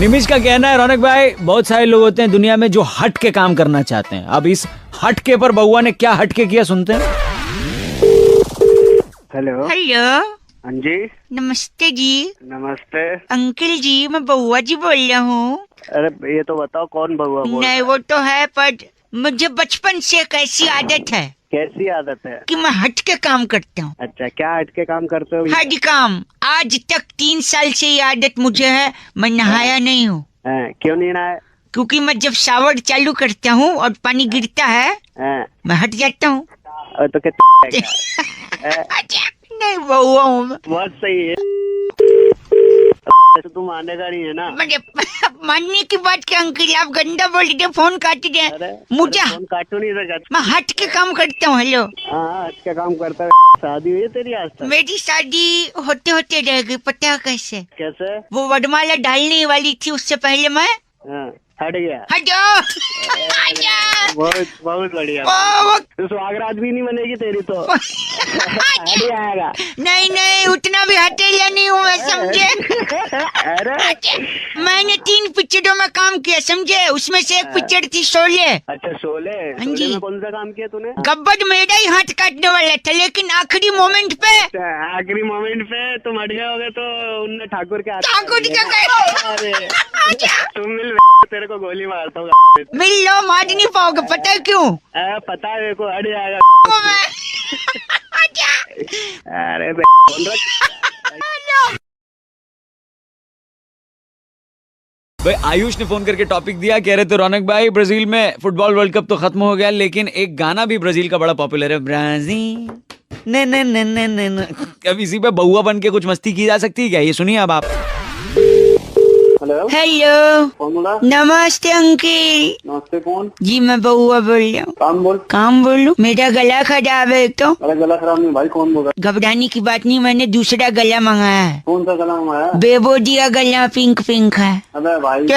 निमिष का कहना है रौनक भाई, बहुत सारे लोग होते हैं दुनिया में जो हट के काम करना चाहते हैं। अब इस हटके पर बउआ ने क्या हटके किया, सुनते हैं। हेलो हेलो, हाँ जी, नमस्ते जी। नमस्ते। अंकल जी, मैं बउआ जी बोल रहा हूँ। अरे ये तो बताओ कौन बउआ बोल रहा नहीं है? वो तो है, पर मुझे बचपन से एक ऐसी आदत है कैसी आदत है? कि मैं हट के काम करता हूँ। अच्छा, क्या हट के काम करते हो? हर काम। आज तक 3 साल से ये आदत मुझे है। मैं नहाया नहीं हूँ, क्यों नहीं नहाए? क्योंकि मैं जब शावर चालू करता हूँ और पानी गिरता है हैं? मैं हट जाता हूँ। तो क्या नहीं बउआ हूँ मैं। बहुत सही है। तो तुम मानेगा नहीं है ना? मैंने मानने की बात क्या अंकल, आप गंदा बोल रहे, फोन काट दे। मुझे फोन काटो नहीं सका। मैं हट के काम करता हूँ। हेलो, हाँ, हट के काम करता है। शादी हुई है तेरी आज तक? मेरी शादी होते होते रह गई, पता है कैसे? कैसे? वो वरमाला डालने वाली थी, उससे पहले मैं हाँ, हट गया। हट जाओ। बहुत बहुत बढ़िया। तो सुहागरात भी नहीं बनेगी तेरी तो। हट जाएगा। नहीं नहीं, उतना भी हटेला नहीं हूँ मैं, समझे? अरे मैंने 3 पिक्चरों में काम किया, समझे? उसमें से एक पिक्चर थी शोले। अच्छा, शोले। हाँ शोले जी। में कौन सा काम किया तूने? गब्बर मेरा ही हाथ काटने वाला था, लेकिन आखिरी मोमेंट पे आखिरी मोमेंट पे तुम हट गए होगे तो उनने ठाकुर के हाथ ठाकुर काट के दिया। गए। अरे तुम मिल, तेरे को गोली मारता हूँ। मिल लो, मार नहीं पाओगे, पता है क्यों? पता है मेरे को, हट जाएगा। वो मैं अरे बोल रहा। भाई आयुष ने फोन करके टॉपिक दिया, कह रहे थे रौनक भाई ब्राजील में फुटबॉल वर्ल्ड कप तो खत्म हो गया, लेकिन एक गाना भी ब्राजील का बड़ा पॉपुलर है, ब्राजील न न न न न न। अब इसी पे बउआ बन के कुछ मस्ती की जा सकती है क्या, ये सुनिए अब आप। हेलो, हेलो, कौन बोला? नमस्ते अंकल नमस्ते, कौन? जी, मैं बउआ बोल रहा हूँ। काम बोल। काम बोलूं? मेरा गला खराब है तो। अरे गला खराब नहीं भाई, कौन बोल रहा? घबराने की बात नहीं, मैंने दूसरा गला मंगाया है। कौन सा गला मंगाया? बेबोदिया गला, पिंक पिंक है। अबे भाई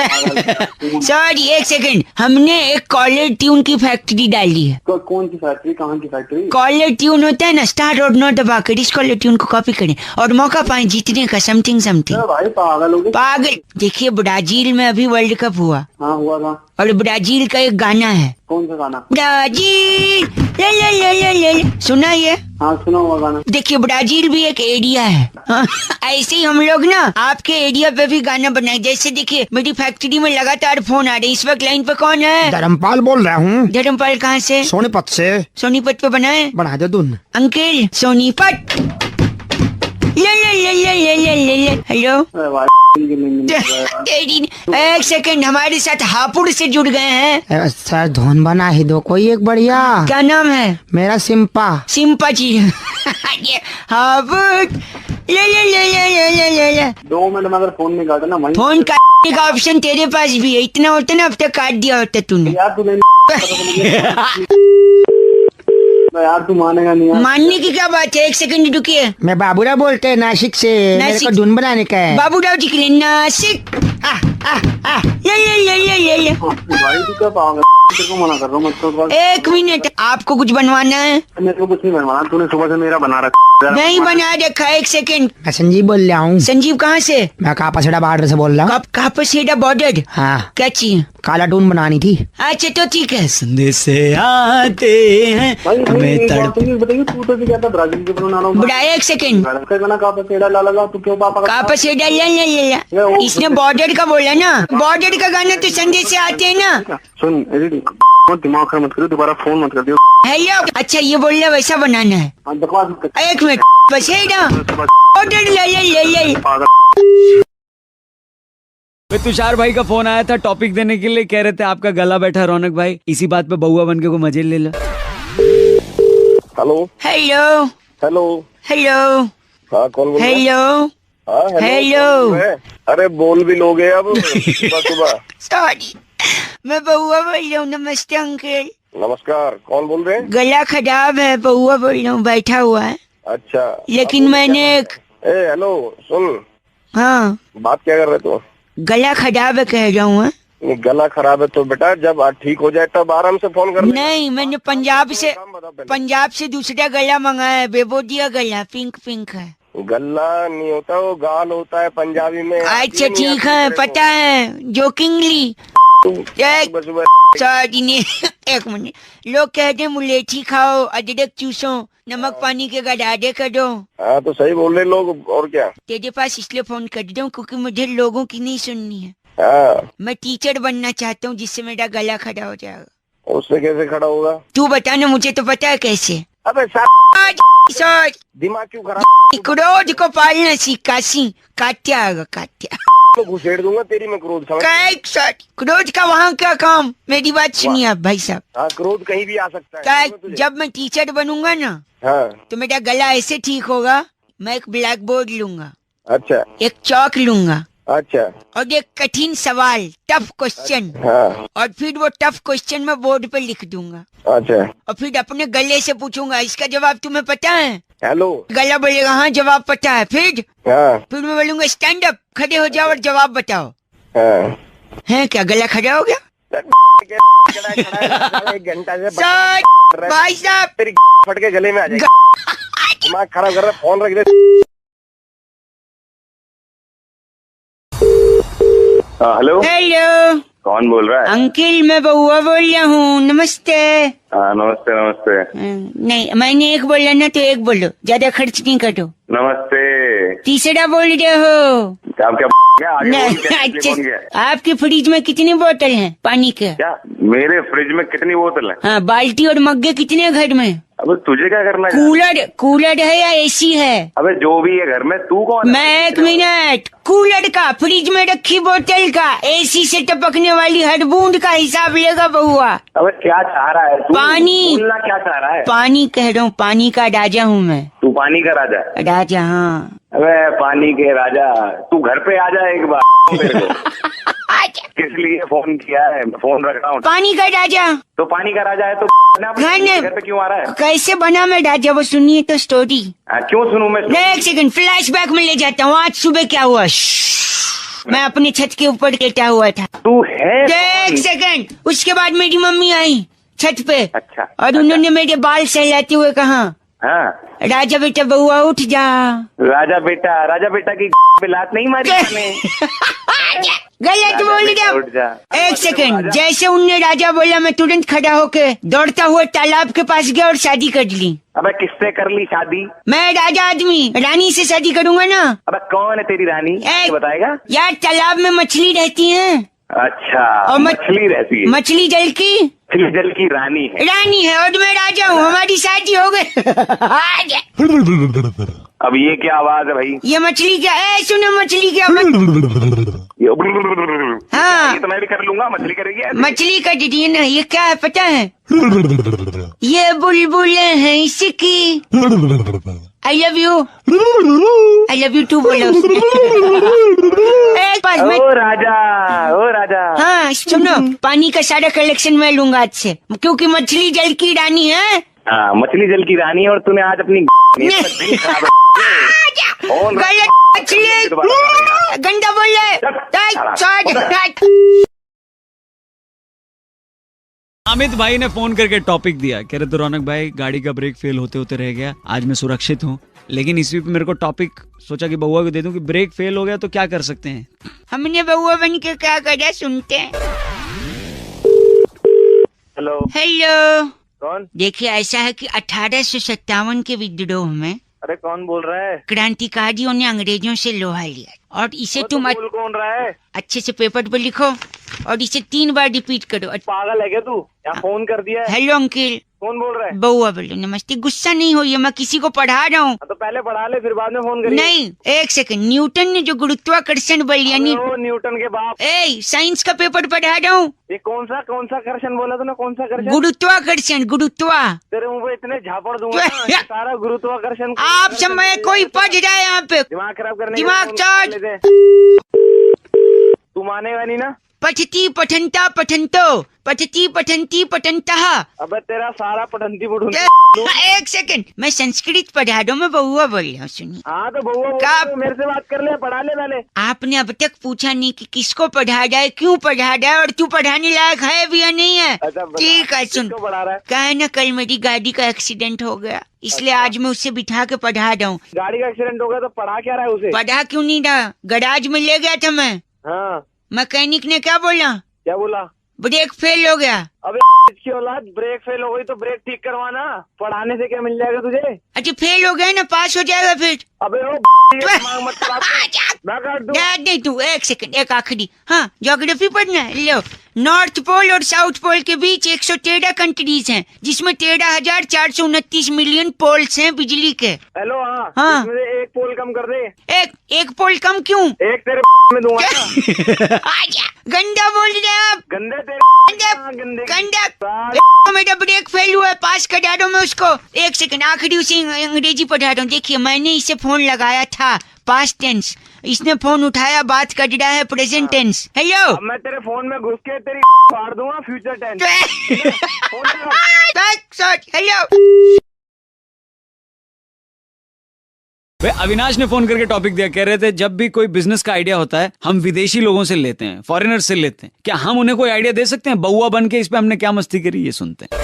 सॉरी, एक सेकंड। हमने एक कॉलर ट्यून की फैक्ट्री डाली है। कौन सी फैक्ट्री? कहाँ की फैक्ट्री? कॉलर ट्यून होता है ना, स्टार और नो दबाकर इस कॉलर ट्यून को कॉपी करें और मौका पाए जीतने का, समथिंग समथिंग। भाई पागल हो गए। पागल। देखिए, ब्राजील में अभी वर्ल्ड कप हुआ। हाँ, हुआ था। और ब्राजील का एक गाना है। कौन सा गाना? ब्राजील ले ले ले ले ले ले। सुना ये? हाँ, सुना हुआ गाना। देखिए, ब्राजील भी एक एरिया है। हाँ, ऐसे ही हम लोग ना आपके एरिया पे भी गाना बनाए। जैसे देखिए, मेरी फैक्ट्री में लगातार फोन आ रहे। इस वक्त लाइन पे कौन है? धर्मपाल बोल रहा हूँ। धर्मपाल कहाँ से? सोनीपत से। सोनीपत पे बनाए? बना दे दून। अंकल, सोनीपत ले ले ले ले ले ले ले ले। हेलो, अरे भाई तेरी। एक सेकंड, हमारे साथ हापुड़ से जुड़ गए हैं। सर धुन बना ही दो कोई एक बढ़िया। क्या नाम है? मेरा सिंपा। सिंपा जी। ये हापुड़ ले ले ले ले ले ले ले ले। 2 मिनट में अगर फोन नहीं काटा ना भाई। फोन काटने का ऑप्शन तेरे पास भी है। इतना होता ना, अब तक काट दिया होता तूने। यार तू यार तू मानेगा नहीं यार। मानने की क्या बात है, एक सेकंड रुकिए। मैं बाबूराव बोलते हैं नासिक से। मेरे को धुन बनाने का है। बाबूराव जी के लिए नासिक। ले ले ले ले ले ले। भाई तू क्या पागल? तेरे को मना कर रहा हूँ मत कर। एक मिनट, आपको कुछ बनवाना है? मेरे को कुछ नहीं बनवाना, तूने सुबह से मेरा बना रखा। नहीं बना रखा। एक सेकंड। मैं संजीव बोल रहा हूँ। संजीव कहाँ से? मैं कापासेड़ा बॉर्डर से बोल रहा हूँ। कापासेड़ा बॉर्डर? हाँ। क्या चाहिए? काला टून बनानी थी। अच्छा तो ठीक है। संदेश से आते हैं हमें तड़प। बताइए, तू तो क्या था ब्राजील के बना रहा हूँ। बुढ़ा, एक सेकंड। कापासेड़ा ला लगा, तू क्यों पापा? कापासेड़ा ले ले ले ले। इसने बॉर्डर का बोला ना, बॉर्डर का गाना तो संदेश से आते हैं ना। सुन, दिमाग खराब मत करो, दोबारा फोन मत कर दियो। हेलो, अच्छा ये बोल रहा वैसा बनाना है। एक मिनट, पसेड़ा बॉर्डर ले ले ले ले। तुषार भाई का फोन आया था टॉपिक देने के लिए, कह रहे थे आपका गला बैठा रौनक भाई, इसी बात पे बउआ बन के को मजे ले लो। हेलो हेलो हेलो हेलो हाँ, कौन बोल रहा है? हेलो हाँ, हेलो। अरे बोल भी लोगे अब सुबह सुबह। सॉरी, मैं बउआ बोल रहा हूँ। नमस्ते अंकल। नमस्कार, कौन बोल रहे हैं? गला खराब है, बउआ बोल रहा हूँ, बैठा हुआ है। अच्छा, लेकिन मैंने हेलो सुन। हाँ, बात क्या कर रहे तू? गला खराब है कह रहा हूँ। गला खराब है तो बेटा जब ठीक हो जाए तब आराम से फोन कर। नहीं, मैंने पंजाब से दूसरा गला मंगाया है। बेबोदिया गला, पिंक पिंक है। गल्ला नहीं होता, वो गाल होता है पंजाबी में। अच्छा ठीक है, पता है जोकिंगली। सॉरी ने एक मिनट, लोग कहते हैं मुलेठी खाओ, अदरक चूसो, नमक पानी के गड्ढे कर दो। हाँ तो सही बोल रहे लोग, और क्या। तेरे पास इसलिए फोन कर दूं क्योंकि मुझे लोगों की नहीं सुननी है। हाँ, मैं टीचर बनना चाहता हूँ जिससे मेरा गला खड़ा हो जाएगा। उससे कैसे खड़ा होगा? तू बता ना, मुझे तो पता है कैसे। अबे सर दिमाग क्यों खराब? क्रोध को पालना सीखा सी, काट्या आएगा काट्या। तो घुसेड़ दूंगा तेरी मैं क्रोध, समझ। क्रोध का वहाँ क्या काम, मेरी बात सुनिए आप भाई साहब। हाँ, क्रोध कहीं भी आ सकता है। क्या तुझे? जब मैं टीचर बनूंगा ना, हाँ तो मेरा गला ऐसे ठीक होगा। मैं एक ब्लैक बोर्ड लूंगा, अच्छा एक चौक लूंगा, अच्छा और एक कठिन सवाल, टफ क्वेश्चन, हाँ और फिर वो टफ क्वेश्चन मैं बोर्ड पे लिख दूंगा, अच्छा। और फिर अपने गले से पूछूंगा इसका जवाब तुम्हें पता है। हेलो, गला बोलेगा हाँ जवाब पता है। हाँ फिर मैं बोलूंगा स्टैंड अप, खड़े हो जाओ और जवाब बताओ। हाँ। है क्या गला खड़ा हो गया? एक घंटा से सर भाई साहब तेरी फट के गले में आ जाएगी। दिमाग खराब कर रहा है, फोन रख दे। हेलो हेलो, कौन बोल रहा है? अंकिल मैं बउआ बोल रहा हूँ, नमस्ते। हाँ नमस्ते नमस्ते। नहीं मैंने एक बोला ना तो एक बोलो, ज्यादा खर्च नहीं करो। नमस्ते। तीसरा बोल रहे हो? आप क्या आगे बोल, क्या बोल गया? अच्छा, आपकी फ्रिज में कितनी बोतल हैं पानी के? क्या मेरे फ्रिज में कितनी बोतल है? हाँ, बाल्टी और मग्गे कितने घर में? अबे तुझे क्या करना है? कूलर है या एसी है? अबे जो भी है घर में, तू कौन है? मैं एक मिनट, कूलर का, फ्रिज में रखी बोतल का, एसी से टपकने वाली हर बूंद का हिसाब लेगा बउआ। अबे क्या चाह रहा है तू? पानी। बोलना क्या चाह रहा है? पानी कह रहा हूँ, पानी का राजा हूँ मैं। तू पानी का राजा? राजा हाँ। अबे पानी के राजा, तू घर पे आ जा एक बार मेरे को। किस लिए फोन किया है? फोन रख रहा हूँ। पानी का राजा तो पानी का राजा है तो घर पे क्यों आ रहा है? कैसे बना मैं राजा, वो सुनिए तो स्टोरी। क्यों सुनूं मैं? एक सेकंड, फ्लैशबैक में ले जाता हूँ। आज सुबह क्या हुआ, मैं अपने छत के ऊपर लेटा हुआ था। तू है? एक सेकंड, उसके बाद मेरी मम्मी आई छत पे। अच्छा। और उन्होंने मेरे बाल सहलाते हुए कहा, हाँ राजा बेटा बउआ उठ जा। राजा बेटा की पे लात नहीं मारी मैंने। गलत बोल उठ जा। गया। एक सेकंड, जैसे उनने राजा बोला मैं तुरंत खड़ा होके दौड़ता हुआ तालाब के पास गया और शादी कर ली। अबे किससे कर ली शादी? मैं राजा आदमी, रानी से शादी करूंगा ना। अबे कौन है तेरी रानी? बताएगा? यार तालाब में मछली रहती है। अच्छा, और मछली रहती है? मछली जल की? मछली जल की रानी है और मैं राजा हूँ, हमारी शादी हो गई। अब ये क्या आवाज है भाई? ये मछली क्या है? सुनो मछली क्या हाँ, ये तो मैं भी कर लूंगा। मछली करेगी ऐसे? मछली का दीदी ना, ये क्या है पता है? ये बुलबुल है इसकी। आई लव यू टू बोलो। एक बार ओ राजा हाँ सुनो, पानी का सारा कलेक्शन मैं लूंगा आज से, क्योंकि मछली जल की रानी है। हाँ, मछली जल की रानी है। और तूने आज अपनी गलत मछली गंदा बोल रहे। अमित भाई ने फोन करके टॉपिक दिया, कह रहे तो रौनक भाई गाड़ी का ब्रेक फेल होते होते रह गया, आज मैं सुरक्षित हूँ, लेकिन इसी पे मेरे को टॉपिक सोचा कि बउआ को दे दूं कि ब्रेक फेल हो गया तो क्या कर सकते हैं। हमने बउआ बन के क्या करा, सुनते हैं। हेलो कौन? देखिए ऐसा है कि 1857 के विद्रोह में अरे कौन बोल रहा है? क्रांतिकारियों ने अंग्रेजों से लोहा लिया, और इसे तुम कौन रहा है? अच्छे से पेपर पे लिखो और इसे 3 बार रिपीट करो। पागल है क्या तू? यहाँ फोन कर दिया है। Hello uncle. कौन बोल रहा है? बउआ बोलो। नमस्ते, गुस्सा नहीं होइए, मैं किसी को पढ़ा रहा हूँ। तो पहले पढ़ा ले, फिर बाद में फोन करिए। नहीं, एक सेकंड, न्यूटन ने जो गुरुत्वाकर्षण बल यानी न्यूटन के बाप। साइंस का पेपर पढ़ा रहा हूँ। ये कौन सा कर्षण बोला तूने? कौन सा कर्षण? गुरुत्वाकर्षण, तेरे मुंह पे इतने झापड़ दूंगा ना, सारा गुरुत्वाकर्षण। आप समय कोई पढ़ रहा है यहाँ पे, दिमाग खराब करने, दिमाग चार्ज। तू मानेगा नहीं ना? पठती पठंता पठंतो, पठती पठंती पठंतः। अबे तेरा सारा पठंती पठंती। एक सेकंड, मैं संस्कृत पढ़ा दो, मैं बउआ बोल रहा हूँ, सुनिए। हाँ तो बउआ मेरे से बात कर ले, पढ़ा ले पहले। आपने अब तक पूछा नहीं कि किसको पढ़ा जाए, क्यों पढ़ा जाए, और तू पढ़ाने लायक है भी या नहीं है। ठीक है सुन, पढ़ा रहा है? क्या है ना, कल मेरी गाड़ी का एक्सीडेंट हो गया, इसलिए आज मैं उससे बिठा के पढ़ा रहा हूँ। गाड़ी का एक्सीडेंट हो गया तो पढ़ा क्या रहा है उसे? पढ़ा क्यों नहीं रहा, गराज में ले गया था मैं। हाँ, मैकेनिक ने क्या बोला, क्या बोला? ब्रेक फेल हो गया। अबे इसकी औलाद, ब्रेक फेल हो गई तो ब्रेक ठीक करवाना, पढ़ाने से क्या मिल जाएगा तुझे? अच्छा फेल हो गया ना, पास हो जाएगा फिर। अबे ओ दिमाग मत खराब कर। मैं काट दूं। नहीं तू एक सेकंड, एक आखिरी। हाँ, ज्योग्राफी पढ़ना है, लो। नॉर्थ पोल और साउथ पोल के बीच 113 कंट्रीज हैं, जिसमें 13,429 मिलियन पोल्स हैं बिजली के। हेलो, हाँ, हाँ। इसमें से एक पोल कम कर दे। एक पोल कम क्यों? एक तेरे में दूंगा ना। आजा, गंदा बोल रहे हैं आप। गंदे तेरे गंदे गंदा। मेरा ब्रेक फेल हुआ है, पास करा दो मैं उसको। एक सेकंड, आखिरी उसे अंग्रेजी पढ़ा रहा हूँ। देखिए, मैंने इसे फोन लगाया था, पास्ट टेंस। इसने फोन उठाया, बात कर रहा है, प्रेजेंट टेंस। हेलो, अब मैं तेरे फोन में घुस के तेरी फाड़ दूंगा, फ्यूचर टेंस। हेलो। भाई अविनाश ने फोन करके टॉपिक दिया, कह रहे थे जब भी कोई बिजनेस का आइडिया होता है हम विदेशी लोगों से लेते हैं, फॉरेनर्स से लेते हैं, क्या हम उन्हें कोई आइडिया दे सकते हैं? बउआ बन के इस पे हमने क्या मस्ती करी, ये सुनते हैं।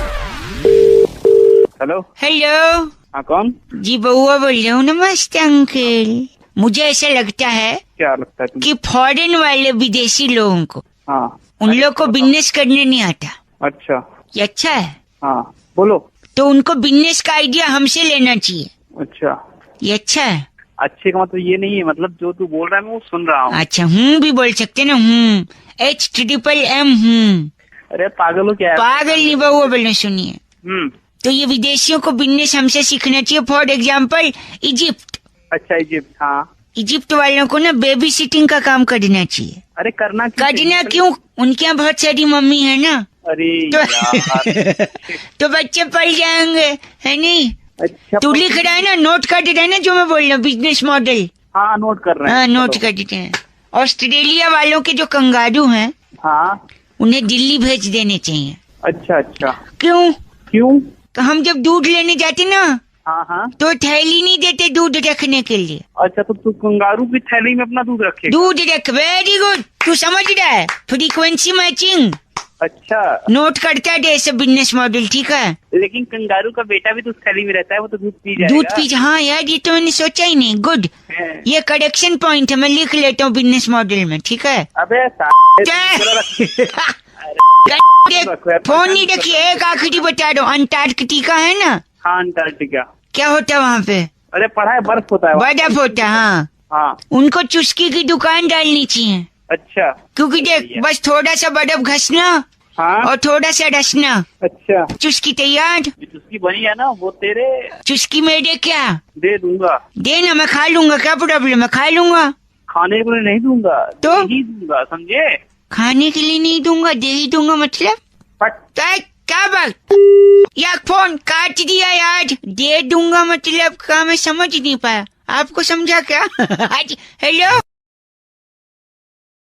हेलो, हेलो, हाँ कौन? जी बउआ बोल रहा हूँ। नमस्ते अंकल। मुझे ऐसा लगता है क्या लगता है तुम? कि फॉरेन वाले विदेशी लोगों को, हाँ, उन लोग को बिजनेस करने नहीं आता। अच्छा, ये अच्छा है, हाँ बोलो। तो उनको बिजनेस का आइडिया हमसे लेना चाहिए। अच्छा, ये अच्छा है। अच्छे का मतलब ये नहीं है, मतलब जो तू बोल रहा है मैं वो सुन रहा हूँ। अच्छा, भी बोल सकते ना, HMM। अरे पागल हो क्या? पागल नहीं बउआ बोलना, सुनिए। तो ये विदेशियों को बिजनेस हमसे सीखना चाहिए। For example Egypt. अच्छा, इजिप्ट, हाँ। इजिप्ट वालों को ना बेबी सिटिंग का काम करना चाहिए। अरे करना क्यों? उनके यहाँ बहुत सारी मम्मी है ना। अरे यार। तो बच्चे पढ़ जाएंगे, है नहीं? अच्छा, तू लिख रहा है ना, नोट कर रहा है ना जो मैं बोल रहा हूँ, बिजनेस मॉडल। हाँ नोट कर रहे हैं। हाँ, नोट कर देते हैं। ऑस्ट्रेलिया वालों के जो कंगारू हैं, हाँ, उन्हें दिल्ली भेज देने चाहिए। अच्छा अच्छा। क्यों? तो हम जब दूध लेने जाते ना, हाँ हाँ, तो थैली नहीं देते दूध रखने के लिए। अच्छा, तो तू कंगारू की थैली में अपना दूध रखे? दूध रख, वेरी गुड, तू समझ रहा है, फ्रीक्वेंसी मैचिंग। अच्छा, नोट करता है सब बिजनेस मॉडल, ठीक है। लेकिन कंगारू का बेटा भी तो उस थैली में रहता है, वो तो दूध पी जाएगा। दूध पी, हाँ यार, ये तो मैंने सोचा ही नहीं। गुड, ये करेक्शन पॉइंट है, मैं लिख लेता हूँ बिजनेस मॉडल में, ठीक है। अबे फोन नहीं रखिए, एक आखिरी बता दो। अंटार्कटिका है ना? हाँ, अंटार्कटिका। क्या होता है वहाँ पे? अरे पढ़ा है, बर्फ होता है। बर्फ होता है, हाँ। हाँ, उनको चुस्की की दुकान डालनी चाहिए। अच्छा, क्योंकि देख, बस थोड़ा सा बर्फ घसना, हाँ, और थोड़ा सा रसना, अच्छा, चुस्की तैयार। चुस्की बनी है ना, वो तेरे। चुस्की मेरे क्या दे दूंगा। देना, मैं खा लूंगा, क्या प्रॉब्लम है, खा लूंगा। खाने के लिए नहीं दूंगा, तो नहीं दूंगा, समझे? खाने के लिए नहीं दूंगा, दे ही दूंगा मतलब। क्या बात, या फोन काट दिया यार। दे दूंगा मतलब क्या, मैं समझ नहीं पाया, आपको समझा क्या? हेलो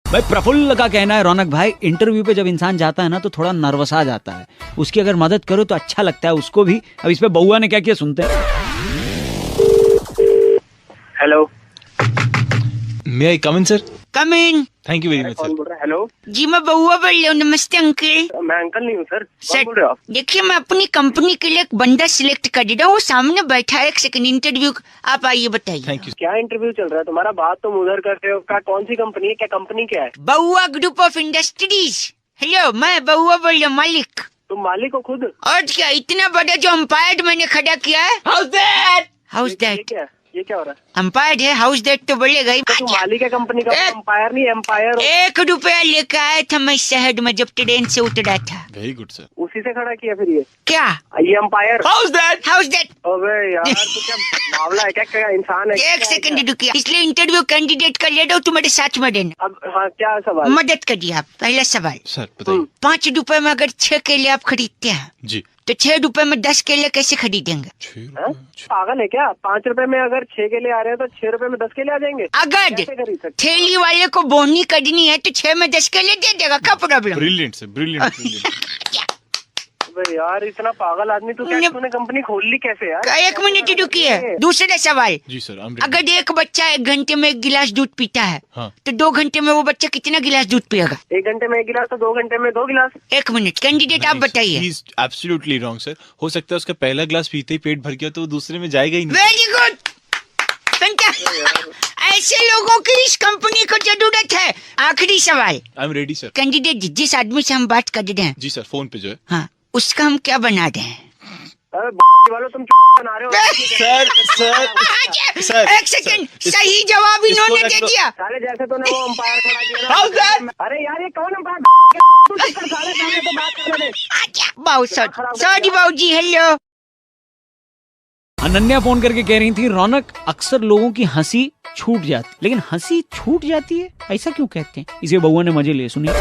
भाई प्रफुल्ल का कहना है, रौनक भाई, इंटरव्यू पे जब इंसान जाता है ना तो थोड़ा नर्वस आ जाता है, उसकी अगर मदद करो तो अच्छा लगता है उसको भी। अब इस पे बउआ ने क्या किया, सुनते हैं। Hello, may I come in sir? Come in. Thank you very much कौन सर। बोल रहा है? हेलो, जी मैं बउआ बोल रहा हूँ। नमस्ते अंकल। मैं अंकल नहीं हूँ सर। कौन सर बोल रहे हो आप? देखिए, मैं अपनी कंपनी के लिए एक बंदा सिलेक्ट कर रहा हूँ, वो सामने बैठा है। एक सेकंड, इंटरव्यू आप आइए, बताइए। Thank you. क्या इंटरव्यू चल रहा है तुम्हारा? बात तुम उधर कर रहे हो। क्या, कौन सी कंपनी है? क्या कंपनी क्या है? बउआ ग्रुप ऑफ इंडस्ट्रीज। हेलो, मैं बउआ बोल रहा हूँ, मालिक। तुम मालिक हो खुद? और क्या, इतना बड़ा जो अंपायर मैंने खड़ा किया है। हाउस दैट ये क्या हो रहा है? अंपायर है, हाउस दैट तो बोलेगा ही। तो तुम मालिक है कंपनी का, अंपायर नहीं, एम्पायर हो। 1 रुपया लेकर आया था मैं शहर में जब ट्रेन से उतरा था। Very good sir. उसी से खड़ा किया फिर ये क्या? ये एम्पायर? House that. अबे यार, तो क्या मामला है? क्या इंसान है? एक सेकंड रुकिए, इसलिए इंटरव्यू कैंडिडेट का ले दो, तुम्हारे साथ में देना। अब हाँ, क्या सवाल? मदद करिए आप। पहला सवाल, सर बताइए। 5 रुपए में अगर 6 केले आप खरीदते हैं, जी। तो 6 रुपए में 10 केले कैसे खरीदेंगे? 6 हाँ? पागल है क्या? 5 रुपए में अगर 6 केले आ रहे हैं तो 6 रुपए में 10 केले आ जाएंगे? अगर कैसे खरीद सकते? ठेली वाले को बोनी करनी है तो 6 में 10 केले दे देगा, क्या प्रॉब्लम? Brilliant sir, brilliant. अबे यार इतना पागल आदमी तू, क्या तूने कंपनी खोल ली कैसे यार? एक मिनट रुकिए। दूसरा सवाल, जी सर, अगर एक बच्चा 1 घंटे में 1 गिलास दूध पीता है, हाँ। तो 2 घंटे में वो बच्चा कितना गिलास दूध पिएगा? 1 घंटे में 1 गिलास तो 2 घंटे में 2 गिलास। 1 मिनट, कैंडिडेट आप बताइए। Absolutely wrong sir. हो सकता है उसका पहला ग्लास पीते ही पेट भर गया तो वो दूसरे में जाएगा ही नहीं। वेरी गुड, ऐसे लोगों की इस कंपनी को जरूरत है। आखिरी सवाल, I am ready sir. Candidate जिस आदमी से हम बात कर रहे हैं, जी सर, फोन पे जो है। हाँ, उसका हम क्या बना दें? अरे वालों तुम बना रहे हो सर 1 सेकंड, सही जवाब इन्होंने दे दिया। साले जैसे तूने वो अंपायर खड़ा किया ना। अरे यार ये कौन अंपायर? साले सामने तो बात करने दे। बहुत सॉरी बाबू जी। हेलो, अनन्या फोन करके कह रही थी रौनक, अक्सर लोगों की हंसी छूट जाती, लेकिन हंसी छूट जाती है, ऐसा क्यों कहते हैं? इसे बउआ ने मजे लिए, सुनिए।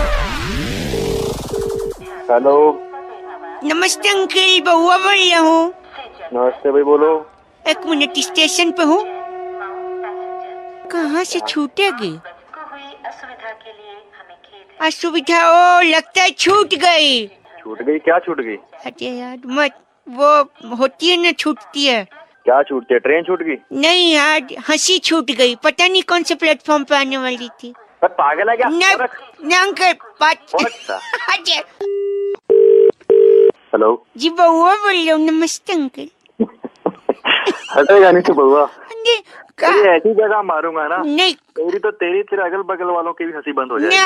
हेलो, नमस्ते अंकल, बउआ बोल रहा हूँ। नमस्ते भाई, बोलो। 1 मिनट, स्टेशन पे हूँ। कहाँ से छूटेगी? असुविधा, ओ लगता है छूट गई। छूट गई? क्या छूट गई? अरे यार मत, वो होती है ना, छूटती है। क्या छूटती है? ट्रेन छूट गई? नहीं यार, हंसी छूट गई, पता नहीं कौन से प्लेटफॉर्म पे आने वाली थी। पर पागल है क्या? नहीं अंकल, बात। हेलो जी, बउआ बोल रहा हूँ। नमस्ते अंकल। हटे जाने से बउआ, का? ऐसी जगह मारूंगा ना, नहीं तेरी तेरे अगल बगल वालों की भी हंसी बंद हो जाएगी।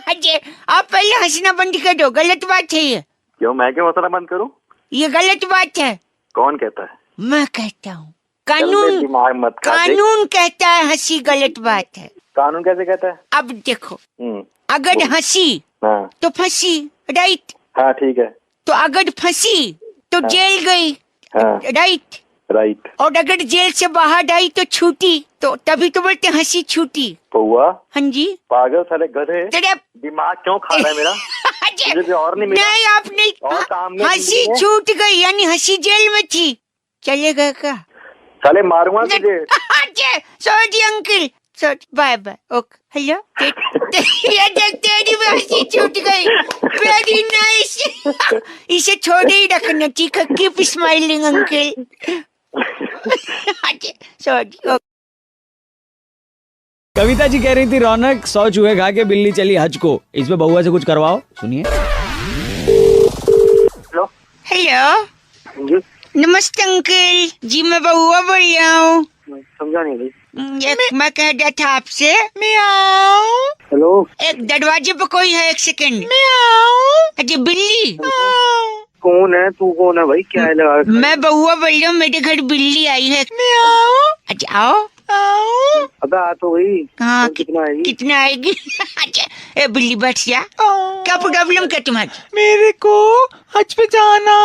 अजय, आप पहले हंसना बंद कर दो, गलत बात है ये। क्यों, मैं क्यों हंसना बंद करूं? ये गलत बात है। कौन कहता है? मैं कहता हूँ। दिमाग मत खा। कानून कहता है हंसी गलत बात है। कानून कैसे कहता है? अब देखो, अगर हंसी हाँ तो फंसी, राइट? हाँ ठीक है। तो अगर फंसी तो जेल गई, हाँ राइट? राइट। और अगर जेल से बाहर आई तो छूटी, तो तभी तो बोलते हंसी छूटी। पौआ, हाँ जी। पागल साले गधे, तेरे दिमाग क्यों खा रहा है मेरा? मुझे और नहीं मिला। नहीं, आप नहीं, और काम में हंसी छूट गई, यानी हंसी जेल में थी। चलेगा क्या? साले मारूंगा तुझे। Sorry uncle, sorry, bye bye, okay. Hello, ये देख, तेरी भी हंसी छूट गई। Very nice. इसे छोड़ ही रखना, ठीक है? Keep smiling uncle. Sorry. Kavita ji कह रही थी रौनक, 100 चूहे खा के बिल्ली चली हज को, इसमें बउआ से कुछ करवाओ, सुनिए। हेलो, नमस्ते अंकल जी, मैं बउआ बोल रहा हूँ। समझा नहीं भाई। मैं कह रहा था आपसे, मियाओ। हेलो, एक दरवाजे पे कोई है, 1 सेकंड। अजय, बिल्ली। कौन है तू? कौन है भाई? क्या है लगा? मैं बउआ बोल रहा हूँ, मेरे घर बिल्ली आई है। अच्छा, आओ। अबे आ तो भाई। हाँ, कितना आएगी? कितना आएगी? अच्छा, ए बिल्ली बैठ जा। क्या प्रॉब्लम क्या तुम्हारी? मेरे को हज पे जाना।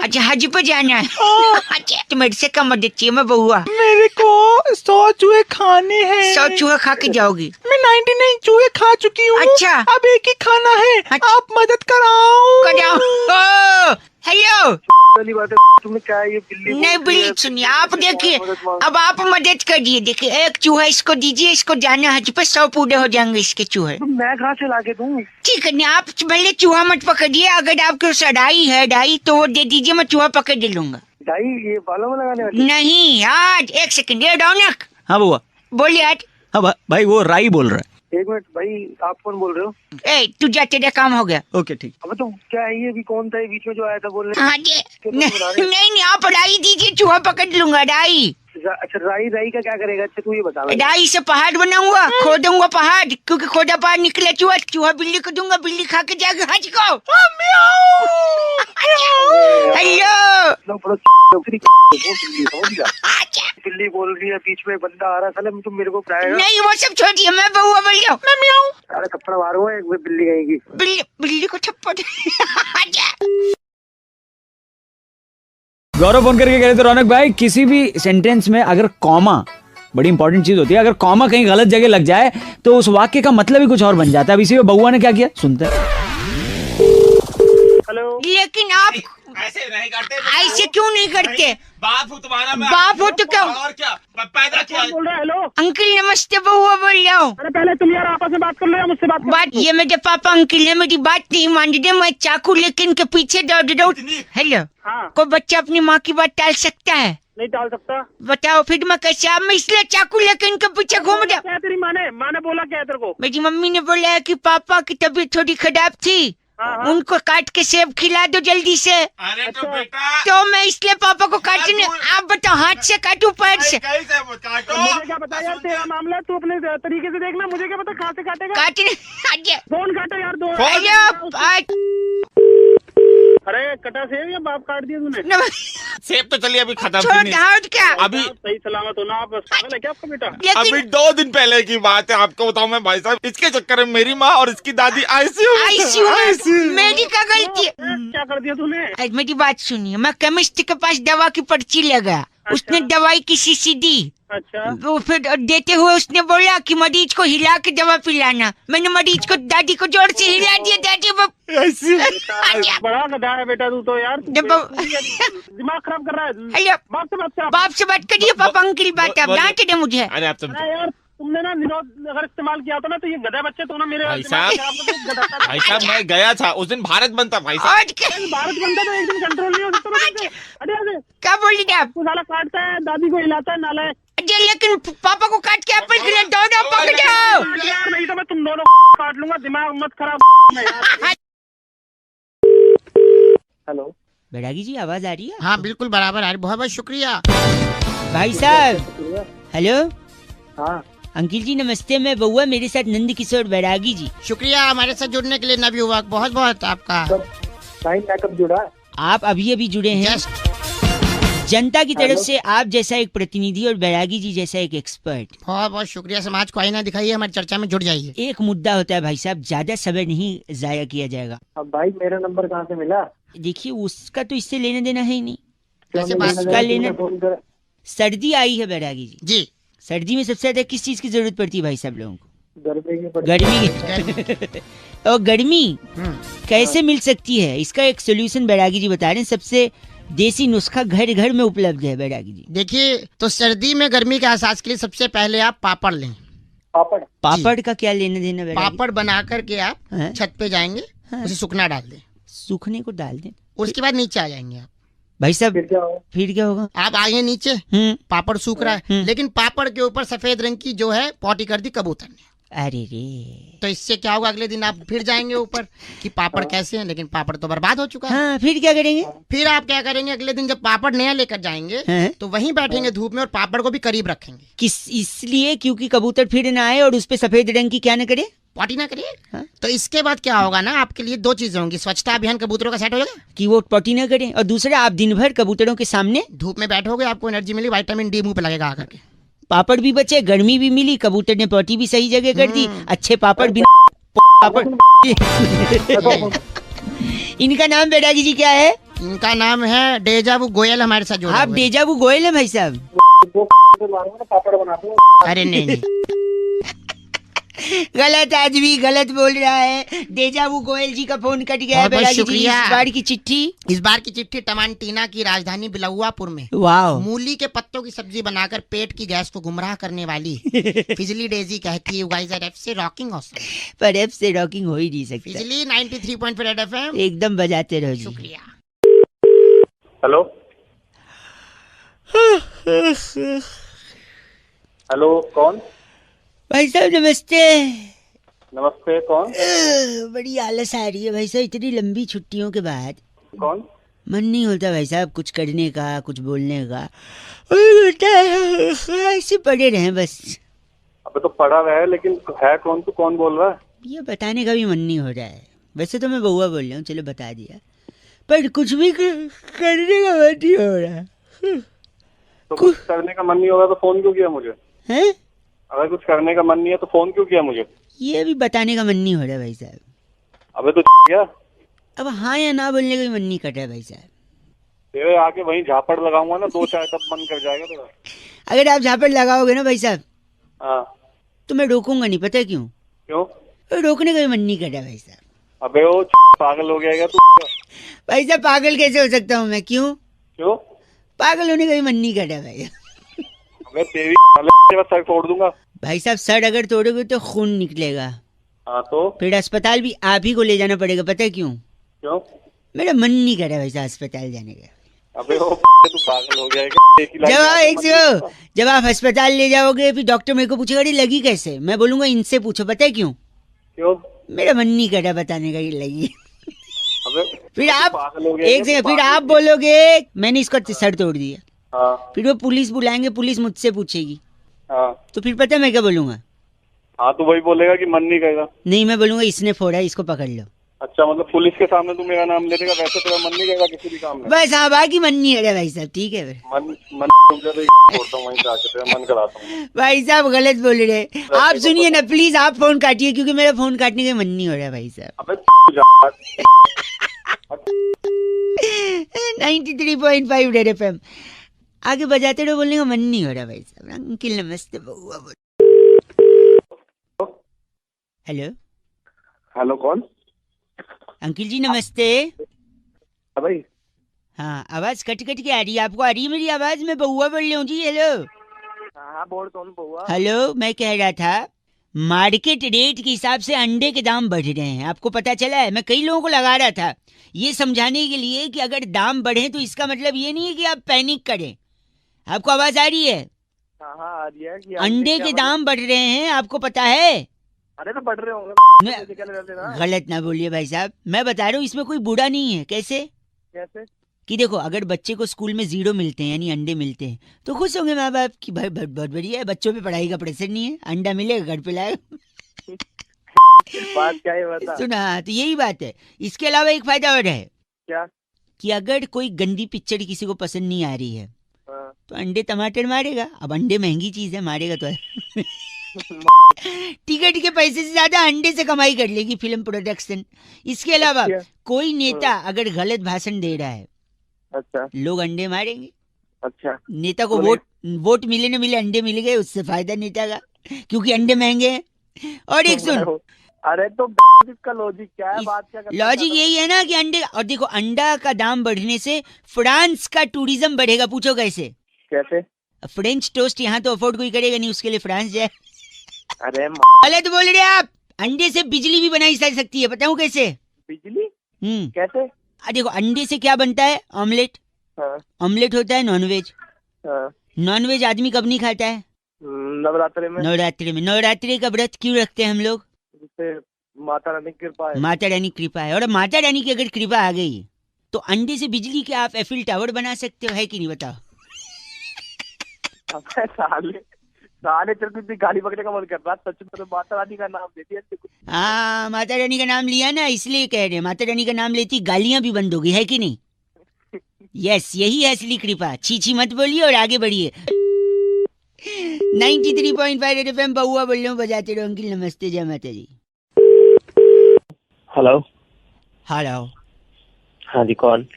अच्छा, हज पे जाना है। अच्छा, तो मेरे से कम मदद चाहिए, मैं बउआ। मेरे को 100 चूहे खाने हैं। 100 चूहे खा के जाओगी? मैं 99 चूहे खा चुकी हूँ। अच्छा, अब एक ही खाना है। अच्छा। आप मदद कराओ। हेलो, पहली बात है, तुम्हें क्या है ये बिल्ली? नहीं बिल्ली, सुनिए, आप देखिए, अब आप मदद करिए। देखिए, 1 चूहा इसको दीजिए, इसको जाना हज पे, 100 पूरे हो जाएंगे इसके चूहे। तो मैं कहाँ से लाके दूँ? ठीक है, नहीं आप भले चूहा मत पकड़िए, अगर आपके सड़ाई है डाई तो वो दे दीजिए, मैं चूहा पकड़ दे लूंगा। डाई ये बालों में लगाने वाली? नहीं यार, 1 सेकंड, ये रौनक। हाँ बउआ। बोलिए यार। हाँ भाई, वो राई बोल रहा है। 1 मिनट भाई, आप कौन बोल रहे हो? ए, तू जा, तेरा काम हो गया। ओके ठीक। अब तो क्या है ये भी? कौन था ये बीच में जो आया था बोलने? हाँ जी। नहीं, आप राई दीजिए, चूहा पकड़ लूंगा। राई। अच्छा, राई का क्या करेगा? अच्छा तू ये बता। राई से पहाड़ बनाऊंगा, खोदूंगा पहाड़, क्योंकि खोदा पहाड़ निकले चूहा, चूहा बिल्ली को दूंगा, बिल्ली खा के जाएगा हज को। हेलो, बिल्ली बोल रही है, बीच में बंदा आ रहा है, साले तुम मेरे को बताएगा? नहीं, वो सब छोड़िए, मैं बउआ बोल रहा हूँ। अरे थप्पड़ मारूंगा एक बिल्ली कहेगी। बिल्ली को थप्पड़। गौरव फोन करके कह रहे थे रौनक भाई, किसी भी सेंटेंस में अगर कॉमा, बड़ी इंपॉर्टेंट चीज होती है, अगर कॉमा कहीं गलत जगह लग जाए तो उस वाक्य का मतलब ही कुछ और बन जाता है। अब इसी में बउआ ने क्या किया, सुनते हैं। हेलो। लेकिन आप ऐसे नहीं करते। ऐसे क्यों नहीं करते? बाप हो तुम्हारा मैं। बाप हो तो क्या? और क्या पैदा किया है? बोल रहा है हेलो। अंकल नमस्ते, बहुआ बोल रहा हूँ। अरे पहले तुम यार आपस में बात कर लो या मुझसे बात कर बात ये मेरे पापा अंकल है, मेरी बात नहीं मान रहे, मैं चाकू लेके इनके पीछे दौड़ रहा हूँ। हेलो, हाँ कोई बच्चा अपनी माँ की बात टाल सकता है? नहीं टाल सकता। बताओ फिर मैं कैसे? अब मैं इसलिए चाकू लेके इनके पीछे घूम रहा। क्या तेरी माँ ने बोला क्या है तेरे को? मेरी मम्मी ने बोला है कि पापा की तबीयत थोड़ी खराब थी, हाँ। उनको काट के सेब खिला दो जल्दी से। अरे तो बेटा तो मैं इसलिए पापा को काटने, आप बताओ हाथ से काटू पैर से? कैसे काटो? मुझे क्या पता यार, तेरा मामला है, तू अपने तरीके से देखना। मुझे क्या पता कहाँ से काटेगा। काटने आगे। कौन काटे यार? दो हेलो, अरे कटा सेब या बाप काट दिया तूने? सेब तो चलिए अभी खत्म छोड़ फिनिश। दाऊद क्या? अभी सही सलामत हो ना? आप पागल है क्या आपका बेटा? अभी लेकिन 2 दिन पहले की बात है, आपको बताऊं मैं भाई साहब, इसके चक्कर में मेरी माँ और इसकी दादी आईसीयू में मेरी क्या गलती है? क्या कर दिया तूने? आज मेरी बात सुनिए, मैं केमिस्ट के पास दवा की पर्ची लगा, उसने दवाई की शीशी दी, अच्छा वो फिर देते हुए उसने बोला कि मरीज को हिला के दवा पिलाना। मैंने मरीज को दादी को जोर से हिला दिया। दादी वो बड़ा गधा है बेटा तू तो यार। दिमाग खराब कर रहा है। हेलो, बाप से बात कर। बाप से बात करिए, पापा अंकल बात आप डांट दे मुझे। अरे आप अरे यार तुमने ना विनोद अगर इस्तेमाल किया था ना तो ये गधा बच्चे तो ना मेरे भाई दिमाग साहब, खराब कर दिया, गधा था। भाई साहब मैं गया था उस दिन भारत बनता भाई साहब। और क्या भारत बनता तो एक दिन कंट्रोल नहीं हो सकता ना तुमसे। अरे अरे क्या बोल रहे आप? तू साला काटता है, दादी को हिलाता है, नाला है अरे लेकिन पापा को काट के एप्पल खिला दो, पकड़ो। यार। नहीं तो मैं तुम दोनों को काट लूंगा। दिमाग मत खराब यार। हेलो बैरागी जी, आवाज आ रही है? हाँ बिल्कुल बराबर आ रही, बहुत बहुत शुक्रिया। भाई साहब हेलो, हाँ अंकिल जी नमस्ते, मैं बउआ, मेरे साथ नंद किशोर बैरागी जी। शुक्रिया हमारे साथ जुड़ने के लिए नवयुवक, बहुत बहुत आपका। भाई मैं कब जुड़ा? आप अभी अभी जुड़े हैं। जस्ट जनता की तरफ से आप जैसा एक प्रतिनिधि और बैरागी जी जैसा एक एक्सपर्ट। बहुत बहुत शुक्रिया। समाज को आईना दिखाइए, हमारी चर्चा में जुड़ जाइए। एक मुद्दा होता है भाई साहब, ज्यादा समय नहीं जाया किया जाएगा। अब भाई मेरा नंबर कहाँ से मिला? देखिए उसका तो इससे लेना देना है ही नहीं। कैसे बात उसका लेना, फोन कर। सर्दी आई है बैरागी जी, जी? सर्दी में सबसे ज्यादा किस चीज की जरूरत पड़ती है भाई साहब लोगों को? गर्मी गर्मी। और गर्मी कैसे मिल सकती है, इसका एक सोल्यूशन बैरागी जी बता रहे हैं। सबसे देसी नुस्खा घर घर में उपलब्ध है बैरागी जी। देखिए, तो सर्दी में गर्मी के एहसास के लिए सबसे पहले आप पापड़ लें। पापड़ का क्या लेना देना बैरागी? पापड़ बना करके आप हाँ? छत पे जाएंगे, उसे सूखना डाल दें, सूखने को डाल दें, उसके बाद नीचे आ जाएंगे आप। भाई साहब फिर क्या होगा? आप आगे नीचे, पापड़ सूख रहा है, लेकिन पापड़ के ऊपर सफेद रंग की जो है पॉटी कर दी कबूतर ने। अरे रे, तो इससे क्या होगा, अगले दिन आप फिर जाएंगे ऊपर कि पापड़ कैसे हैं, लेकिन पापड़ तो बर्बाद हो चुका है। हाँ फिर क्या करेंगे? फिर आप क्या करेंगे, अगले दिन जब पापड़ नया लेकर जाएंगे हाँ? तो वहीं बैठेंगे धूप में और पापड़ को भी करीब रखेंगे। किस इसलिए क्योंकि कबूतर फिर ना आए और उस पे सफेद रंग की क्या न करे, पॉटी ना करिए। हाँ? तो इसके बाद क्या होगा ना, आपके लिए 2 चीजें होंगी। स्वच्छता अभियान कबूतरों का सेट हो जाएगा कि वो पॉटी न करें, और दूसरा आप दिन भर कबूतरों के सामने धूप में बैठोगे, आपको एनर्जी मिली, विटामिन डी मुंह पे लगेगा आकर के। पापड़ भी बचे, गर्मी भी मिली, कबूतर ने पॉटी भी सही जगह कर दी, अच्छे पापड़ भी पापड़। इनका नाम बैरागी जी क्या है? इनका नाम है डेजावू गोयल। हमारे साथ जुड़े आप हुए। डेजावू गोयल है भाई साहब? पापड़ बनाते हैं। अरे नहीं गलत आदमी गलत बोल रहा है। डेजावू गोयल जी का फोन कट गया है बहुत बहुत बैरागी जी। शुक्रिया। इस बार की चिट्ठी, इस बार की चिट्ठी टमांटीना की राजधानी बिलौआपुर में वाह, मूली के पत्तों की सब्जी बनाकर पेट की गैस को गुमराह करने वाली फिजली डेजी कहती है, "You guys are F से रॉकिंग awesome." पर एफ से रॉकिंग हो ही नहीं सकता। फिजली 93.5 रेड एफएम। एकदम बजाते रहो जी। शुक्रिया। हेलो हेलो कौन? भाई साहब नमस्ते। नमस्ते कौन? बड़ी आलस आ रही है भाई साहब, इतनी लंबी छुट्टियों के बाद कौन? मन नहीं होता भाई साहब कुछ करने का, कुछ बोलने का। ऐसे पड़े रहे बस। अबे तो पढ़ा रहा है, लेकिन है कौन? तू कौन बोल रहा है? ये बताने का भी मन नहीं हो रहा है। वैसे तो मैं बउआ बोल रहा हूँ, चलो बता दिया, पर कुछ भी करने का मन नहीं हो रहा। तो कुछ करने का मन नहीं होगा तो फोन क्यों किया मुझे? हैं? अगर कुछ करने का मन नहीं है तो फोन क्यों किया मुझे? ये भी बताने का मन नहीं हो रहा भाई साहब। अबे तो क्या? अब हाँ या ना बोलने का भी मन नहीं कर रहा भाई साहब। तेरे आके वहीं झापड़ लगाऊंगा ना 2-4 तब मन कर जाएगा तेरा। अगर आप झापड़ लगाओगे ना भाई साहब हाँ तो मैं रोकूंगा नहीं, पता है क्यों? क्यों? रोकने का भी मन नहीं कर रहा भाई साहब। अबे वो पागल हो गया क्या तू? भाई साहब पागल कैसे हो सकता हूँ मैं? क्यों? क्यों? पागल होने का भी मन नहीं कर रहा भाई। मैं तेरी सर तोड़ दूंगा। भाई साहब सर अगर तोड़ोगे तो खून निकलेगा, हाँ तो फिर अस्पताल भी आप ही को ले जाना पड़ेगा। पता है क्यों? क्यों? मेरा मन नहीं कर रहा भाई साहब अस्पताल जाने का। अबे वो तू पागल हो गया है क्या? एक ही लाइन में एक से जब आप अस्पताल ले जाओगे फिर डॉक्टर मेरे को पूछेगा अरे लगी कैसे, मैं बोलूंगा इनसे पूछो। पता है क्यों? क्यों? मेरा मन नहीं कर रहा बताने का ये लगी। अबे फिर आप पागल हो गया एक सेकंड, फिर आप बोलोगे मैंने इसका सर तोड़ दिया, हाँ फिर वो पुलिस बुलाएंगे, पुलिस मुझसे पूछेगी, हाँ तो फिर पता है मैं क्या बोलूंगा? हाँ तो वही बोलेगा कि मन नहीं करेगा। नहीं, मैं बोलूंगा इसने फोड़ा है, इसको पकड़ लो। अच्छा मतलब पुलिस के सामने तू मेरा नाम ले देगा, वैसे तेरा मन नहीं करेगा किसी भी काम में? बस हाँ बाकी मन नहीं है रहा भाई साहब। ठीक है फिर मन छोड़ता हूँ, वहीं से आके तेरा मन कराता हूँ। भाई साहब गलत बोल रहे हैं आप। सुनिए ना प्लीज, आप फोन काटिए क्योंकि मेरा फोन काटने का मन नहीं हो रहा भाई साहब। अबे तू जा। 93.5 रेड एफएम आगे बजाते रहो, बोलने का मन नहीं हो रहा भाई साहब। अंकिल नमस्ते बउआ बोल। हेलो हेलो कौन? अंकिल जी नमस्ते। हाँ भाई। हाँ आवाज कट कट के आ रही है, आपको आ रही है मेरी आवाज? मैं बउआ बोल रही हूँ जी। हेलो हाँ बोल कौन बउआ? हेलो, मैं कह रहा था मार्केट रेट के हिसाब से अंडे के दाम बढ़ रहे हैं, आपको पता चला है? मैं कई लोगों को लगा रहा था ये समझाने के लिए कि अगर दाम बढ़े तो इसका मतलब ये नहीं है कि आप पैनिक करें। आपको आवाज आ रही है? हाँ हाँ आ रही है कि अंडे के दाम बढ़ रहे हैं, आपको पता है? अरे तो बढ़ रहे होंगे। गलत ना बोलिए भाई साहब, मैं बता रहा हूँ इसमें कोई बुरा नहीं है। कैसे? कैसे? कि देखो अगर बच्चे को स्कूल में 0 मिलते हैं यानी अंडे मिलते हैं तो खुश होंगे माँ बाप कि भाई बहुत बढ़िया है, बच्चों पे पढ़ाई का प्रेशर नहीं है, अंडा मिलेगा घर पे लाएगा। बात क्या है बता। सुना, तो यही बात है। इसके अलावा एक फायदा और है। क्या? कि अगर कोई गंदी पिक्चर किसी को पसंद नहीं आ रही है हाँ। तो अंडे टमाटर मारेगा। अब अंडे महंगी चीज है, मारेगा तो है। टिकट के पैसे से ज्यादा अंडे से कमाई कर लेगी फिल्म प्रोडक्शन। इसके अलावा अच्छा। कोई नेता अगर गलत भाषण दे रहा है अच्छा लोग अंडे मारेंगे। अच्छा नेता को वोट मिले न मिले अंडे मिल गए, उससे फायदा नेता का, क्योंकि अंडे महंगे हैं। और एक सुन, अरे तो इसका लॉजिक क्या है? बात क्या करता लॉजिक यही है ना कि अंडे, और देखो अंडा का दाम बढ़ने से फ्रांस का टूरिज्म बढ़ेगा। पूछो कैसे? कैसे? फ्रेंच टोस्ट यहाँ तो अफोर्ड कोई करेगा नहीं, उसके लिए फ्रांस जाए। अरे गलत बोल रहे आप। अंडे से बिजली भी बनाई जा सकती है, बताऊं कैसे? बिजली हम्म, कैसे? देखो अंडे से क्या बनता है? ऑमलेट। हाँ ऑमलेट होता है नॉनवेज। हाँ नॉनवेज आदमी कब नहीं खाता है? नवरात्रि में। नवरात्रि में। नवरात्रि का व्रत क्यों रखते हैं हम लोग? जिससे माता रानी की कृपा है। माता रानी की कृपा है, और माता रानी की अगर कृपा आ गई तो अंडे से बिजली के आप एफिल टावर बना सकते हो, है कि नहीं बताओ? अबे साले साले चल तुझे गाली बकने का मन कर रहा। सच में तो माता रानी का नाम दे दिया। हाँ माता रानी का नाम लिया ना, इसलिए कह रहे हैं माता रानी का नाम लेती गालियां भी बंद होगी, है कि नहीं? यस, यही है असली कृपा। छी मत बोलिए और आगे बढ़िए। 93.5 रेड एफएम बउआ बोल रहा हूँ, बजाते रहो। अंकिल नमस्ते, जय माता जी। हेलो हेलो, हाँ जी कौन?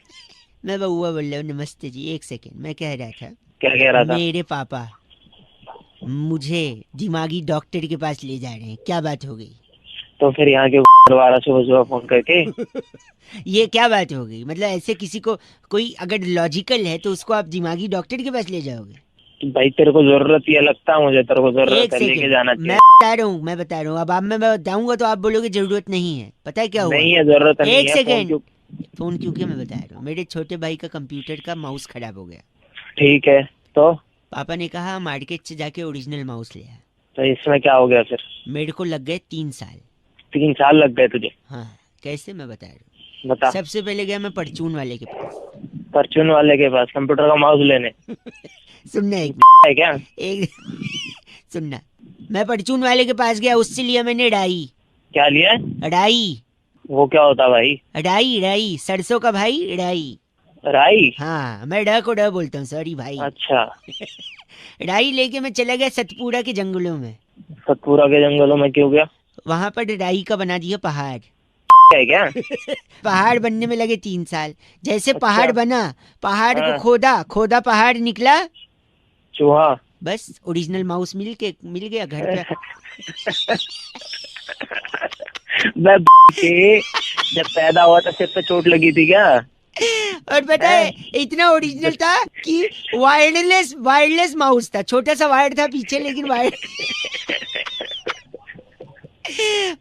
मैं बउआ बोल रहा हूँ। नमस्ते जी। एक सेकेंड, मैं कह रहा था क्या कह रहा था? मेरे पापा मुझे दिमागी डॉक्टर के पास ले जा रहे हैं, क्या बात हो गई? तो फिर यहाँ के दोबारा सुबह फोन करके ये क्या बात हो गई? मतलब ऐसे किसी को कोई अगर लॉजिकल है तो उसको आप दिमागी डॉक्टर के पास ले जाओगे? भाई तेरे को जरूरत ये लगता है मुझे, तेरे को एक जरूरत है, लेके सेकेंड, जाना मैं चाहिए। बता रहा हूँ। अब आप मैं बताऊंगा तो आप बोलोगे जरूरत नहीं है। पता है क्या हुआ? नहीं है, जरूरत नहीं है। एक सेकेंड, फोन क्योंकि मैं बता रहा हूँ, मेरे छोटे भाई का कंप्यूटर का माउस खराब हो गया। ठीक है तो पापा ने कहा मार्केट से जाके ओरिजिनल माउस ले आया। तो इसमें क्या हो गया फिर? मेरे को लग गए 3 साल। 3 साल लग गए तुझे? हाँ कैसे, मैं बता रहा हूँ। बता। सबसे पहले गया मैं परचून वाले के पास। परचून वाले के पास कंप्यूटर का माउस लेने? सुनना एक है क्या? एक सुनना, मैं परचून वाले के पास गया, उससे लिया मैंने राई। क्या लिया? राई। वो क्या होता भाई? राई सरसों का भाई, राई। राई? हाँ मैं ड को ड बोलता हूँ, सॉरी भाई। अच्छा। राई लेके मैं चला गया सतपुरा के जंगलों में। सतपुरा के जंगलों में क्यों गया? वहां पर राई का बना दिया पहाड़। है क्या? पहाड़ बनने में लगे 3 साल। जैसे अच्छा। पहाड़ बना, पहाड़ को खोदा पहाड़ निकला चूहा। बस ओरिजिनल माउस मिल गया घर पे। जब पैदा हुआ तो सिर पे चोट लगी थी क्या? और पता है इतना ओरिजिनल था कि वायरलेस माउस था, छोटा सा वायर था पीछे, लेकिन वायर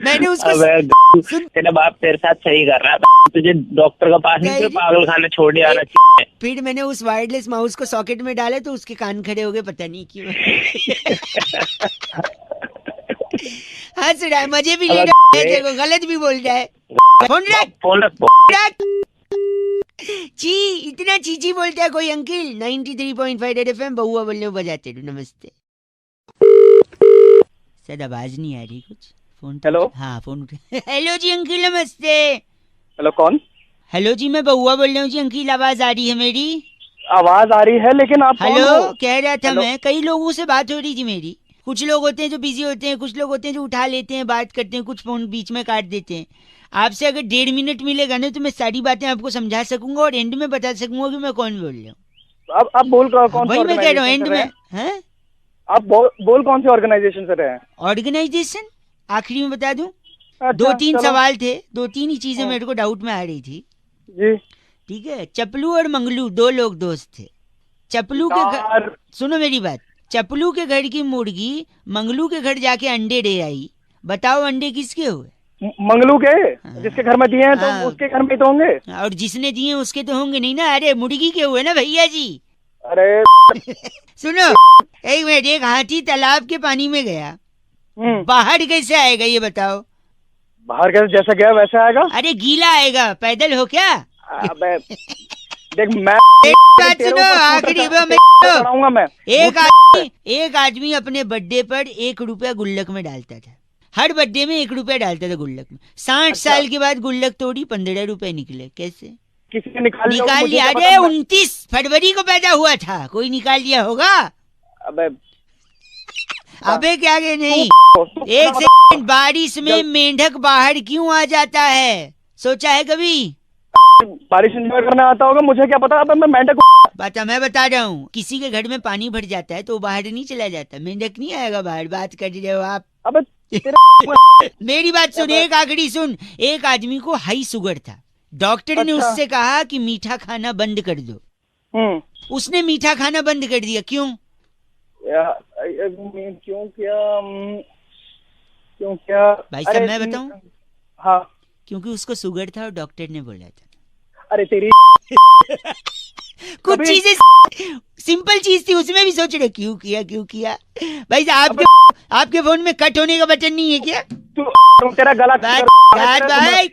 मैंने उसको अबे तेरा बाप तेरे साथ सही कर रहा था, तुझे डॉक्टर का पास नहीं पागल खाने छोड़ दिया आना चाहिए। फिर मैंने उस वायरलेस माउस को सॉकेट में डाला तो उसके कान खड़े हो गए, पता नहीं क्यों। हंस रहा है, मजे भी ले रहा है, देखो गलत भी बोल रहा है। फोन रख। ची इतना चीची बोलता है कोई अंकिल। 93.5 रेड एफएम बहुआ बोलने बजाते। नमस्ते सर, आवाज नहीं आ रही कुछ। Phone hello. हाँ फोन उठे। हेलो जी अंकिल नमस्ते। हेलो कौन? हेलो जी मैं बहुआ बोल रहा हूँ जी अंकिल, आवाज आ रही है मेरी? आवाज आ रही है लेकिन आप कौन हेलो हो? कह रहा था हेलो? मैं, कई लोगों से बात हो रही थी मेरी। कुछ लोग होते हैं जो बिजी होते हैं, कुछ लोग होते हैं जो उठा लेते हैं, बात करते हैं, कुछ फोन बीच में काट देते हैं। आपसे अगर 1.5 मिनट मिलेगा ना तो मैं सारी बातें आपको समझा सकूंगा और एंड में बता सकूंगा कि मैं कौन बोल रहा हूँ। आप बोल कौन? वही मैं कह रहा हूँ एंड में। हैं? आप बोल कौन सी ऑर्गेनाइजेशन से रहे हैं? ऑर्गेनाइजेशन आखिरी में बता दूं। अच्छा, 2-3 चलो। सवाल थे, 2-3 ही चीजें मेरे को डाउट में आ रही थी। जी ठीक है, चपलू और मंगलू 2 लोग दोस्त थे। चपलू के घर, सुनो मेरी बात, चपलू के घर की मुर्गी मंगलू के घर जाके अंडे दे आई। बताओ अंडे किसके हुए? मंगलू के, जिसके घर में दिए हैं तो उसके घर में तो होंगे। और जिसने दिए उसके तो होंगे नहीं ना। अरे मुर्गी के हुए ना भैया जी। अरे सुनो एक मिनट, एक हाथी तालाब के पानी में गया, बाहर कैसे आएगा ये बताओ? बाहर कैसे, जैसा गया वैसे आएगा। अरे गीला आएगा, पैदल हो क्या? अबे देख मैं बात सुनो आखिरी में पढ़ाऊंगा मैं। एक आदमी अपने बर्थडे पर 1 रुपया गुल्लक में डालता था। हर बर्थडे में 1 रुपया डालता था गुल्लक में। 60 साल के बाद गुल्लक तोड़ी, 15 रुपए निकले। कैसे किसी ने निकाल लिया? अरे 29 फरवरी को पैदा हुआ था, कोई निकाल लिया होगा। अबे क्या के नहीं। एक सेकंड, बारिश में मेंढक बाहर क्यों आ जाता है, सोचा है कभी? बारिश एंजॉय करने आता होगा, मुझे क्या पता। अब मैं मेंढक बता, मैं बता रहा हूँ, किसी के घर में पानी भर जाता है तो वो बाहर नहीं चला जाता, मेंढक नहीं आएगा बाहर। बात कर रहे हो आप। अबे मेरी बात सुन, एक आखिरी सुन। एक आदमी को हाई शुगर था, डॉक्टर ने उससे कहा कि मीठा खाना बंद कर दो। उसने मीठा खाना बंद कर दिया, क्यों? क्यों क्या भाई साहब मैं बताऊं? हाँ, क्योंकि उसको शुगर था और डॉक्टर ने बोला था। अरे तेरी कुछ चीजें सिंपल चीज थी, उसमें भी सोच रहे क्यों किया। भाई साहब आपके फोन में कट होने का बटन नहीं है क्या? तू तेरा गला भाई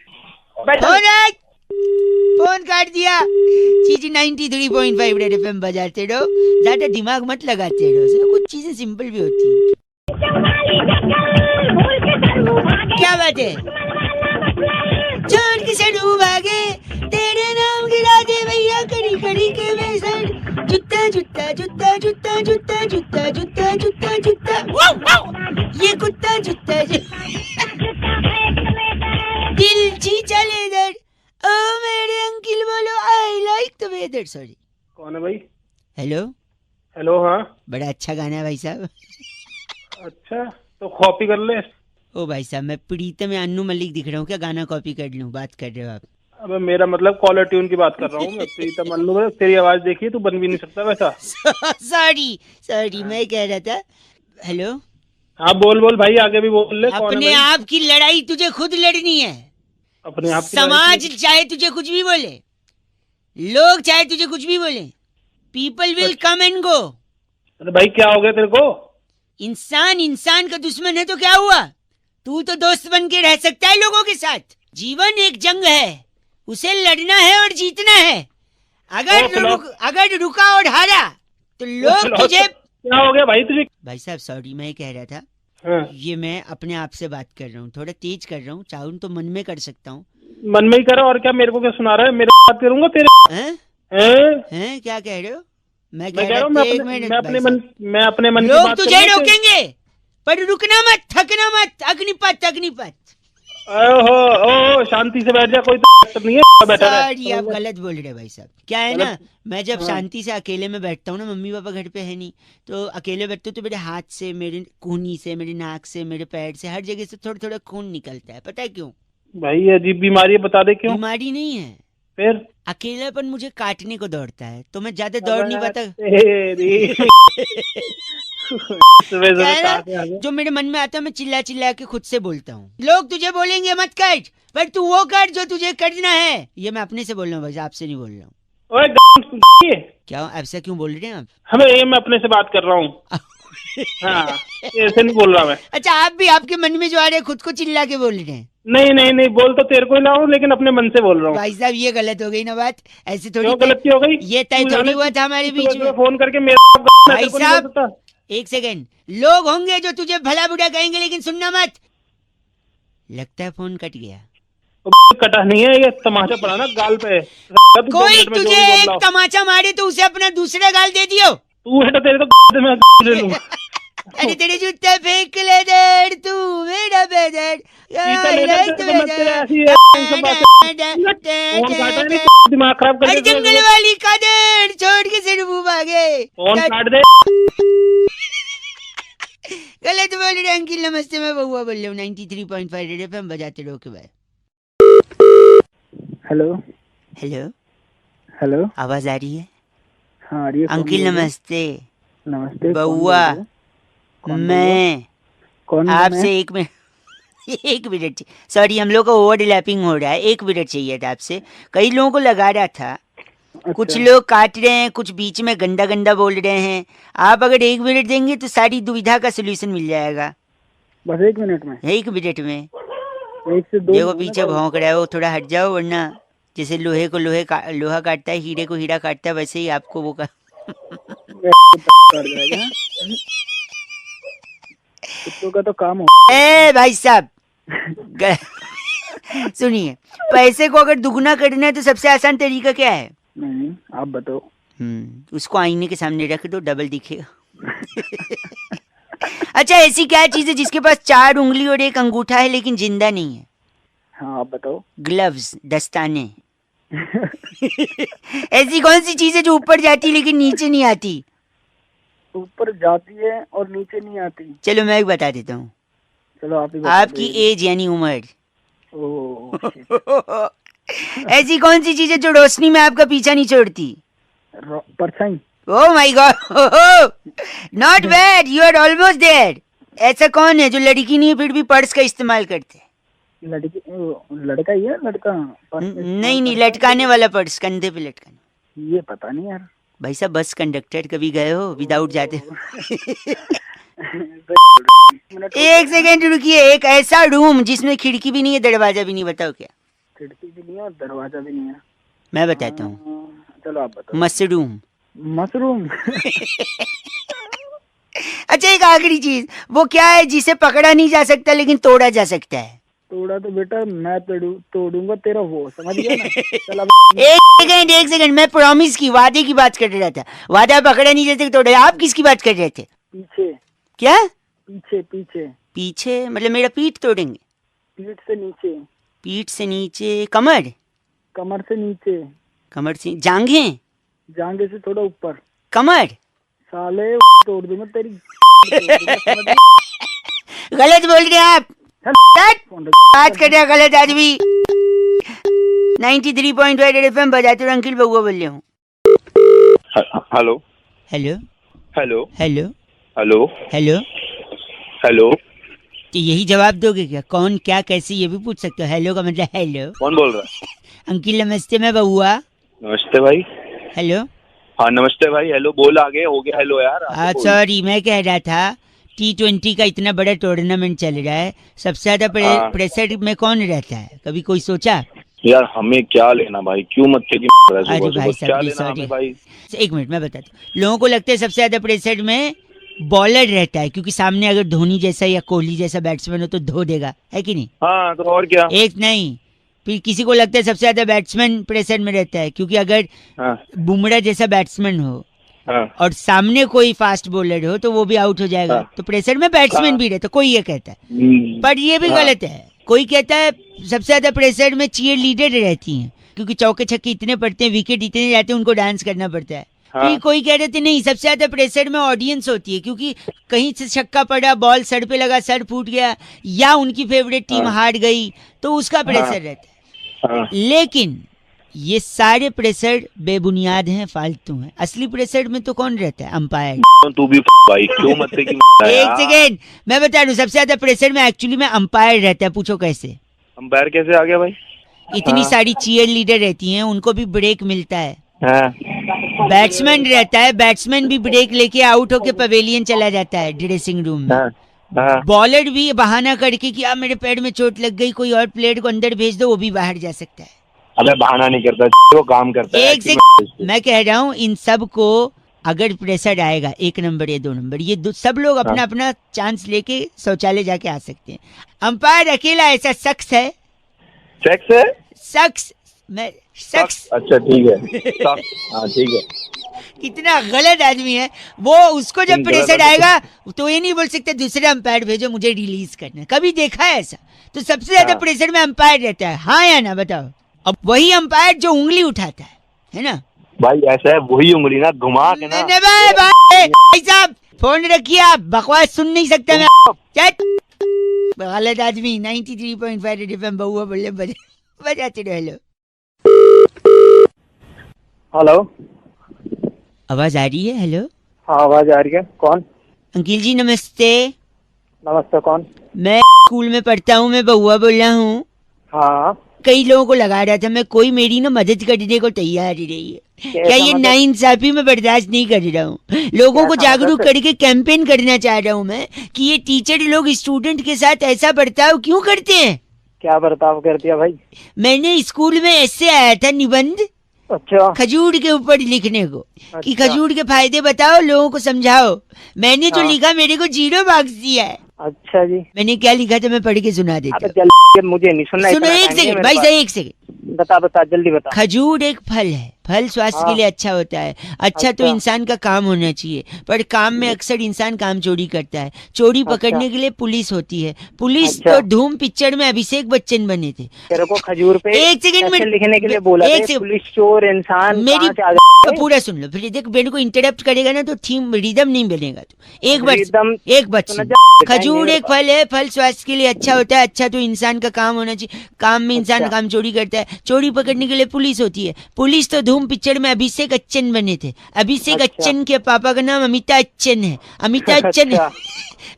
फोन काट दिया। चीज 93.5 रेड एफएम बजाते रहो, ज्यादा दिमाग मत लगाते रहो, कुछ चीजें सिंपल भी होती है। क्या बात है? छोड़ के सड़ू भागे, तेरे नाम गिरा दे भैया कड़ी कड़ी के बेसर। जूता जूता जूता जूता जूता जूता जूता जूता जूता ये कुत्ता जूता दिल जी चले दर। ओ मेरे अंकिल बोलो I like the weather. Sorry कौन है भाई? हेलो हाँ बड़ा अच्छा गाना है भाई साहब। अच्छा तो कॉपी कर ले। ओ भाई साहब मैं प्रीतम या अन्नू मलिक दिख रहा हूँ क्या? गाना कॉपी कर लूँ? बात कर रहे हो आप? अब मेरा मतलब कॉलर ट्यून की बात कर रहा हूँ मैं। प्रीतम अन्नू, तेरी आवाज देखिए, तू बन भी नहीं सकता वैसा। सॉरी मैं कह रहा था। हेलो हाँ बोल भाई, आगे भी बोल ले। अपने आप की लड़ाई तुझे खुद लड़नी है। अपने आप समाज चाहे तुझे कुछ भी बोले, लोग चाहे तुझे कुछ भी बोले, people will come and go. अरे भाई क्या हो गया तेरे को? इंसान का दुश्मन है तो क्या हुआ? तू तो दोस्त बन के रह सकता है लोगों के साथ। जीवन एक जंग है, उसे लड़ना है और जीतना है। अगर रुका और हारा तो लोग तुझे। क्या हो गया भाई तुझे? भाई साहब सॉरी, मैं कह रहा था ये मैं अपने आप से बात कर रहा हूँ, थोड़ा तेज कर रहा हूँ, चाहूँ तो मन में कर सकता हूँ। मन में ही करो, और क्या मेरे को क्या सुना रहा है? मेरे बात करूंगा तेरे हैं? क्या कह रहे हो? मैं कह रहा हूँ मैं अपने मन लोग तुझे रोकेंगे पर रुकना मत, थकना मत। अग्निपथ ओहो शांति से बैठ जा, कोई तो नहीं है बैठा रहा। सॉरी आप गलत बोल रहे भाई साहब। क्या है ना, मैं जब शांति से अकेले में बैठता हूँ ना, मम्मी पापा घर पे है नहीं, तो अकेले बैठते तो मेरे हाथ से, मेरे कूहनी से, मेरे नाक से, मेरे पैर से, हर जगह से थोड़ा थोड़ा खून निकलता है। पता है क्यों? भाई ये अजीब बीमारी है, बता दे क्यों। बीमारी नहीं है, फिर अकेलापन मुझे काटने को दौड़ता है, तो मैं ज्यादा दौड़ नहीं पाता। सुबह क्या है कहाँ से आ ना, गए? जो मेरे मन में आता है मैं चिल्ला चिल्ला के खुद से बोलता हूँ। लोग तुझे बोलेंगे मत कर, पर तू वो कर जो तुझे करना है। ये मैं अपने से बोल रहा हूँ भाई, आपसे नहीं बोल रहा हूँ। ओए क्या ऐसा क्यों बोल रहे हैं आप? हमें ये मैं अपने से बात कर रहा हूँ। हाँ, ऐसे नहीं बोल रहा मैं। अच्छा, आप भी आपके मन में जो आ रहे हैं खुद को चिल्ला के बोल रहे हैं। नहीं नहीं नहीं, बोल तो तेरे को ही रहा हूँ, लेकिन अपने मन से बोल रहा हूँ। भाई साहब ये गलत हो गई ना बात, ऐसे थोड़ी क्यों गलती हो गई? ये तय तू थोड़ी जाने हुआ था हमारे तू बीच सुबह में। फोन करके मेरे भाई तेरे को नहीं साहब, बोल सकता। एक सेकेंड, लोग होंगे जो तुझे भला बुरा कहेंगे, लेकिन सुनना मत। लगता है फोन कट गया। कटा नहीं है, ये तमाचा पड़ा ना गाल पे। कोई तुझे एक तमाचा मारे तो उसे अपना दूसरा गाल दे दियो। तू है तो तेरे तो मैं ले लूंगा। अरे तेरे जूते फेंक ले दर, तू मेरा बेदर। दिमाग खराब कर अरे दे। जंगल वाली कादर छोड़ के सिर मुंह भागे। फोन काट दे। गलत बोल रहे अंकिल। नमस्ते, मैं बउआ बोल रहा हूँ 93.5 रेड एफएम बजाते रहो के भाई। हेलो हेलो, हेलो, आवाज आ रही है? हाँ आ रही है। अंकिल नमस्ते। नमस्ते। बउआ, मैं कौन आपसे एक मिनट एक मिनट, सॉरी हम लोग का ओवरलैपिंग हो रहा है। 1 मिनट चाहिए था आपसे। कई लोगों को लगा रहा था, कुछ लोग काट रहे हैं, कुछ बीच में गंदा गंदा बोल रहे हैं। आप अगर 1 मिनट देंगे तो सारी दुविधा का सोल्यूशन मिल जाएगा। बस 1 मिनट में? 1 मिनट में। 1 से 2। देखो पीछे भौंक रहा है वो, थोड़ा हट जाओ, वरना जैसे लोहे को लोहा काटता है, हीरे को हीरा काटता है, वैसे ही आपको वो का कुत्तों का तो काम हो। ए भाई साहब सुनिए, पैसे को अगर दुगना करना है तो सबसे आसान तरीका क्या है? नहीं, आप बताओ। उसको आईने के सामने रख दो, डबल दिखेगा। अच्छा, ऐसी क्या चीज है जिसके पास 4 उंगली और 1 अंगूठा है लेकिन जिंदा नहीं है? हाँ आप बताओ। ग्लव्स, दस्ताने। ऐसी कौन सी चीज है जो ऊपर जाती लेकिन नीचे नहीं आती? ऊपर जाती है और नीचे नहीं आती। चलो मैं एक बता देता हूँ। चलो आप ही बता आपकी एज यानी उम्र। ओह, ऐसी कौन सी चीज है जो रोशनी में आपका पीछा नहीं छोड़ती? परछाई। Oh my God, not bad, you are almost there. ऐसा कौन है जो लड़की नहीं है फिर भी पर्स का इस्तेमाल करते हैं? लड़की, लड़का ही है, लड़का। नहीं, लटकाने वाला पर्स, कंधे पे लटकाने। ये पता नहीं यार। भाई साहब बस कंडक्टर कभी गए हो विदाउट जाते? 1 सेकेंड रुकिए। एक ऐसा रूम जिसमें खिड़की भी नहीं है, दरवाजा भी नहीं, बताओ क्या? खिड़की भी नहीं है और दरवाजा भी नहीं है। मैं बताता हूँ। चलो आप बताओ। मशरूम। मशरूम। अच्छा, एक आखिरी चीज, वो क्या है जिसे पकड़ा नहीं जा सकता लेकिन तोड़ा जा सकता है? तोड़ा तो बेटा मैं तोड़ूंगा तेरा वो, समझ गया ना। चल अब एक सेकंड, मैं प्रॉमिस की, वादे की बात कर रहा था। वादा पकड़ा नहीं जा सकता, तोड़ा। आप किसकी बात कर रहे थे? पीछे। क्या पीछे पीछे? पीछे मतलब मेरा पीठ तोड़ेंगे? पीठ से नीचे। पीठ से नीचे? कमर? कमर से नीचे। कमर से जांघें? जांघे से थोड़ा ऊपर। कमर? साले तोड़ दूंगा तेरी। गलत बोल रहे हैं आप। बात कर रहे हैं गलत आदमी। 93.5 एफएम बजाते रहो, अंकिल बउआ बोल रहा हूँ। Hello hello hello hello hello hello. Hello. तो यही जवाब दोगे क्या? कौन, क्या, कैसे, ये भी पूछ सकते हो। हेलो का मतलब हेलो। कौन बोल रहा है? अंकिल नमस्ते, मैं बउआ। नमस्ते भाई। हेलो। हाँ नमस्ते भाई। हेलो बोल, आगे हो गया हेलो यार। सॉरी, मैं कह रहा था T20 का इतना बड़ा टूर्नामेंट चल रहा है, सबसे ज्यादा प्रेशर में कौन रहता है? कभी कोई सोचा? यार हमें क्या लेना भाई, क्यों मत के अरे भाई साहब, क्या लेना हमें भाई? 1 मिनट मैं बताता हूँ। लोगों को लगता है सबसे ज्यादा प्रेशर में बॉलर रहता है, क्योंकि सामने अगर धोनी जैसा या कोहली जैसा बैट्समैन हो तो धो देगा, है कि नहीं? हाँ तो और क्या। एक नहीं, फिर किसी को लगता है सबसे ज्यादा बैट्समैन प्रेशर में रहता है, क्योंकि अगर बुमराह जैसा बैट्समैन हो और सामने कोई फास्ट बॉलर हो तो वो भी आउट हो जाएगा। तो प्रेशर में बैट्समैन भी रहता है, कोई ये कहता है। पर ये भी गलत है। कोई कहता है सबसे ज्यादा प्रेशर में चीयर लीडर रहती हैं, क्योंकि चौके छक्के इतने पड़ते हैं, विकेट इतने जाते हैं, उनको डांस करना पड़ता है। फिर कोई कह रहे थे नहीं, सबसे ज्यादा प्रेशर में ऑडियंस होती है, क्योंकि कहीं से छक्का पड़ा, बॉल सर पे लगा, सर फूट गया, या उनकी फेवरेट टीम हार गई, तो उसका प्रेशर रहता है। लेकिन ये सारे प्रेशर बेबुनियाद हैं, फालतू हैं। असली प्रेशर में तो कौन रहता है? अंपायर। तू भी भाई क्यों मत की एक सेकेंड, मैं बता रहा हूँ, सबसे ज्यादा प्रेशर में एक्चुअली में अंपायर रहता है। पूछो कैसे? अंपायर कैसे आ गया भाई? इतनी सारी चीयर लीडर रहती हैं, उनको भी ब्रेक मिलता है। हाँ। बैट्समैन रहता है, बैट्समैन भी ब्रेक लेके आउट होके पवेलियन चला जाता है ड्रेसिंग रूम में। हाँ। बॉलर भी बहाना करके कि आप मेरे पैर में चोट लग गई, कोई और प्लेयर को अंदर भेज दो, वो भी बाहर जा सकता है। अबे बहाना नहीं करता, वो काम करता है। एक सेकंड, मैं कह रहा हूँ इन सब को अगर प्रेशर आएगा 1 नंबर या 2 नंबर, ये सब लोग अपना अपना चांस लेके शौचालय जाके आ सकते हैं। अंपायर अकेला ऐसा शख्स है, सेक्स है, शख्स मैं शख्स, अच्छा ठीक है, हाँ ठीक है, कितना गलत आदमी है वो। उसको जब प्रेशर आएगा तो ये नहीं बोल सकते दूसरे अंपायर भेजो मुझे रिलीज करना। कभी देखा है ऐसा? तो सबसे ज्यादा प्रेशर में अंपायर रहता है, हाँ या ना बताओ? अब वही अंपायर जो उंगली उठाता है ना भाई, ऐसा है वही उंगली ना घुमा के ना। भाई साहब फोन रखिए, आप बकवास सुन नहीं सकते मैं। गलत आदमी। 93.5 रेड एफएम बहुआ बोले बजाते रहो। हेलो हेलो, आवाज आ रही है? हेलो, हाँ आवाज आ रही है। कौन? अंकिल जी नमस्ते। नमस्ते, कौन? मैं स्कूल में पढ़ता हूँ, मैं बहुआ बोल रहा हूँ। हाँ, कई लोगों को लगा रहा था मैं, कोई मेरी ना मदद करने को तैयार ही नहीं है। क्या ये नाइंसाफी में बर्दाश्त नहीं कर रहा हूँ। लोगों को जागरूक करके कैंपेन करना चाह रहा हूँ मैं कि ये टीचर लोग स्टूडेंट के साथ ऐसा बर्ताव क्यों करते हैं। क्या बर्ताव कर दिया भाई? मैंने स्कूल में ऐसे आया था निबंध, अच्छा, खजूर के ऊपर लिखने को कि अच्छा। खजूर के फायदे बताओ, लोगों को समझाओ। मैंने जो लिखा मेरे को 0 मार्क्स दिया है। अच्छा जी। मैंने क्या लिखा था मैं पढ़ के सुना देता हूँ। मुझे नहीं सुनना। सुनो एक सेकंड भाई साहब, एक सेकंड। बता जल्दी बता। खजूर एक फल है, फल स्वास्थ्य के लिए अच्छा होता है। अच्छा तो इंसान का काम होना चाहिए, पर काम में अक्सर इंसान काम चोरी करता है। चोरी पकड़ने के लिए पुलिस होती है। पुलिस तो धूम पिक्चर में अभिषेक बच्चन बने थे। तेरे को खजूर पे एक सेकंड में लिखने के लिए बोला एक था, पुलिस चोर इंसान मेरी कहाँ से आ गए? पूरा सुन लो, फिर देख मेरे को इंटरप्ट करेगा ना तो थीम रिदम नहीं बनेगा। तो एक बार खजूर एक फल है, फल स्वास्थ्य के लिए अच्छा होता है। अच्छा तो इंसान का काम होना चाहिए, काम में इंसान काम चोरी करता है। चोरी पकड़ने के लिए पुलिस होती है। पुलिस तो धूम पिक्चर में अभिषेक बच्चन बने थे। अभिषेक बच्चन के पापा का नाम अमिताभ बच्चन है। अमिताभ बच्चन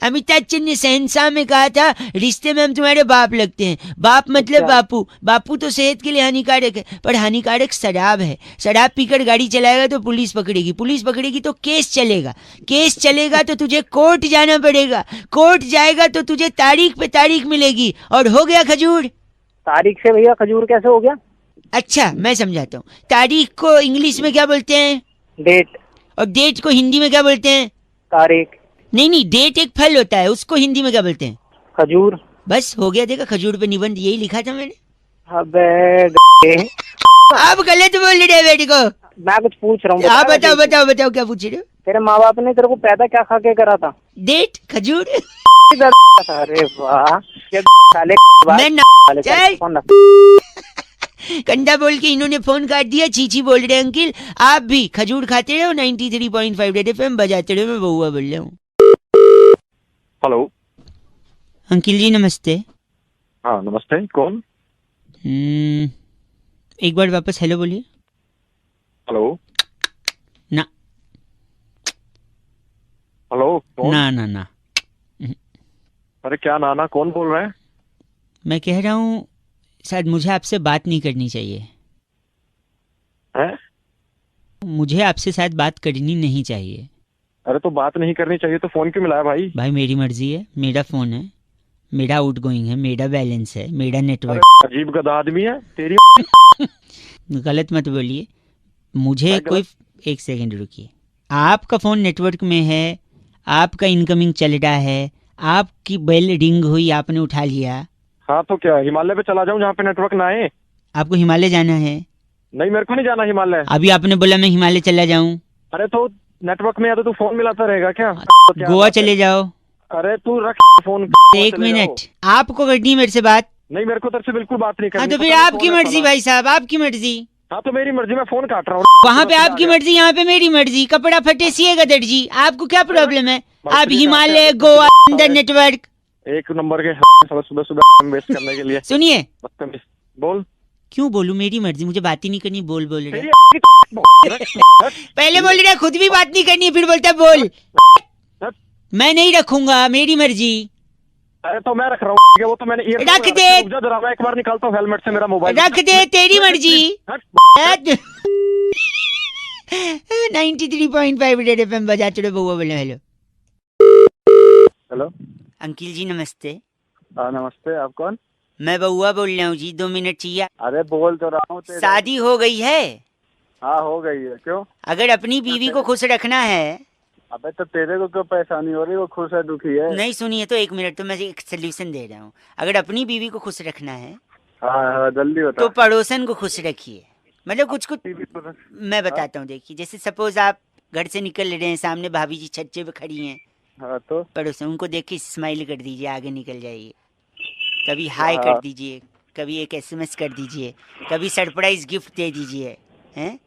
अमिताभ बच्चन ने शहंशाह में कहा था रिश्ते में हम तुम्हारे बाप लगते हैं। बाप मतलब बापू। बापू तो सेहत के लिए हानिकारक है, पर हानिकारक शराब है। शराब पीकर गाड़ी चलाएगा तो पुलिस पकड़ेगी, पुलिस पकड़ेगी तो केस चलेगा, केस चलेगा तो तुझे कोर्ट जाना पड़ेगा, कोर्ट जाएगा तो तुझे तारीख पे तारीख मिलेगी। और हो गया खजूर। तारीख से भैया खजूर कैसे हो गया? अच्छा मैं समझाता हूँ। तारीख को इंग्लिश में क्या बोलते हैं? डेट। और डेट को हिंदी में क्या बोलते हैं? तारीख। नहीं, डेट एक फल होता है, उसको हिंदी में क्या बोलते हैं? खजूर। बस हो गया, देखा खजूर पे निबंध यही लिखा था मैंने। अबे आप गलत बोल रहे बेटी को। मैं कुछ पूछ रहा हूँ। आप बताओ क्या पूछ रहे हो? तेरे माँ बाप ने तेरे को पैदा क्या खा के करा था? डेट खजूर। अरे वाह, कंडा बोल के इन्होंने फोन काट दिया। चीची बोल रहे अंकिल, आप भी खजूर खाते रहो। 93.5 रेड एफएम बजाते रहो। मैं बहुआ बोल रहा हूँ। हेलो अंकिल जी नमस्ते। हाँ नमस्ते, कौन? एक बार वापस हेलो बोलिए। हेलो ना हेलो कौन? ना अरे क्या नाना, कौन बोल रहा है? मैं कह रहा हूँ शायद मुझे आपसे बात नहीं करनी चाहिए। हैं? मुझे आपसे शायद बात करनी नहीं चाहिए। अरे तो बात नहीं करनी चाहिए तो फोन क्यों मिलाया भाई? भाई मेरी मर्जी है, मेरा फोन है, मेरा आउटगोइंग है, मेरा बैलेंस है, मेरा नेटवर्क। अजीब गधा आदमी है तेरी। गलत मत बोलिए मुझे कोई। एक सेकंड रुकिए। आपका फोन नेटवर्क में है, आपका इनकमिंग चल रहा है, आपकी बेल रिंग हुई, आपने उठा लिया। हाँ तो क्या हिमालय पे चला जाऊं जहाँ पे नेटवर्क ना आए? आपको हिमालय जाना है? नहीं मेरे को नहीं जाना हिमालय। अभी आपने बोला मैं हिमालय चला जाऊं। अरे तो नेटवर्क में या तो तू फोन मिलाता रहेगा क्या? गोवा चले जाओ। अरे तू रख फोन। एक मिनट, आपको करनी मेरे से बात? नहीं मेरे को तेरे से बिल्कुल बात नहीं करनी। हाँ तो फिर आपकी मर्जी भाई साहब, आपकी मर्जी। हाँ तो मेरी मर्जी, मैं फोन काट रहा हूँ। वहाँ पे आपकी मर्जी, यहाँ पे मेरी मर्जी। कपड़ा फटे सिएगा दर्जी, आपको क्या प्रॉब्लम है? आप हिमालय, गोवा, अंदर नेटवर्क। एक नंबर के सुबह सुबह वेस्ट करने के लिए। सुनिए, बोल। क्यों बोलूं? मेरी मर्जी, मुझे बात ही नहीं करनी। बोल रहे तेरी पहले बोल रहा खुद भी बात नहीं करनी, फिर बोलता बोल। मैं नहीं रखूंगा, मेरी मर्जी। अरे तो मैं रख रहा हूँ, वो तो मैंने रख दे। जरा मैं एक बार निकालता हूँ हेलमेट से मेरा मोबाइल। रख दे, तेरी मर्जी। 93.5 रेड एफएम बजा चढ़ो बउआ बोले हेलो। हेलो अंकिल जी नमस्ते। नमस्ते, आप कौन? मैं बउआ बोल रहा हूँ जी, 2 मिनट चाहिए। अरे बोल तो रहा हूँ। शादी हो गई है? हाँ हो गई है। क्यों? अगर अपनी बीवी को खुश रखना है। अबे तो तेरे को क्यों परेशानी हो रही है? वो खुश है दुखी है? नहीं सुनिए तो 1 मिनट, तो मैं एक सोल्यूशन दे रहा हूँ। अगर अपनी बीवी को खुश रखना है हाँ जल्दी बता। तो पड़ोसन को खुश रखिए। मतलब कुछ मैं बताता हूँ। देखिए, जैसे सपोज आप घर से निकल रहे हैं, सामने भाभी जी छज्जे पे खड़ी हैं, हाँ तो पड़ोसन, उनको देख के स्माइल कर दीजिए, आगे निकल जाइए। कभी हाय कर दीजिए, कभी एक SMS कर दीजिए, कभी सरप्राइज गिफ्ट दे दीजिए। हैं?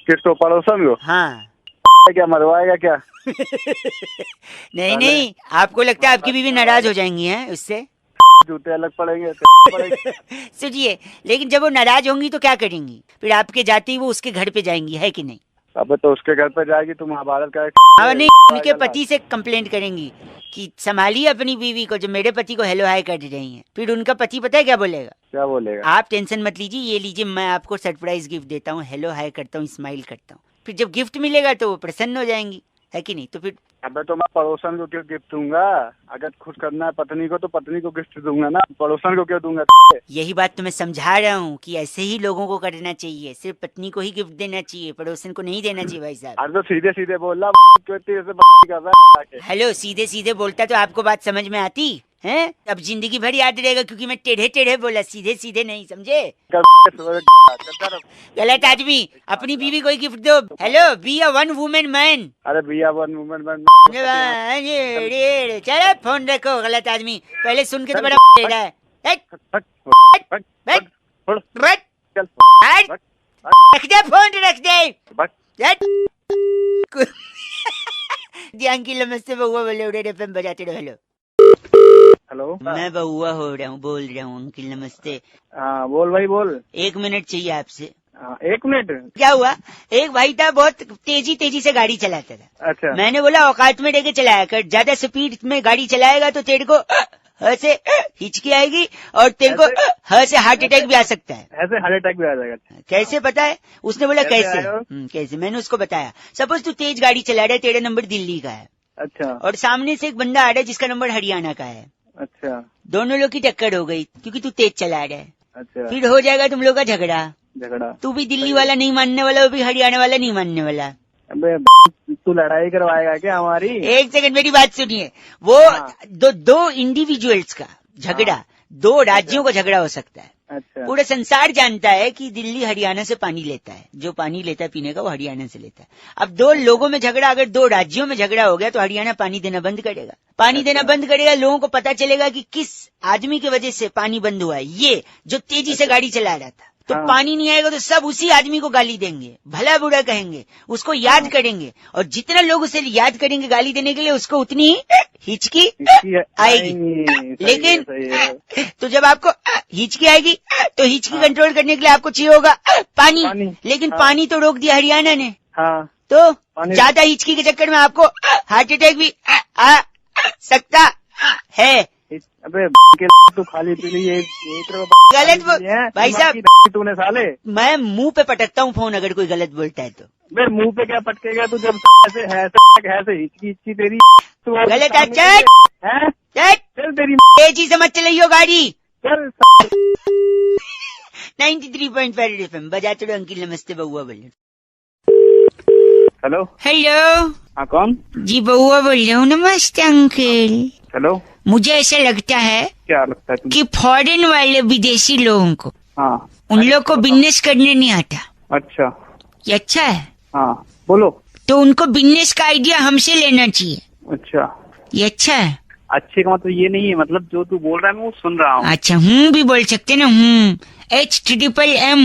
किसको? पड़ोसन को? हाँ। क्या मरवाएगा क्या? नहीं, आपको लगता है आपकी बीवी नाराज हो जाएंगी हैं उससे? जूते अलग पड़ेंगे। सुनिए, लेकिन जब वो नाराज होंगी तो क्या करेंगी? फिर आपके जाते ही वो उसके घर पे जाएंगी, है कि नहीं? अबे तो उसके घर पे जाएगी, तुम महाभारत का हाँ नहीं, उनके पति से कंप्लेंट करेंगी कि संभालिए अपनी बीवी को, जो मेरे पति को हेलो हाय कर रही हैं। फिर उनका पति पता है क्या बोलेगा? क्या बोलेगा? आप टेंशन मत लीजिए, ये लीजिए, मैं आपको सरप्राइज गिफ्ट देता हूँ, हेलो हाय करता हूँ, स्माइल करता हूँ। फिर जब गिफ्ट मिलेगा तो वो प्रसन्न हो जाएंगी, है कि नहीं? तो फिर अबे तो मैं पड़ोसन को क्यों गिफ्ट दूंगा? अगर खुश करना है पत्नी को तो पत्नी को गिफ्ट दूंगा ना, पड़ोसन को क्यों दूंगा? यही बात तो मैं समझा रहा हूँ कि ऐसे ही लोगों को करना चाहिए, सिर्फ पत्नी को ही गिफ्ट देना चाहिए, पड़ोसन को नहीं देना चाहिए भाई साहब। अरे तो सीधे सीधे बोल रहा, क्यों इतनी ऐसे कर रहा है? हेलो, सीधे सीधे बोलता तो आपको बात समझ में आती है? अब जिंदगी भर याद रहेगा, क्योंकि मैं टेढ़े टेढ़े बोला, सीधे सीधे नहीं, समझे? गलत आदमी। अपनी बीवी को ही गिफ्ट दो। Hello, be a one women man. अरे भैया वन वुमेन मैन। चलो फोन रखो, गलत आदमी। पहले सुन के तो बड़ा टेढ़ा है। रख दे फोन, रख दे। अंकिल नमस्ते, बउआ बोले रेड एफएम बजाते रहो। हेलो हेलो, मैं बउआ हो रहा हूँ, बोल रहा हूँ। अंकिल नमस्ते। हाँ बोल भाई बोल। 1 मिनट चाहिए आपसे। 1 मिनट? क्या हुआ? एक भाई था, बहुत तेजी से गाड़ी चलाता था। अच्छा। मैंने बोला औकात में लेके चलाया कर, ज्यादा स्पीड में गाड़ी चलाएगा तो तेरे को से हिचकी आएगी और तेरे को से हार्ट अटैक भी आ सकता है। ऐसे हार्ट अटैक भी आ जाएगा? कैसे पता है? उसने बोला कैसे? आएगा? कैसे? मैंने उसको बताया, सपोज तू तेज गाड़ी चला रहा है, तेरा नंबर दिल्ली का है। अच्छा। और सामने से एक बंदा आ रहा है जिसका नंबर हरियाणा का है। अच्छा। दोनों लोग की टक्कर हो गई क्योंकि तू तेज चला रहा है। अच्छा। फिर हो जाएगा तुम लोग का झगड़ा। तू भी दिल्ली वाला नहीं मानने वाला, वो भी हरियाणा वाला नहीं मानने वाला। अबे तू लड़ाई करवाएगा क्या हमारी? 1 सेकंड मेरी बात सुनिए। वो दो इंडिविजुअल्स का झगड़ा, 2 राज्यों का झगड़ा हो सकता है। अच्छा। पूरा संसार जानता है कि दिल्ली हरियाणा से पानी लेता है, जो पानी लेता है पीने का वो हरियाणा से लेता है। अब 2 लोगों में झगड़ा, अगर 2 राज्यों में झगड़ा हो गया तो हरियाणा पानी देना बंद करेगा। पानी देना बंद करेगा, लोगों को पता चलेगा कि किस आदमी की वजह से पानी बंद हुआ है, ये जो तेजी से गाड़ी चला रहा था। तो पानी नहीं आएगा तो सब उसी आदमी को गाली देंगे, भला बुरा कहेंगे, उसको याद करेंगे, और जितना लोग उसे याद करेंगे गाली देने के लिए, उसको उतनी हिचकी आएगी। लेकिन तो जब आपको हिचकी आएगी तो हिचकी कंट्रोल करने के लिए आपको चाहिए होगा पानी। लेकिन पानी तो रोक दिया हरियाणा ने। तो ज्यादा हिचकी के चक्कर में आपको हार्ट अटैक भी आ सकता है। अबे तू खाली पीली गलत भाई साहब, तूने साले। मैं मुंह पे पटकता हूँ फोन अगर कोई गलत बोलता है तो। मैं मुंह पे क्या पटकेगा तू? जब ऐसे हिचकी तेरी गलत है। चल तेरी तेजी से मत चलाइयो गाड़ी। चल 93.5 FM बजाते रहो। अंकिल नमस्ते, बउआ बोले। हेलो। हेलो। हाँ कौन? जी बउआ बोल रहा हूँ। नमस्ते अंकल। हेलो। मुझे ऐसा लगता है, क्या लगता है कि फॉरेन वाले विदेशी लोगों को, हाँ, उन लोग को बिजनेस करने नहीं आता। अच्छा। ये अच्छा है? हाँ बोलो। तो उनको बिजनेस का आइडिया हमसे लेना चाहिए। अच्छा। ये अच्छा है? अच्छे का मतलब ये नहीं है, मतलब जो तू बोल रहा है मैं वो सुन रहा हूँ। अच्छा, भी बोल सकते ना। HMM।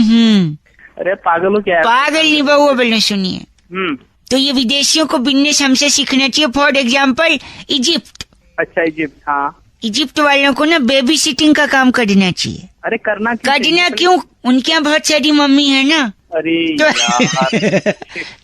अरे पागल हो क्या? पागल नहीं बहुआ बोलना, सुनिए। हम्म। तो ये विदेशियों को बिजनेस हमसे सीखना चाहिए। For example Egypt. अच्छा इजिप्ट, हाँ। इजिप्ट वालों को ना बेबी सिटिंग का काम करना चाहिए। अरे करना करना क्यों? उनके यहाँ बहुत सारी मम्मी है ना, अरे तो यार।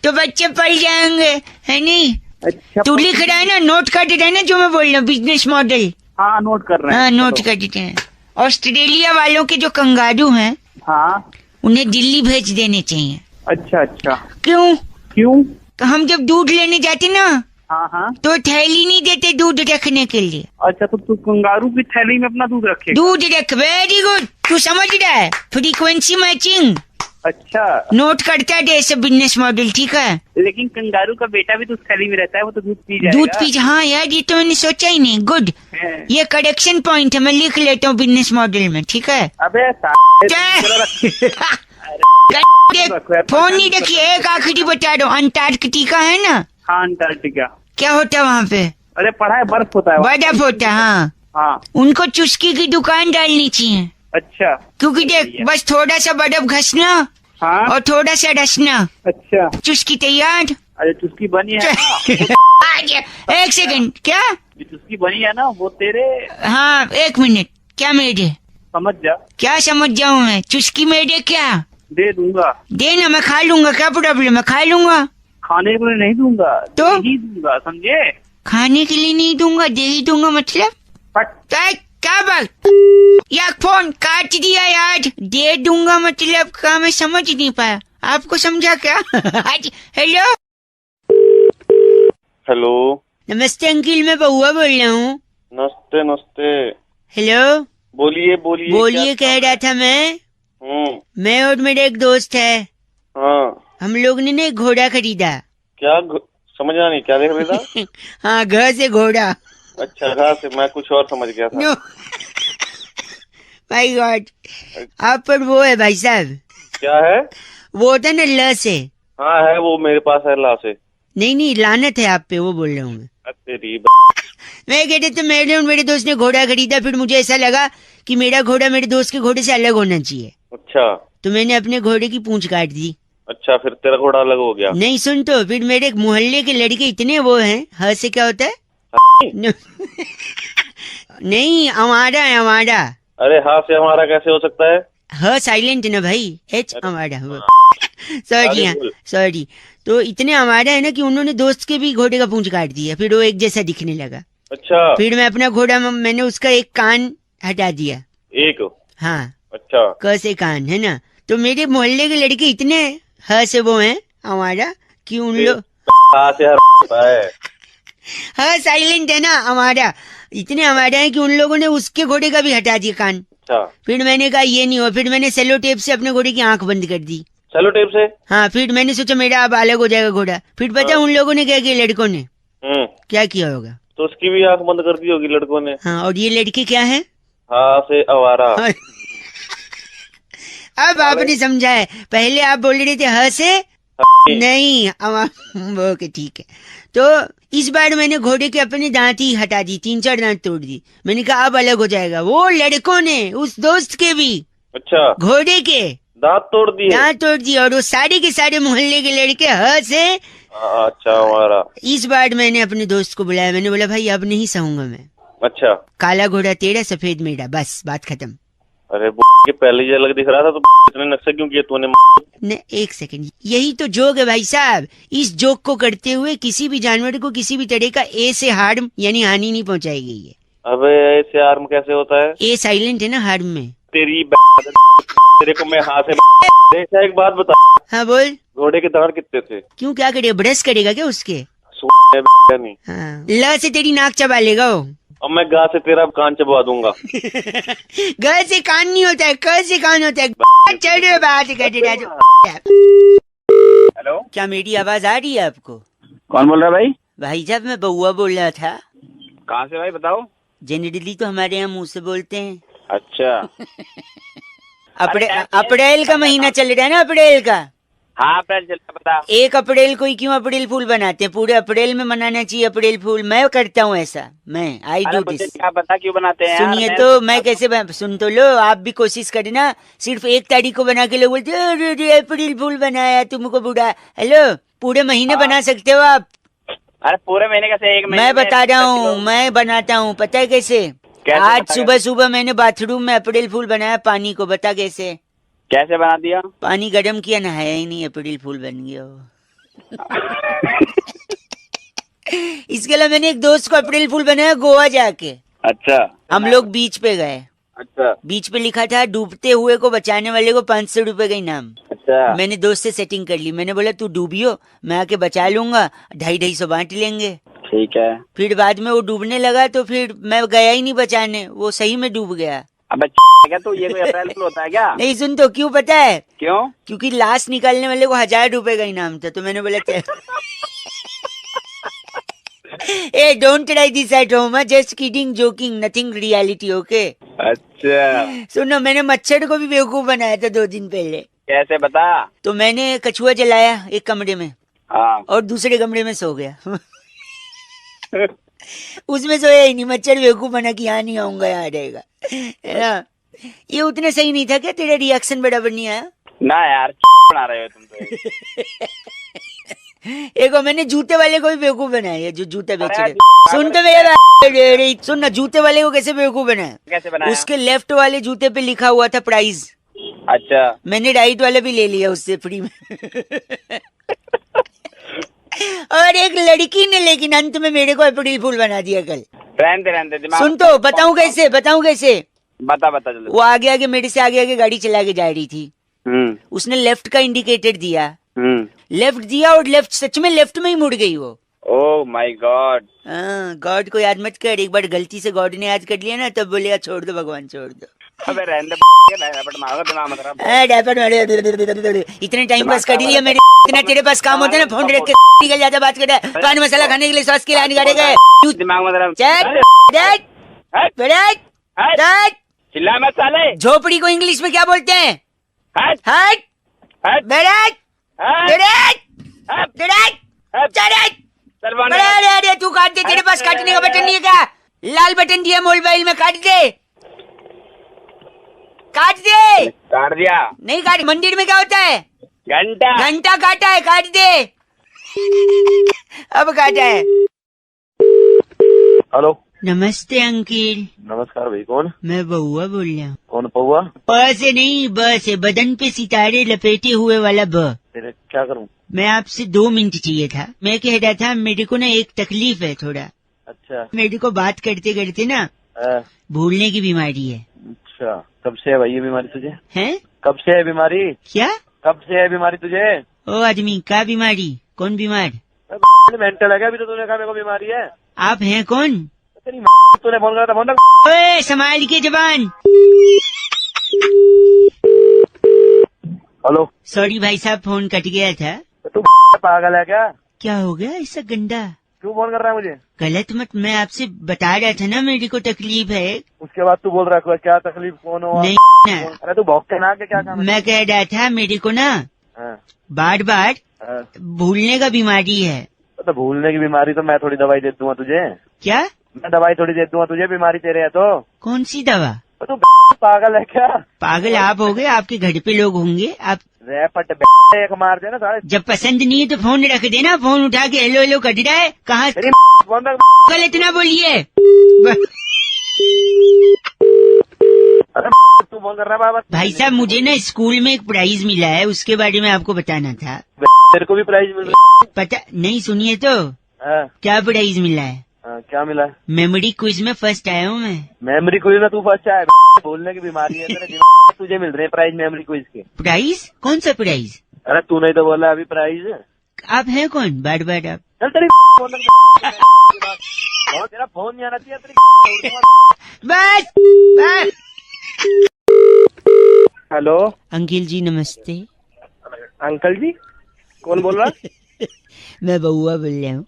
तो बच्चे पढ़ जाएंगे, है नहीं? अच्छा तू लिख रहा है ना, नोट कर दे रहा है ना जो मैं बोल रहा हूँ, बिजनेस मॉडल। हाँ नोट कर रहे हैं। हाँ नोट चलो। कर देते हैं। ऑस्ट्रेलिया वालों के जो कंगारू हैं हाँ। उन्हें दिल्ली भेज देने चाहिए। अच्छा अच्छा। क्यों? क्यों? तो हम जब दूध लेने जाते ना हाँ हाँ। तो थैली नहीं देते दूध रखने के लिए। अच्छा तो तू कंगारू की थैली में अपना दूध रखेगा? दूध रख, वेरी गुड, तू समझ रहा है। फ्रीक्वेंसी मैचिंग अच्छा। नोट करता है ऐसे बिजनेस मॉडल, ठीक है। लेकिन कंगारू का बेटा भी तो उस थैली में रहता है, वो तो दूध पी जाएगा। दूध पी, हाँ यार ये तो मैंने सोचा ही नहीं। गुड, है। ये करेक्शन पॉइंट है, मैं लिख लेता हूँ बिजनेस मॉडल में, ठीक है। अबे फोन नहीं रखिए। एक आखिरी बता दो, अंटार्कटिका है ना, हाँ अंटार्कटिका। क्या होता है वहाँ पे? अरे पढ़ा है, बर्फ होता है वहाँ। बर्फ होता है, हाँ। हाँ। उनको चुस्की की दुकान डालनी चाहिए, अच्छा। क्योंकि देख बस थोड़ा सा बर्फ घसना हाँ। और थोड़ा सा रसना, अच्छा। चुस्की तैयार। अरे चुस्की बनी है ना? एक सेकंड, क्या? ये चुस्की बनी है ना, वो तेरे। हाँ एक मिनट, क्या मेरे? समझ जा। क्या समझ जाऊँ मैं? चुस्की मेरे क्या? दे दूंगा। देना, मैं खा लूंगा, क्या प्रॉब्लम है, खा लूंगा। खाने के लिए नहीं दूंगा तो? नहीं दूंगा, समझे? खाने के लिए नहीं दूंगा, दे ही दूंगा मतलब? क्या बात? यार फोन काट दिया यार। दे दूंगा मतलब क्या, मैं समझ नहीं पाया। आपको समझा क्या? Hello hello. नमस्ते अंकिल, मैं बहुआ बोल रहा हूँ। नमस्ते नमस्ते। हेलो बोलिए बोलिए। बोलिए, कह रहा था मैं और मेरा एक दोस्त है, हाँ। हम लोग ने ना एक घोड़ा खरीदा। क्या समझा नहीं, क्या देख रहे था? हाँ घ से घोड़ा। अच्छा घा से, मैं कुछ और समझ गया था। नो माय गॉड, आप पर वो है भाई साहब। क्या है? वो होता ना ल से। हाँ है, वो मेरे पास है ला से। नहीं लानत है आप पे, वो बोल रहा हूँ मैं। तेरी मैं कहते तो मेरे और मेरे दोस्त ने घोड़ा खरीदा, फिर मुझे ऐसा लगा कि मेरा घोड़ा मेरे दोस्त के घोड़े से अलग होना चाहिए। अच्छा। तो मैंने अपने घोड़े की पूंछ काट दी। अच्छा, फिर तेरा घोड़ा अलग हो गया? नहीं सुन, तो फिर मेरे मोहल्ले के लड़के इतने वो हैं। ह से क्या होता है? नहीं हमारा है, हमारा। अरे हाँ से हमारा कैसे हो सकता है? ह साइलेंट है ना भाई, एच हमारा। सॉरी, हाँ सॉरी। तो इतने हमारा है ना कि उन्होंने दोस्त के भी घोड़े का पूंछ काट दिया, फिर वो एक जैसा दिखने लगा। अच्छा। फिर मैं अपना घोड़ा, मैंने उसका एक कान हटा दिया। एक? हाँ। अच्छा। क से कान है ना, तो मेरे मोहल्ले के लड़के इतने ह से वो हैं हमारा कि उन लोग हाँ साइलेंट है ना हमारा, इतने हमारा है कि उन लोगों ने उसके घोड़े का भी हटा दिया कान। अच्छा। फिर मैंने कहा ये नहीं हो, फिर मैंने सेलो टेप से अपने घोड़े की आंख बंद कर दी। सेलो टेप से? हाँ, फिर मैंने सोचा मेरा अब अलग हो जाएगा घोड़ा। फिर पता उन लोगों ने क्या किया, लड़कों ने क्या किया होगा? तो उसकी भी आंख बंद कर दी होगी लड़कों ने। हाँ, और ये लड़के क्या है? हाँ से आवारा। अब आपने समझा है, पहले आप बोल रहे थे ह से नहीं ओके ठीक है। तो इस बार मैंने घोड़े के अपने दांत ही हटा दी, 3-4 दांत तोड़ दी। मैंने कहा अब अलग हो जाएगा। वो लड़कों ने उस दोस्त के भी, अच्छा, घोड़े के दांत तोड़ दिए? दांत तोड़ दिए, और वो सारे के सारे मोहल्ले के लड़के ह से। अच्छा हमारा। इस बार मैंने अपने दोस्त को बुलाया, मैंने बोला भाई अब नहीं सहूंगा मैं। अच्छा। काला घोड़ा तेरा, सफेद मेरा, बस बात खत्म। अरे के पहले ये अलग दिख रहा था, तो इतने नक्शे क्यों किए तूने? ने एक सेकंड, यही तो जोक है भाई साहब। इस जोक को करते हुए किसी भी जानवर को किसी भी तरह का ए से हार्म यानी हानि नहीं पहुंचाई गई है। अबे ऐसे हार्म कैसे होता है? ए साइलेंट है ना हार्म में। तेरी तेरे को मैं हाथ से एक बात बता। हाँ बोल। घोड़े के दांत कितने थे? क्यों, क्या करेगा, ब्रश करेगा क्या उसके? नहीं। हाँ, ल से तेरी नाक चबा लेगा वो। अब मैं गा से तेरा कान चबा दूंगा। ग से कान नहीं होता है, क से कान होता है। चलो बात कर। हेलो, क्या मेरी आवाज आ रही है आपको? कौन बोल रहा है भाई? भाई साहब मैं बउआ बोल रहा था। कहाँ से भाई, बताओ? जनरली तो हमारे यहाँ मुंह से बोलते हैं। अच्छा। अप्रैल का महीना चल रहा है ना, अप्रैल का। हाँ अप्रैल चल रहा, बता। 1 अप्रैल को ही क्यों अप्रैल फूल बनाते हैं? पूरे अप्रैल में मनाना चाहिए अप्रैल फूल। मैं करता हूँ ऐसा, मैं आई अरे डू मुझे दिस। क्या पता क्यों बनाते हैं यार, सुनिए तो, मैं कैसे सुन तो लो, आप भी कोशिश करना। सिर्फ 1 तारीख को बना के लोग बोलते हैं, अरे रे अप्रैल फूल बनाया तुमको बुढ़ा। हेलो, पूरे महीने बना सकते हो आप। अरे पूरे महीने कैसे, 1 महीने मैं में बता रहा 10 हूँ, किलो। मैं बनाता हूँ, पता है कैसे? कैसे आज बता सुबह सुबह मैंने बाथरूम में अप्रैल फूल बनाया पानी को, बता कैसे? कैसे बना दिया? पानी गर्म किया, नहाया ही नहीं, अप्रैल फूल बन गया वो। इसके अलावा मैंने एक दोस्त को अप्रैल फूल बनाया गोवा जाके। अच्छा। हम लोग बीच पे गए, अच्छा बीच पे लिखा था डूबते हुए को बचाने वाले को 500 रुपए का इनाम। अच्छा। मैंने दोस्त से सेटिंग कर ली, मैंने बोला तू डूबियो, मैं आके बचा लूंगा, 250-250 बांट लेंगे। ठीक है। फिर बाद में वो डूबने लगा तो फिर मैं गया ही नहीं बचाने, वो सही में डूब गया। अबे क्या तू, ये कोई अप्रैल फूल होता है क्या? नहीं सुन तो, क्यों पता है? क्यों? क्योंकि लाश निकालने वाले को 1000 रुपए का इनाम था, तो मैंने बोला चल। A don't try this at home, just kidding, joking, nothing reality, okay? अच्छा। सुनो, मैंने मच्छर को भी बेवकूफ बनाया था 2 दिन पहले। कैसे बता? तो मैंने कछुआ जलाया एक कमरे में हाँ। और दूसरे कमरे में सो गया। उसमें सोया ही नहीं, मच्छर बेवकूफ बना कि यहाँ नहीं आऊंगा, यहाँ रहेगा, है ना? ये उतना सही नहीं था क्या? तेरा रिएक्शन बराबर नहीं आया ना यार, बना रहे हो तुम तो। एक और मैंने जूते वाले को भी बेवकूफ बनाया, जो जूता बेच अरे रहे। सुन तो मेरा बात, सुन ना, जूते वाले को कैसे बेवकूफ बनाया? कैसे बनाया? उसके लेफ्ट वाले जूते पे लिखा हुआ था प्राइस। अच्छा। मैंने राइट वाला भी ले लिया उससे फ्री में। और एक लड़की ने लेकिन अंत में मेरे को अप्रैल फूल बना दिया कल। रहने दे दिमाग। सुन तो, बताऊं कैसे? बता बता जल्दी। वो आगे आगे मेरे से आगे आगे गाड़ी चला के जा रही थी। उसने लेफ्ट का इंडिकेटर दिया, लेफ्ट दिया और लेफ्ट, सच में लेफ्ट में ही मुड़ गई वो। ओह माय गॉड। गॉड को याद मत कर, एक बार गलती से गॉड ने याद कर लिया ना, तब बोलेगा छोड़ दो भगवान, छोड़ दो। अबे रहने दे, रैपट मारो दिमाग मत खराब। डैपट मारे, इतने टाइम पास कर लिया मेरे। इतना तेरे पास काम होता है ना, फोन रख के निकल जाता, बात कर रहा है, पान मसाला खाने के लिए सॉस के लिए निकालेगा। दिमाग मत खराब। चिल्ला मत साले। झोपड़ी को इंग्लिश में क्या बोलते हैं? हट हट हट बेड़ट हट बेड़ट हट बेड़ट हट। चरट। सलमान अरे अरे तू काट दे, तेरे पास काटने का बटन नहीं है क्या? लाल बटन दिया मोबाइल में, काट दे, काट दे। काट दिया। नहीं काट, मंदिर में क्या होता है? घंटा। घंटा काटा है, काट दे। अब काटा है। हेलो, नमस्ते अंकिल। नमस्कार भाई, कौन? मैं बउआ बोल रहा हूँ। कौन पौआ? प से नहीं, ब से, बदन पे सितारे लपेटे हुए वाला ब। तेरे क्या करूं? मैं आपसे 2 मिनट चाहिए था। मैं कह रहा था मेरे को ना एक तकलीफ है थोड़ा। अच्छा। मेरे को बात करते करते ना भूलने की बीमारी है। अच्छा, कब से है भाई ये बीमारी तुझे? हैं? कब से है बीमारी? क्या? कब से है बीमारी तुझे? ओ आदमी, क्या बीमारी? कौन बीमार? मेंटल है क्या? अभी तो तूने कहा मेरे को बीमारी है। आप हैं कौन? तेरी तूने फोन करा था, फोन रख। ओए संभाल के जबान। हेलो। सॉरी भाई साहब, फोन कट गया था। तू पागल है क्या? क्या हो गया ऐसा गंदा? क्यों फोन कर रहा है मुझे? गलत मत, मैं आपसे बता रहा था ना मेरे को तकलीफ है। उसके बाद तू बोल रहा है क्या तकलीफ, कौन हो? नहीं ना, अरे तू भौंकते ना, क्या काम है? मैं कह रहा था मेरे को ना बार बार भूलने का बीमारी है। तो भूलने की बीमारी तो मैं थोड़ी दवाई दे दूंगा तुझे। क्या? मैं दवाई थोड़ी दे दूंगा तुझे, बीमारी तेरे है तो। कौन सी दवा? तो तू पागल है क्या? पागल आप हो गए, आपके घर पे लोग होंगे। आप रैपट एक मार देना सारे। जब पसंद नहीं है तो फोन रख देना, फोन उठा के हेलो हेलो कट रहा है, कहाँ फोन रख। कल इतना बोलिए। अरे तू फोन कर रहा है बाबा? भाई साहब, मुझे ना स्कूल में एक प्राइज मिला है, उसके बारे में आपको बताना था। तेरे को भी प्राइज मिल रहा पता नहीं, सुनिए तो। है? क्या प्राइज मिला है? क्या मिला है? मेमोरी क्विज में फर्स्ट आया हूँ मैं। मेमोरी क्विज में तू फर्स्ट आया? भूलने की बीमारी है तेरे तुझे मिल रहे हैं प्राइज मेमोरी क्विज के। प्राइज? कौन सा प्राइज? अरे तू नहीं तो बोला अभी प्राइज। आप हैं कौन? बार बार आप। चल तेरी फोन तेरा फोन नहीं आना चाहिए तेरी। बस बस। हेलो अंकिल जी नमस्ते। अंकल जी, कौन बोल रहा? मैं बउआ बोल रहा हूँ।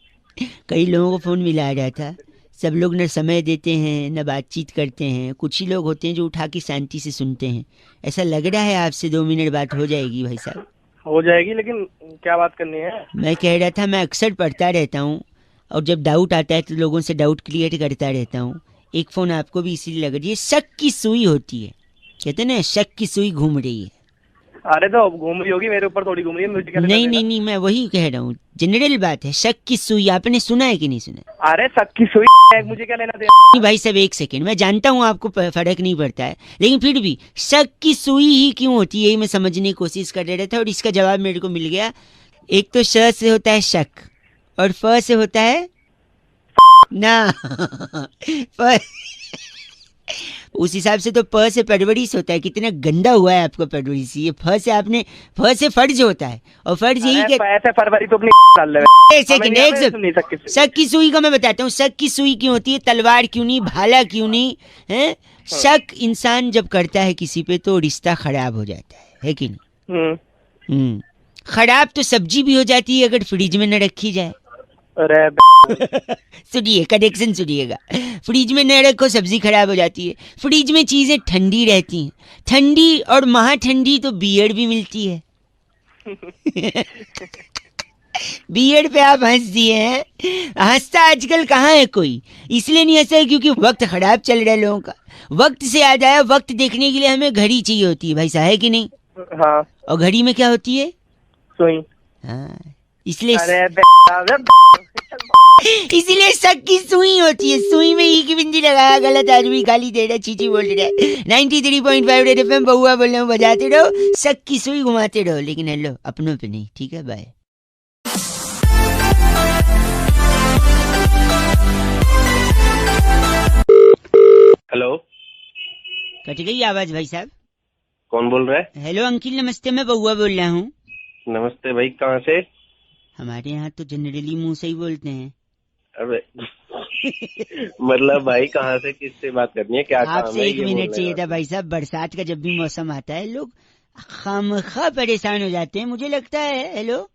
कई लोगों को फोन मिला रहा था, सब लोग न समय देते हैं न बातचीत करते हैं, कुछ ही लोग होते हैं जो उठा के शांति से सुनते हैं। ऐसा लग रहा है आपसे 2 मिनट बात हो जाएगी भाई साहब। हो जाएगी, लेकिन क्या बात करनी है? मैं कह रहा था मैं अक्सर पढ़ता रहता हूँ और जब डाउट आता है तो लोगों से डाउट क्लियर करता रहता हूँ। एक फोन आपको भी इसीलिए लग रही है, शक की सुई होती है, कहते ना शक की सुई घूम रही है। अरे तो घूम रही होगी, मेरे ऊपर थोड़ी घूम रही है, मुझे क्या लेना नहीं देना? नहीं नहीं, मैं वही कह रहा हूँ, जनरल बात है, शक की सुई। आपने सुना है कि नहीं सुना? अरे शक की सुई मुझे क्या लेना देना? नहीं भाई साहब, एक सेकेंड, मैं जानता हूँ आपको फर्क नहीं पड़ता है, लेकिन फिर भी शक की सुई ही क्यों होती है, यही मैं समझने की कोशिश कर रहा था और इसका जवाब मेरे को मिल गया। एक तो श से होता है शक और फ से होता है ना फ। उस हिसाब से तो प से परवरिश होता है। कितना गंदा हुआ है आपका परवरिश। ये फ से आपने, फ से फर्ज होता है और फर्ज यही कि पैसे फरवरी तो अपनी डाल ले। एक सेकंड, एक सेकंड, शक की सुई का मैं बताता हूँ। शक की सुई क्यों होती है, तलवार क्यों नहीं, भाला क्यों नहीं है? शक इंसान जब करता है किसी पे तो रिश्ता खराब हो जाता है कि नहीं? खराब तो सब्जी भी हो जाती है अगर फ्रिज में न रखी जाए। अरे सुनिए, कनेक्शन सुनिएगा। फ्रिज में न रखो, सब्जी खराब हो जाती है। फ्रिज में चीजें ठंडी रहती हैं, ठंडी और महा ठंडी तो बियर भी मिलती है। बियर पे आप हंस दिए हैं, हंसता आजकल कहाँ है कोई, इसलिए नहीं हंसा है क्योंकि वक्त खराब चल रहा है लोगों का। वक्त से याद आया, वक्त देखने के लिए हमें घड़ी चाहिए होती है भाई साहब, है कि नहीं? हाँ। और घड़ी में क्या होती है? सुई। हाँ, इसलिए इसीलिए शक की सुई होती है। सुई में ई की बिंदी लगाया, गलत आदमी गाली दे रहा, चीची बोल रहा है। 93.5 रेड एफएम बहुआ बोल रहा हूँ, बजाते रहो, शक की सुई घुमाते रहो, लेकिन हेलो अपनों पे नहीं, ठीक है? बाय। हेलो, कट गई आवाज भाई साहब। कौन बोल रहा है? हेलो अंकिल, नमस्ते, मैं बहुआ बोल रहा हूँ। नमस्ते भाई, कहाँ से? हमारे यहाँ तो जनरली मुंह से ही बोलते हैं। अबे मतलब भाई कहाँ से, किससे बात करनी है, क्या काम है? आपसे 1 मिनट चाहिए था भाई साहब। बरसात का जब भी मौसम आता है लोग खामखा परेशान हो जाते हैं, मुझे लगता है। हेलो,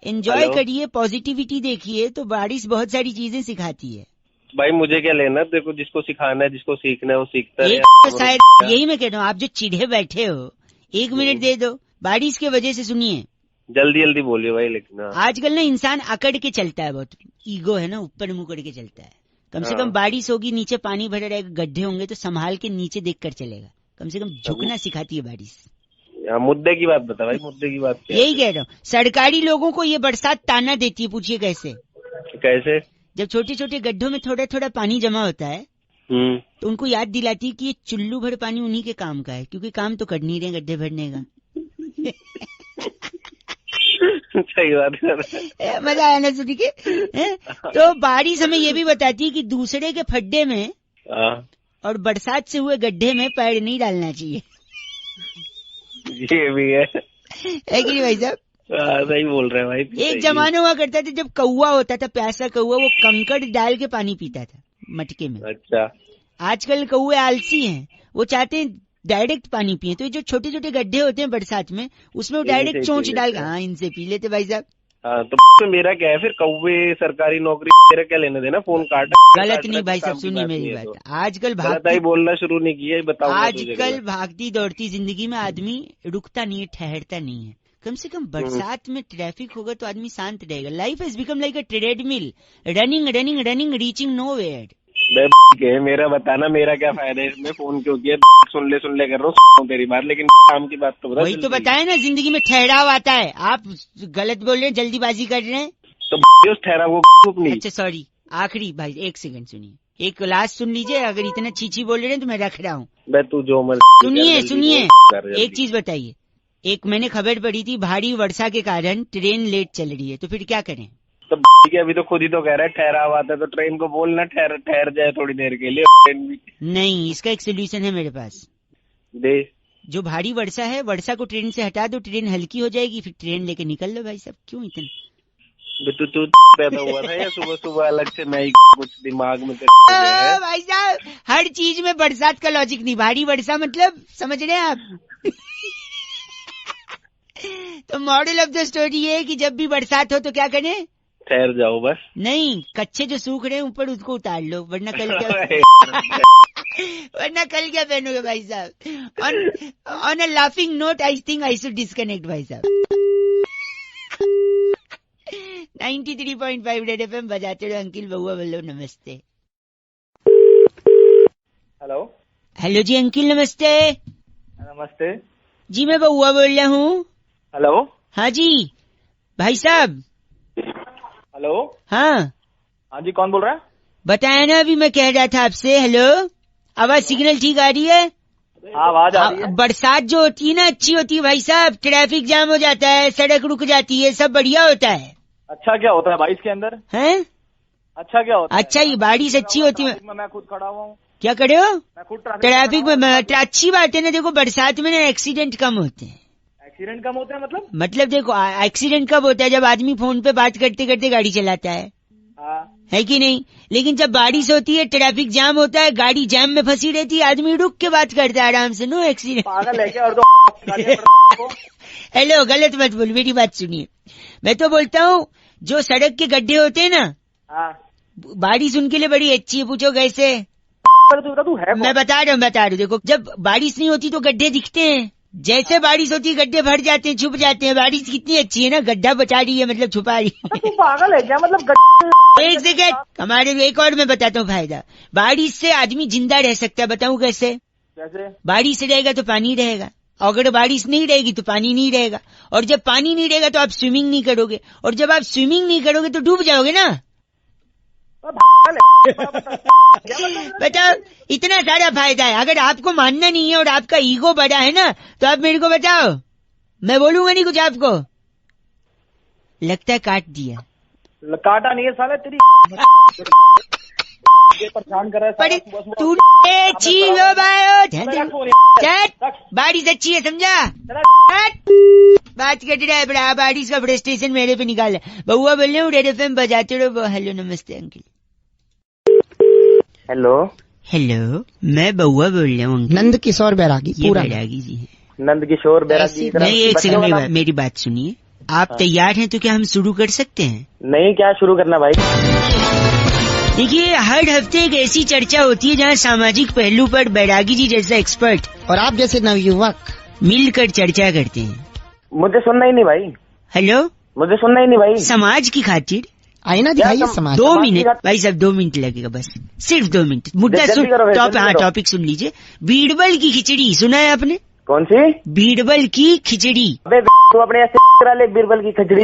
एंजॉय करिए, पॉजिटिविटी देखिए, तो बारिश बहुत सारी चीजें सिखाती है। भाई मुझे क्या लेना, देखो जिसको सिखाना है, जिसको सीखना है वो सीखता है। तो शायद यही मैं कह रहा हूँ, आप जो चिढ़े बैठे हो 1 मिनट दे दो। बारिश की वजह से सुनिए, जल्दी जल्दी बोलिए भाई। लेकिन आजकल ना इंसान अकड़ के चलता है, बहुत ईगो है ना, ऊपर मुंह करके चलता है। कम से कम बारिश होगी, नीचे पानी भरा रहेगा, गड्ढे होंगे तो संभाल के नीचे देख कर चलेगा। कम से कम झुकना सिखाती है बारिश। मुद्दे की बात बता भाई, मुद्दे की बात। यही कह रहा हूँ, सरकारी लोगों को ये बरसात ताना देती है। पूछिए कैसे? कैसे? जब छोटे छोटे गड्ढों में थोड़ा थोड़ा पानी जमा होता है तो उनको याद दिलाती है कि ये चुल्लू भर पानी उन्हीं के काम का है, क्योंकि काम तो कर नहीं रहे गड्ढे भरने का। सही बात है। मजा आया ना सुन के? तो बारिश हमें ये भी बताती है कि दूसरे के फड्डे में और बरसात से हुए गड्ढे में पैर नहीं डालना चाहिए। ये भी है कि नहीं भाई साहब? सही बोल रहे हैं भाई। एक जमाना हुआ करता था जब कौवा होता था, प्यासा कौवा, वो कंकड़ डाल के पानी पीता था मटके में। अच्छा, आजकल कौवे आलसी हैं, वो चाहते हैं डायरेक्ट पानी पिए। तो ये जो छोटे छोटे गड्ढे होते हैं बरसात में, उसमें वो डायरेक्ट चोंच डाल, हाँ इनसे पी लेते भाई साहब। हाँ तो मेरा क्या है फिर, कौवे सरकारी नौकरी, मेरा क्या लेने देना, फोन काट। गलत नहीं भाई साहब, सुनिए मेरी बात। आजकल भागती, बोलना शुरू नहीं किया, बताओ। आजकल भागती दौड़ती जिंदगी में आदमी रुकता नहीं है, ठहरता नहीं है। कम से कम बरसात में ट्रैफिक होगा तो आदमी शांत रहेगा। Life has become like a treadmill, running running running, reaching nowhere. मेरा बताना, मेरा क्या फायदा है इसमें, फोन क्यों किया? सुन ले कर रहा हूँ तेरी बात, लेकिन काम की बात तो बता। वही तो बताया ना, जिंदगी में ठहराव आता है। आप गलत बोल रहे हैं, जल्दीबाजी कर रहे हैं। तो उस ठहराव को, अच्छा सॉरी, आखिरी भाई 1 सेकंड सुनिए, एक लास्ट सुन लीजिए। अगर इतना चीची बोल रहे हैं तो मैं रख रहा हूँ। तू जो मत सुनिए, एक चीज बताइए। एक मैंने खबर पढ़ी थी, भारी वर्षा के कारण ट्रेन लेट चल रही है, तो फिर क्या करें? तो अभी तो खुद ही तो कह रहा है ठहराव आता है, तो ट्रेन को बोलना ठहर जाए थोड़ी देर के लिए। ट्रेन भी नहीं, इसका एक सोल्यूशन है मेरे पास। दे। जो भारी वर्षा है, वर्षा को ट्रेन से हटा दो, ट्रेन हल्की हो जाएगी, फिर ट्रेन लेके निकल लो भाई साहब। क्यों इतना तू पैदा हुआ था या सुबह सुबह अलग से नई कुछ दिमाग में? भाई साहब, हर चीज में बरसात का लॉजिक नहीं। भारी वर्षा मतलब समझ रहे हैं आप? तो मॉडल ऑफ द स्टोरी ये है कि जब भी बरसात हो तो क्या करें? ठहर जाओ बस। नहीं, कच्चे जो सूख रहे हैं ऊपर उसको उतार लो, वरना कल क्या वरना कल क्या पहनोगे भाई साहब? On a laughing note I think I should disconnect भाई साहब। 93.5 रेड एफएम बजाते रहो अंकिल बउआ बोलो नमस्ते। हेलो हेलो जी अंकिल नमस्ते। नमस्ते जी मैं बउआ बोल रहा हूँ। हेलो हाँ जी भाई साहब। हेलो हाँ हाँ जी कौन बोल रहा है? बताया ना अभी मैं कह रहा था आपसे। हेलो आवाज सिग्नल ठीक आ रही है? हाँ आवाज आ रही है। बरसात जो होती है ना अच्छी होती है भाई साहब। ट्रैफिक जाम हो जाता है, सड़क रुक जाती है, सब बढ़िया होता है। अच्छा क्या होता है भाई इसके अंदर? हैं? अच्छा क्या होता है? अच्छा ये बारिश अच्छी होती है। मैं खुद खड़ा हुआ हूँ। क्या करे हो? मैं खुद ट्रैफिक में अच्छी बात है ना। देखो बरसात में ना एक्सीडेंट कम होते हैं। एक्सीडेंट कम होते हैं मतलब देखो एक्सीडेंट कब होता है? जब आदमी फोन पे बात करते करते गाड़ी चलाता है कि नहीं? लेकिन जब बारिश होती है ट्रैफिक जाम होता है, गाड़ी जाम में फंसी रहती है, आदमी रुक के बात करता है आराम से। No accident. पागल है क्या? और हेलो गलत मत बोल, मेरी बात सुनिए। मैं तो बोलता हूँ जो सड़क के गड्ढे होते हैं ना, बारिश उनके लिए बड़ी अच्छी है। पूछो कैसे? तू है मैं बता रहा हूँ। देखो जब बारिश नहीं होती तो गड्ढे दिखते हैं, जैसे बारिश होती है गड्ढे भर जाते हैं, छुप जाते हैं। बारिश कितनी अच्छी है ना, गड्ढा बचा रही है मतलब छुपा रही है। तू पागल है क्या? मतलब एक सेकेंड हमारे एक और मैं बताता हूँ फायदा। बारिश से आदमी जिंदा रह सकता है। बताऊँ कैसे? कैसे? बारिश रहेगा तो पानी रहेगा, अगर बारिश नहीं रहेगी तो पानी नहीं रहेगा, और जब पानी नहीं रहेगा तो आप स्विमिंग नहीं करोगे, और जब आप स्विमिंग नहीं करोगे तो डूब जाओगे ना। बताओ इतना सारा फायदा है। अगर आपको मानना नहीं है और आपका ईगो बड़ा है ना तो आप मेरे को बताओ, मैं बोलूंगा नहीं कुछ आपको। लगता है काट दिया। काटा नहीं है साले तेरी परेशान कर रहा है। तू बारिश अच्छी है समझा? बात कर रहा है बड़ा, बारिश का फ्रस्ट्रेशन मेरे पे निकाल। बउआ बोल रहे हूँ रेड एफएम बजाते रहो। हेलो नमस्ते अंकिल। हेलो हेलो मैं बउआ बोल रहा हूँ। नंद किशोर बैरागी पूरा बैरागी जी है। नंद किशोर बैरागी। नहीं एक सेकंड मेरी बात सुनिए। आप तैयार हैं तो क्या हम शुरू कर सकते हैं? नहीं क्या शुरू करना भाई? देखिए हर हफ्ते एक ऐसी चर्चा होती है जहाँ सामाजिक पहलू पर बैरागी जी जैसा एक्सपर्ट और आप जैसे नवयुवक मिलकर चर्चा करते हैं। मुझे सुनना ही नहीं भाई। हेलो मुझे सुनना ही नहीं भाई। समाज की खातिर आईना दिखाइए समाज। 2 मिनट भाई साहब 2 मिनट लगेगा बस, सिर्फ 2 मिनट। मुद्दा सुन, टॉपिक सुन लीजिए। बीरबल की खिचड़ी सुना है आपने? कौन सी? बीरबल की खिचड़ी। तू अपने ऐसे करा ले बीरबल की खिचड़ी।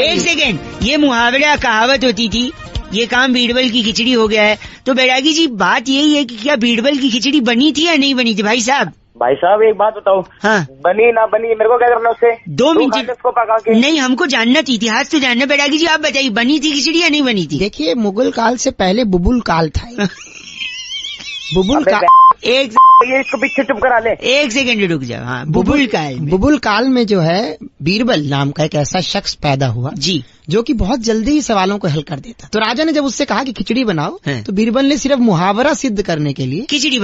एक सेकेंड ये मुहावरा कहावत होती थी, ये काम बीरबल की खिचड़ी हो गया है। तो बैरागी जी बात यही है कि क्या बीरबल की खिचड़ी बनी थी या नहीं बनी थी? भाई साहब एक बात बताओ। हाँ बनी ना बनी मेरे को क्या करना उससे? 2 मिनट उसको पका के। नहीं हमको जानना था, इतिहास तो जानना। बैरागी जी आप बताइए बनी थी खिचड़ी या नहीं बनी थी? देखिए मुगल काल से पहले बुबुल काल था। बुबुल काल एक ये इसको पीछे चुप करा ले। एक सेकंड रुक जाओ। हाँ बुबुल काल में जो है बीरबल नाम का एक ऐसा शख्स पैदा हुआ जी जो कि बहुत जल्दी ही सवालों को हल कर देता। तो राजा ने जब उससे कहा कि खिचड़ी बनाओ तो बीरबल ने सिर्फ मुहावरा सिद्ध करने के लिए खिचड़ी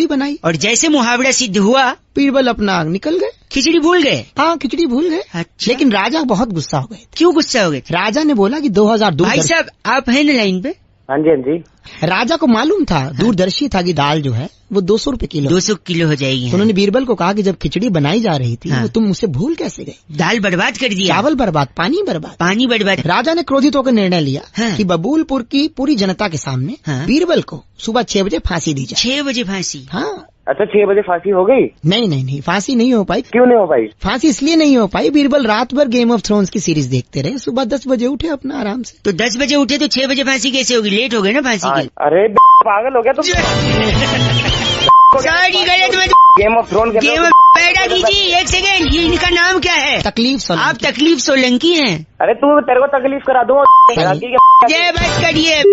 बनाई और जैसे मुहावरा सिद्ध हुआ बीरबल अपना निकल गए, खिचड़ी भूल गए। हाँ खिचड़ी भूल गए। अच्छा। लेकिन राजा बहुत गुस्सा हो गए। क्यों गुस्सा हो गए? राजा ने बोला कि 2002 भाई साहब आप है ना लाइन पे? हाँ जी। राजा को मालूम था, दूरदर्शी था कि दाल जो है वो 200 रुपए किलो 200 किलो हो जाएगी। तो उन्होंने बीरबल को कहा कि जब खिचड़ी बनाई जा रही थी तो तुम उसे भूल कैसे गए? दाल बर्बाद कर दिया, चावल बर्बाद, पानी बर्बाद। राजा ने क्रोधित होकर निर्णय लिया कि बबूलपुर की पूरी जनता के सामने बीरबल को सुबह 6 बजे फांसी दी जाए। 6 बजे फांसी? हाँ। अच्छा 6 बजे फांसी हो गई? नहीं फांसी नहीं हो पाई। क्यों नहीं हो पाई? फांसी इसलिए नहीं हो पाई, बीरबल रात भर गेम ऑफ थ्रोन्स की सीरीज देखते रहे, सुबह 10 बजे उठे अपना आराम से। तो 10 बजे उठे तो 6 बजे फांसी कैसे होगी? लेट हो गए ना फांसी के। अरे पागल हो गया तुम। सॉरी गलत मत। गेम ऑफ थ्रोन बैरागी जी एक सेकेंड, ये इनका नाम क्या है? तकलीफ सोलंकी। आप तकलीफ सोलंकी हैं? अरे तू तेरे को तकलीफ करा दूँ। जय बात करिए।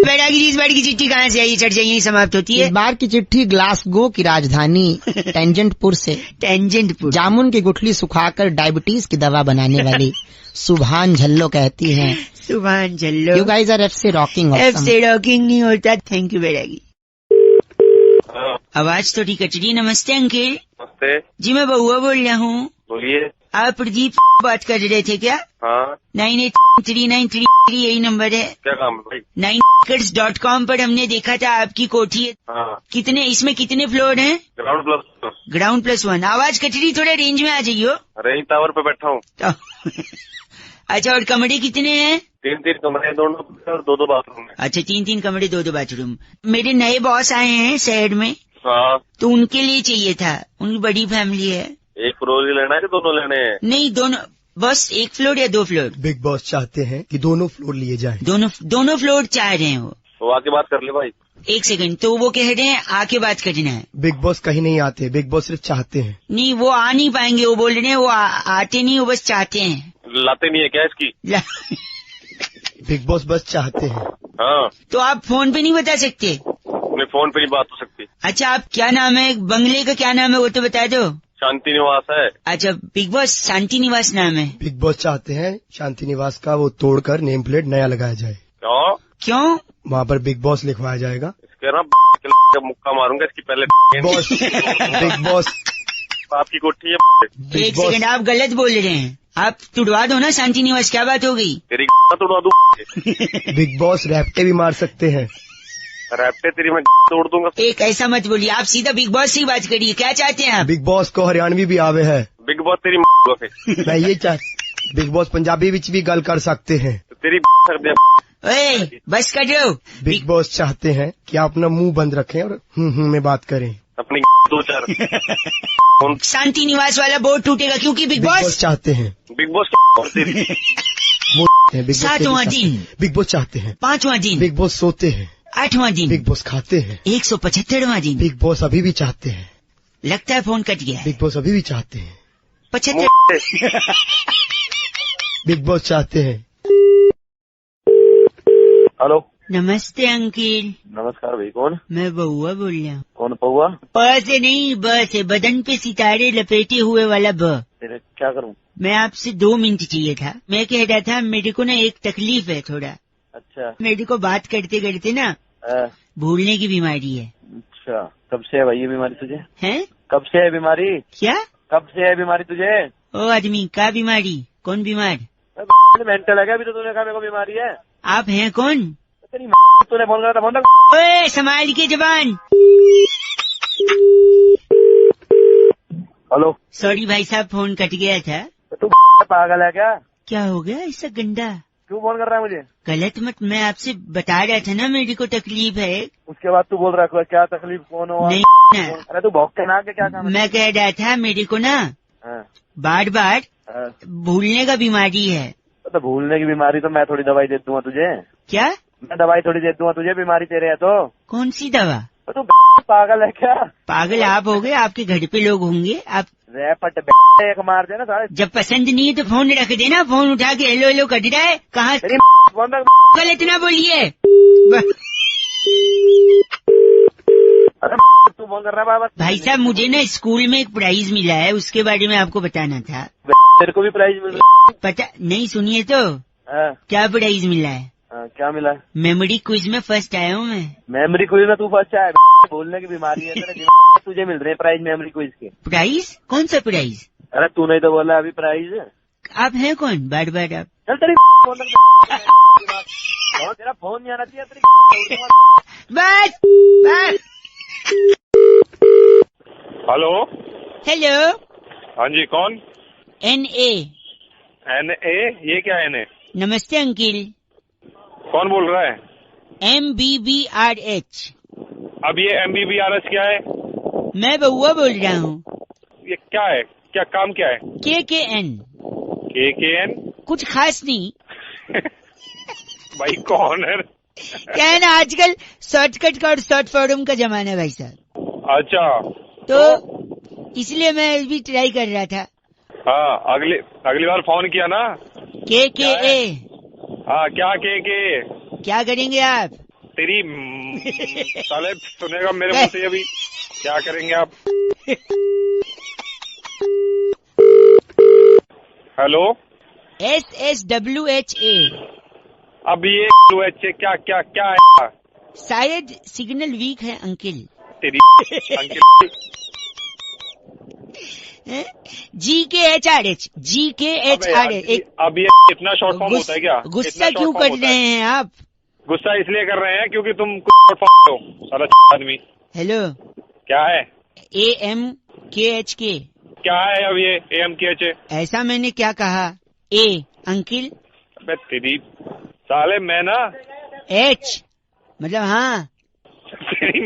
बैरागी जी इस बार की चिट्ठी कहाँ से आई? चर्चा यही समाप्त होती है। इस बार की चिट्ठी ग्लासगो की राजधानी टेंजेंटपुर से। जामुन की गुठली सुखाकर डायबिटीज की दवा बनाने वाली सुभान झल्लो कहती हैं। सुभान झल्लो। यू गाइस आर एफ से रॉकिंग। एफ से रॉकिंग नहीं होता। थैंक यू बैरागी। आवाज थोड़ी कचड़ी। नमस्ते अंकिल। नमस्ते जी मैं बउआ बोल रहा हूँ। बोलिए। आप प्रदीप बात कर रहे थे क्या? हाँ 983933 यही नंबर है। क्या काम है भाई? 9acres.com पर हमने देखा था आपकी कोठी है। हाँ। कितने इसमें कितने फ्लोर हैं? Ground plus 1। आवाज कचड़ी, थोड़ा रेंज में आ जाइयो। रेंज टावर पे बैठा हूँ। अच्छा, और कमरे कितने हैं? 3-3 कमरे हैं दोनों और 2-2 बाथरूम है। अच्छा, 3-3 कमरे 2-2 बाथरूम। मेरे नए बॉस आए हैं शहर में, हाँ, तो उनके लिए चाहिए था। उनकी बड़ी फैमिली है। एक फ्लोर ही लेना है कि दोनों लेने हैं? नहीं, दोनों, बस 1 फ्लोर या 2 फ्लोर? बिग बॉस चाहते हैं कि दोनों फ्लोर लिए जाएं। दोनों फ्लोर चाह रहे हैं वो। तो आके बात कर ले भाई। 1 सेकंड, तो वो कह रहे हैं आके बात करना है। बिग बॉस कहीं नहीं आते, बिग बॉस सिर्फ चाहते हैं। नहीं, वो आ नहीं पाएंगे। वो बोल रहे हैं वो आते नहीं, वो बस चाहते हैं। लाते नहीं है क्या इसकी? बिग बॉस बस चाहते हैं। हाँ, तो आप फोन पे नहीं बता सकते? अपने फोन पे नहीं बात हो सकती। अच्छा, आप क्या नाम है बंगले का? क्या नाम है वो तो बता दो। शांति निवास है। अच्छा, बिग बॉस शांति निवास नाम है। बिग बॉस चाहते हैं शांति निवास का वो तोड़कर नेम प्लेट नया लगाया जाए। क्यों? वहाँ पर बिग बॉस लिखवाया जाएगा। इसके ना मुक्का मारूंगा इसकी पहले। बॉस, बिग बॉस आपकी कोठी है। 1 सेकंड, आप गलत बोल रहे हैं। आप तुड़वा दो ना शांति निवास। क्या बात हो गई? तेरी तोड़वा दूं। बिग बॉस रैप्टे भी मार सकते हैं। रैप्टे तेरी मैं तोड़ दूंगा। एक ऐसा मत बोलिए, आप सीधा बिग बॉस से ही बात करिए। क्या चाहते हैं आप? बिग बॉस को हरियाणवी भी आवे है। बिग बॉस तेरी मैं ये बिग बॉस पंजाबी विच भी गल कर सकते हैं। तेरी ओए, बस कर दो। बिग बॉस चाहते हैं कि आप अपना मुंह बंद रखें और में बात करें। अपनी 2-4 शांति निवास वाला बोर्ड टूटेगा क्योंकि बिग बॉस चाहते हैं। बिग बॉस वो है, बिग बॉस 7वां दिन, बिग बॉस चाहते हैं। 5वां दिन, बिग बॉस सोते हैं। 8वां दिन, बिग बॉस खाते हैं। 175वां दिन। बिग बॉस अभी भी चाहते हैं। लगता है फोन कट गया है। बिग बॉस अभी भी चाहते हैं। 75। बिग बॉस चाहते हैं। हेलो, नमस्ते अंकिल। नमस्कार भाई। कौन? मैं बउआ बोल रहा हूँ। कौन पौआ? प से नहीं, ब से, बदन पे सितारे लपेटे हुए वाला ब। तेरे क्या करूँ? मैं आपसे 2 मिनट चाहिए था। मैं कह रहा था मेरे को ना एक तकलीफ है थोड़ा। अच्छा। मेरे को बात करते करते ना भूलने की बीमारी है। अच्छा, कब से है भाई ये बीमारी तुझे? हैं? कब से है बीमारी? क्या? कब से है बीमारी तुझे? ओ आदमी, क्या बीमारी? कौन बीमार? मेंटल है क्या? अभी तो तूने कहा मेरे को बीमारी है। आप हैं कौन? तेरी तूने फोन करा था, फोन ओए, संभाल के जबान। हेलो। सॉरी भाई साहब, फोन कट गया था। तू पागल है क्या? क्या हो गया ऐसा गंदा? क्यों फोन कर रहा है मुझे? गलत मत, मैं आपसे बता रहा था ना मेरे को तकलीफ है। उसके बाद तू बोल रहा है क्या तकलीफ? कौन हो? नहीं ना, अरे तू भौंकते ना के क्या काम है? मैं कह रहा था मेरे को ना बार बार भूलने का बीमारी है। तो भूलने की बीमारी तो मैं थोड़ी दवाई दे दूंगा तुझे। क्या? मैं दवाई थोड़ी दे दूंगा तुझे, बीमारी तेरे है तो। कौन सी दवा? तो तू पागल है क्या? पागल आप हो गए, आपके घर पे लोग होंगे। आप रैपट एक मार देना सारे। जब पसंद नहीं है तो फोन रख देना। फोन उठा के हेलो हेलो कर रहा है। कहाँ गलत ना बोलिए। अरे तू फोन कर रहा है बाबा? भाई साहब, मुझे ना स्कूल में एक प्राइज मिला है, उसके बारे में आपको बताना था। तेरे को भी प्राइज मिल रहा है? पता नहीं, सुनिए तो। क्या प्राइज मिला है? क्या मिला? मेमोरी क्विज में फर्स्ट आया हूँ मैं। मेमोरी क्विज में तू फर्स्ट आया? बोलने की बीमारी है तेरे तुझे मिल रहे हैं प्राइज मेमोरी क्विज के। प्राइज? कौन सा प्राइज? अरे तू नहीं तो बोला अभी प्राइज। आप हैं कौन? बार बार आप। चल तेरी तेरा फोन नहीं आना चाहिए तेरी। बस बस। हेलो। हेलो। हाँ जी, कौन? NA। NA? ये क्या है NA? नमस्ते अंकिल। कौन बोल रहा है? MBBRH। अब ये MBBRH क्या है? मैं बउआ बोल रहा हूँ। ये क्या है? क्या काम क्या है? KKN। KKN? कुछ खास नहीं। भाई कौन है? क्या है ना, आजकल शॉर्टकट का और शॉर्ट फॉर्म का जमाना है भाई साहब। अच्छा, तो इसलिए मैं भी ट्राई कर रहा था। हाँ, अगली बार फोन किया ना। KKA। हाँ, क्या KK? क्या करेंगे आप? तेरी साले सुनेगा मेरे मुंह से अभी। क्या करेंगे आप? हेलो। SSWHA। अब ये WH क्या क्या क्या है? शायद सिग्नल वीक है अंकिल। तेरी अंकिल। GKHRH। GKHRH। अब ये इतना शॉर्ट फॉर्म होता है क्या? गुस्सा क्यों कर रहे हैं आप? गुस्सा इसलिए कर रहे हैं क्योंकि तुम शॉर्ट फॉर्म हो, साला आदमी। हेलो। क्या है? AMKHK। क्या है अब ये AMKH? ऐसा मैंने क्या कहा? A अंकिल अबे तेरी साले मैं ना एच मतलब हाँ तेरी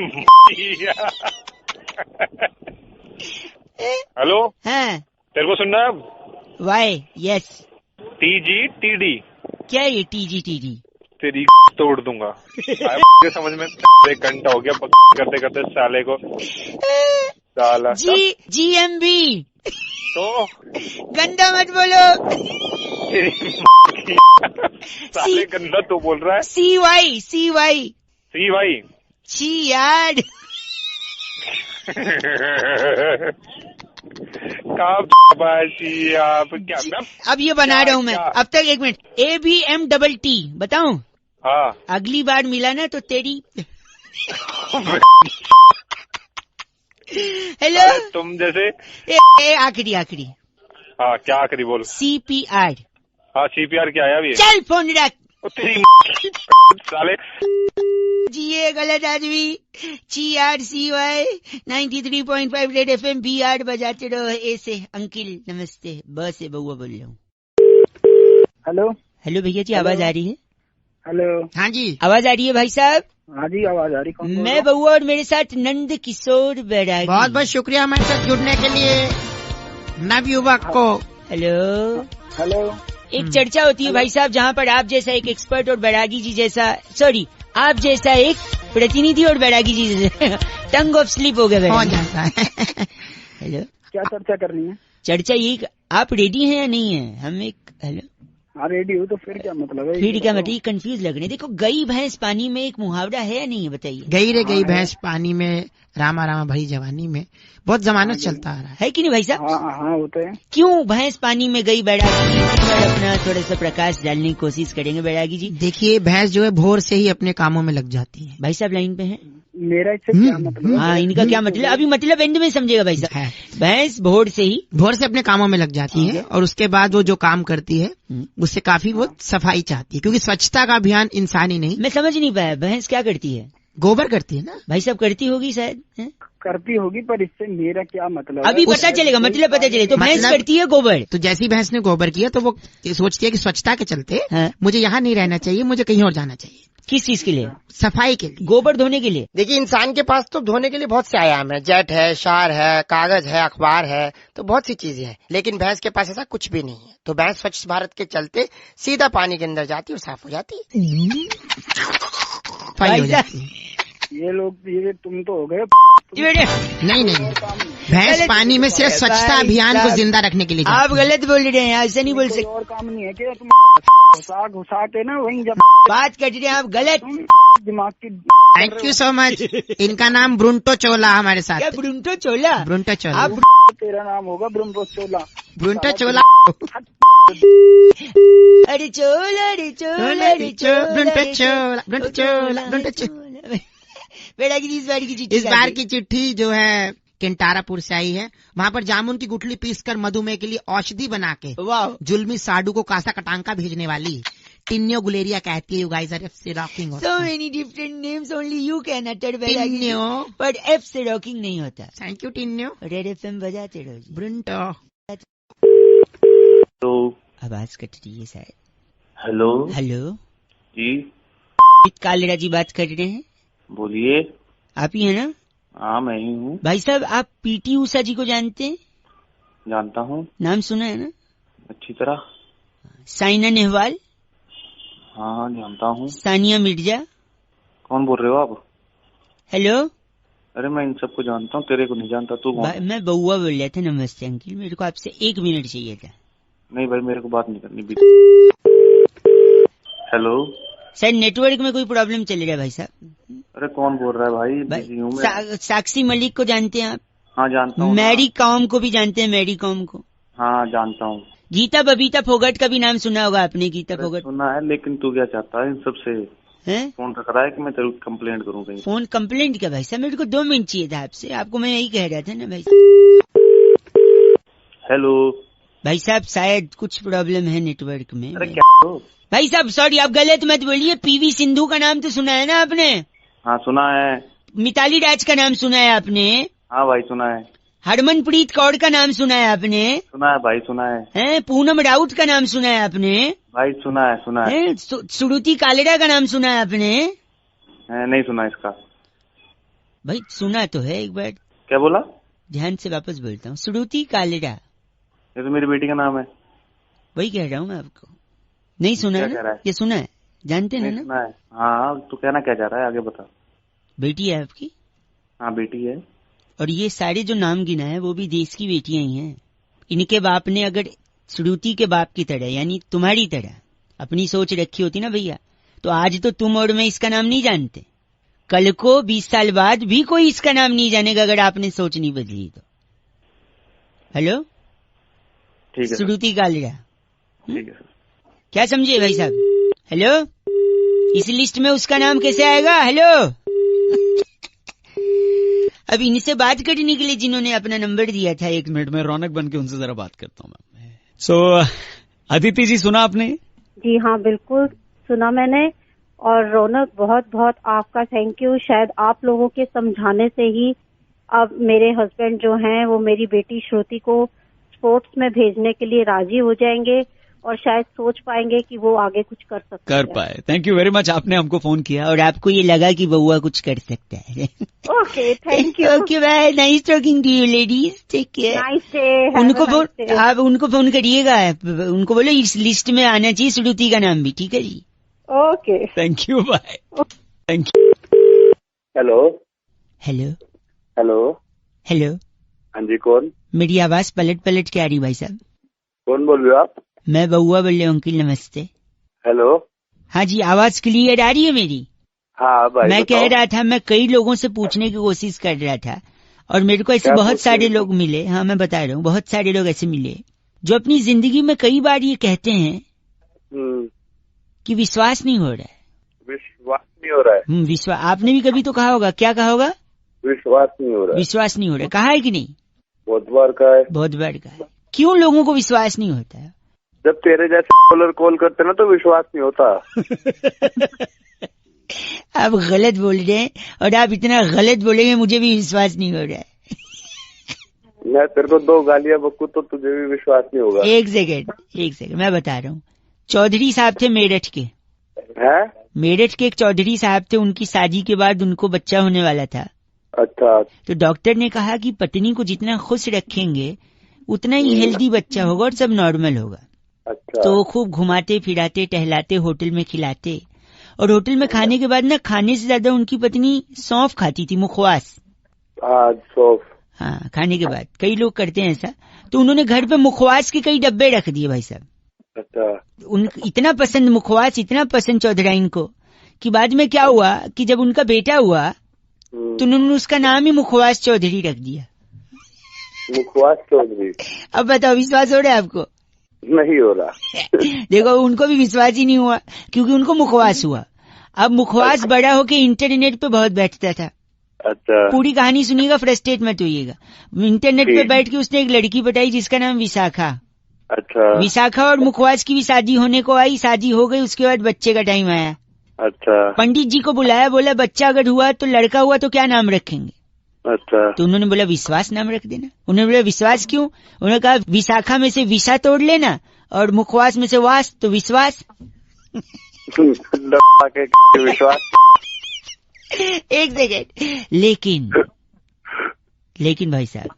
हेलो हाँ तेरे को सुनना है अब? वाई यस TGTD क्या है ये टीजी टीजी? तेरी तोड़ दूंगा। आया समझ में 1 घंटा हो गया करते करते साले को साला GMB तो गंदा मत बोलो। साले गंदा तो बोल रहा है। CY CY छी यार आप क्या अब ये बना रहा हूँ मैं अब तक। 1 मिनट ABMTT बताऊं? हाँ अगली बार मिला ना तो तेरी हेलो तुम जैसे आखिरी हाँ क्या आखिरी बोल। CPR हाँ CPR क्या है अभी? चल फोन रख तेरी साले ये गलत आदमी। CRCY 93.5 रेड FM BR बजाते रहो ऐसे। अंकिल नमस्ते ब से बउआ बोल रहा हूँ। हेलो भैया जी आवाज आ रही है? हेलो हाँ जी आवाज आ रही है भाई साहब? हाँ जी आवाज आ रही। कौन बोल मैं बउआ और मेरे साथ नंद किशोर बैरागी। बहुत बहुत शुक्रिया हमारे साथ जुड़ने के लिए नव युवक को। हेलो एक चर्चा होती है भाई साहब जहाँ पर आप जैसा एक एक्सपर्ट और बैरागी जी जैसा आप जैसा एक प्रतिनिधि और बैरागी जी जैसा टंग ऑफ स्लिप हो गया जाता है। हेलो क्या चर्चा करनी है? चर्चा ये आप रेडी हैं या नहीं है? हम एक हेलो हाँ रेडी हो तो फिर क्या मतलब है? फिर क्या मतलब कंफ्यूज लग रहे हैं। देखो गई भैंस पानी में एक मुहावरा है या नहीं है बताइए? गई रे गई भैंस पानी में रामा रामा भरी जवानी में बहुत जमाना चलता आ रहा है कि नहीं भाई साहब? हाँ होते हैं। क्यों भैंस पानी में गई बैरागी जी? अपना थोड़ा सा प्रकाश डालने की कोशिश करेंगे बैरागी जी। देखिए भैंस जो है भोर से ही अपने कामों में लग जाती है। भाई साहब लाइन पे हैं? मेरा इससे क्या मतलब? हाँ इनका क्या मतलब? अभी मतलब एंड में समझेगा भाई साहब। भैंस भोर से अपने कामों में लग जाती है और उसके बाद वो जो काम करती है उससे काफी वो सफाई चाहती है क्योंकि स्वच्छता का अभियान इंसान ही नहीं। मैं समझ नहीं पाया भैंस क्या करती है? गोबर करती है ना भाई साहब? करती होगी शायद करती होगी पर इससे मेरा क्या मतलब? अभी पता चलेगा मतलब पता चले। तो भैंस करती है गोबर। तो जैसी भैंस ने गोबर किया तो वो सोचती है कि स्वच्छता के चलते मुझे यहाँ नहीं रहना चाहिए, मुझे कहीं और जाना चाहिए। किस चीज के लिए? सफाई के लिए, गोबर धोने के लिए। देखिए इंसान के पास तो धोने के लिए बहुत से आयाम है, जेट है, शार है, कागज है, अखबार है, तो बहुत सी चीजें हैं, लेकिन भैंस के पास ऐसा कुछ भी नहीं है। तो भैंस स्वच्छ भारत के चलते सीधा पानी के अंदर जाती है और साफ हो जाती है। ये लोग ये तुम तो हो गए। नहीं भैंस पानी में सिर्फ स्वच्छता अभियान को जिंदा रखने के लिए। आप गलत बोल रहे हैं, ऐसा नहीं बोल सकते। और काम नहीं है क्या? तुम घुसा के ना वहीं जब बात कर रहे हैं आप गलत दिमाग की। Thank you so much. इनका नाम ब्रुंटो चोला हमारे साथ। क्या ब्रुंटो चोला? ब्रुंटो चोला। तेरा नाम होगा ब्रुंटो चोला। ब्रुंटो चोला। अरे चोला अरे चोला अरे चोला ब्रुंटो चोला ब्रुंटो चोला ब्रुंटो चोला। इस बार की चिट्ठी जो है केंटारापुर से आई है। वहाँ पर जामुन की गुठली पीसकर मधुमेह के लिए औषधि बना के जुल्मी साडू को कासा कटांका भेजने वाली टिन्यो गुलेरिया कहती है, यू गाइस आर एफ से rocking. So many different names, only you can utter Tinyo, but F से रॉकिंग नहीं होता। Thank you Tinyo. Red FM बजाते रहो जी। ब्रुंटो। तो आवाज कट रही है शायद। हेलो हेलो जी कालेरा जी बात कर रहे हैं। बोलिए। आप ही है ना? हाँ मैं ही हूँ। भाई साहब आप PT उषा जी को जानते हैं? जानता हूँ। नाम सुना है ना? अच्छी तरह। साइना नेहवाल? हाँ जानता हूँ। सानिया मिर्जा? कौन बोल रहे हो आप? हेलो। अरे मैं इन सबको जानता हूँ, तेरे को नहीं जानता। तू कौन? मैं बउआ बोल रहा था। नमस्ते अंकिल, मेरे को आपसे 1 मिनट चाहिए था। नहीं भाई मेरे को बात नहीं करनी। हेलो सर नेटवर्क में कोई प्रॉब्लम चल रहा है भाई साहब। अरे कौन बोल रहा है भाई? बिजी हूँ मैं। साक्षी मलिक को जानते हैं आप? हाँ जानता हूँ। मैरी कॉम को भी जानते हैं? मैरी कॉम को? हाँ जानता हूँ। गीता बबीता फोगट का भी नाम सुना होगा आपने? गीता फोगट सुना है, लेकिन तू क्या चाहता है इन सबसे? फोन रख रहा है कि मैं जरूर कंप्लेंट करूँ कहीं? फोन कंप्लेंट क्या भाई साहब? मेरे को 2 मिनट चाहिए था आपसे। आपको मैं यही कह रहा था ना भाई। हेलो भाई साहब शायद कुछ प्रॉब्लम है नेटवर्क में। अरे क्या हो भाई साहब? सॉरी आप गलत मत बोलिए। PV सिंधु का नाम तो सुना है ना आपने? हाँ सुना है। मिताली राज का नाम सुना है आपने? हाँ भाई सुना है। हरमनप्रीत कौर का नाम सुना है आपने? सुना है भाई, सुना है। हैं? पूनम राउत का नाम सुना है आपने? भाई सुना है। हैं? श्रुति कालेड़ा का नाम सुना है आपने? नहीं सुना इसका। भाई सुना तो है, एक बार क्या बोला? ध्यान से वापस बोलता हूँ, श्रुति कालेड़ा। ये तो मेरी बेटी का नाम है। वही कह रहा हूँ मैं आपको। नहीं सुना है ना? ये सुना है, जानते हैं ना? सुना है। हाँ, तो कहना क्या चाह रहा है, आगे बता। बेटी है आपकी? हाँ बेटी है। और ये सारे जो नाम गिना है वो भी देश की बेटियां ही हैं। इनके बाप ने अगर श्रुति के बाप की तरह यानी तुम्हारी तरह अपनी सोच रखी होती ना भैया, तो आज तो तुम और मैं इसका नाम नहीं जानते। कल को 20 साल बाद भी कोई इसका नाम नहीं जानेगा अगर आपने सोच नहीं बदली तो। हेलो, ठीक है श्रुति कालेड़ा। ठीक है सर। क्या समझे भाई साहब? हेलो, इस लिस्ट में उसका नाम कैसे आएगा? हेलो, अब इनसे बात करने के लिए जिन्होंने अपना नंबर दिया था, 1 मिनट में रौनक बन के उनसे जरा बात करता हूँ मैं। सो अदिति जी, सुना आपने? जी हाँ, बिल्कुल सुना मैंने। और रौनक, बहुत बहुत आपका थैंक यू। शायद आप लोगों के समझाने से ही अब मेरे हस्बैंड जो हैं वो मेरी बेटी श्रुति को स्पोर्ट्स में भेजने के लिए राजी हो जाएंगे और शायद सोच पाएंगे कि वो आगे कुछ कर सकते हैं। कर पाए। थैंक यू वेरी मच, आपने हमको फोन किया और आपको ये लगा कि बउआ कुछ कर सकता है। Okay, thank you. Okay bye, nice talking to you ladies, take care. Nice day. उनको फोन, आप उनको फोन करिएगा, उनको बोलो इस लिस्ट में आना चाहिए श्रुति का नाम भी, ठीक है जी? Okay, thank you, bye. Thank you. Hello hello hello. Hello, हाँ जी, कौन? मेरी आवाज पलट पलट के आ रही भाई साहब? कौन बोल रहे हो आप? मैं बउआ बोल रहा हूँ अंकिल, नमस्ते। हेलो। हाँ जी, आवाज क्लियर आ रही है मेरी? हाँ भाई, मैं बताओ। कह रहा था, मैं कई लोगों से पूछने की कोशिश कर रहा था और मेरे को ऐसे बहुत सारे लोग मिले। हाँ, मैं बता रहा हूँ, बहुत सारे लोग ऐसे मिले जो अपनी जिंदगी में कई बार ये कहते हैं कि विश्वास नहीं हो रहा है। विश्वास नहीं हो रहा है? विश्वास, आपने भी कभी तो कहा होगा। क्या कहा होगा? विश्वास नहीं हो रहा है। विश्वास नहीं हो रहा है, कहा है कि नहीं? बहुत बार का है। बहुत बार का है। क्यों लोगों को विश्वास नहीं होता है? जब तेरे जैसे कॉलर कॉल करते ना तो विश्वास नहीं होता। आप गलत बोल रहे हैं और आप इतना गलत बोलेंगे मुझे भी विश्वास नहीं हो रहा है। मैं तेरे को 2 गालियां बकूं तो तुझे भी विश्वास नहीं होगा। एक सेकंड, मैं बता रहा हूँ। चौधरी साहब थे मेरठ के। हैं? मेरठ के एक चौधरी साहब थे, उनकी शादी के बाद उनको बच्चा होने वाला था। अच्छा। तो डॉक्टर ने कहा कि पत्नी को जितना खुश रखेंगे उतना ही हेल्दी बच्चा होगा और सब नॉर्मल होगा। अच्छा। तो खूब घुमाते फिराते टहलाते, होटल में खिलाते, और होटल में खाने के बाद ना, खाने से ज्यादा उनकी पत्नी सौंफ खाती थी, मुखवास। हाँ, सौंफ। हाँ, खाने के बाद कई लोग करते हैं ऐसा। तो उन्होंने घर पे मुखवास के कई डब्बे रख दिए भाई साहब। अच्छा। इतना पसंद मुखवास, इतना पसंद चौधराइन को कि बाद में क्या हुआ कि जब उनका बेटा हुआ तो उन्होंने उसका नाम ही मुखवास चौधरी रख दिया। मुखवास चौधरी। अब बताओ, विश्वास हो रहा है आपको? नहीं हो रहा। देखो, उनको भी विश्वास ही नहीं हुआ क्योंकि उनको मुखवास हुआ। अब मुखवास बड़ा होके इंटरनेट पे बहुत बैठता था। अच्छा। पूरी कहानी सुनिएगा, फ्रस्ट्रेट मत होइएगा। इंटरनेट पे बैठ के उसने एक लड़की पटाई जिसका नाम विशाखा। अच्छा। विशाखा और मुखवास की भी शादी होने को आई, शादी हो गई, उसके बाद बच्चे का टाइम आया। अच्छा। पंडित जी को बुलाया, बोला बच्चा अगर हुआ तो लड़का हुआ तो क्या नाम रखेंगे? अच्छा। तो उन्होंने बोला विश्वास नाम रख देना। उन्होंने बोला विश्वास क्यों? उन्होंने कहा विशाखा में से विशा तोड़ लेना और मुखवास में से वास, तो विश्वास। विश्वास। एक सेकेंड, लेकिन भाई साहब।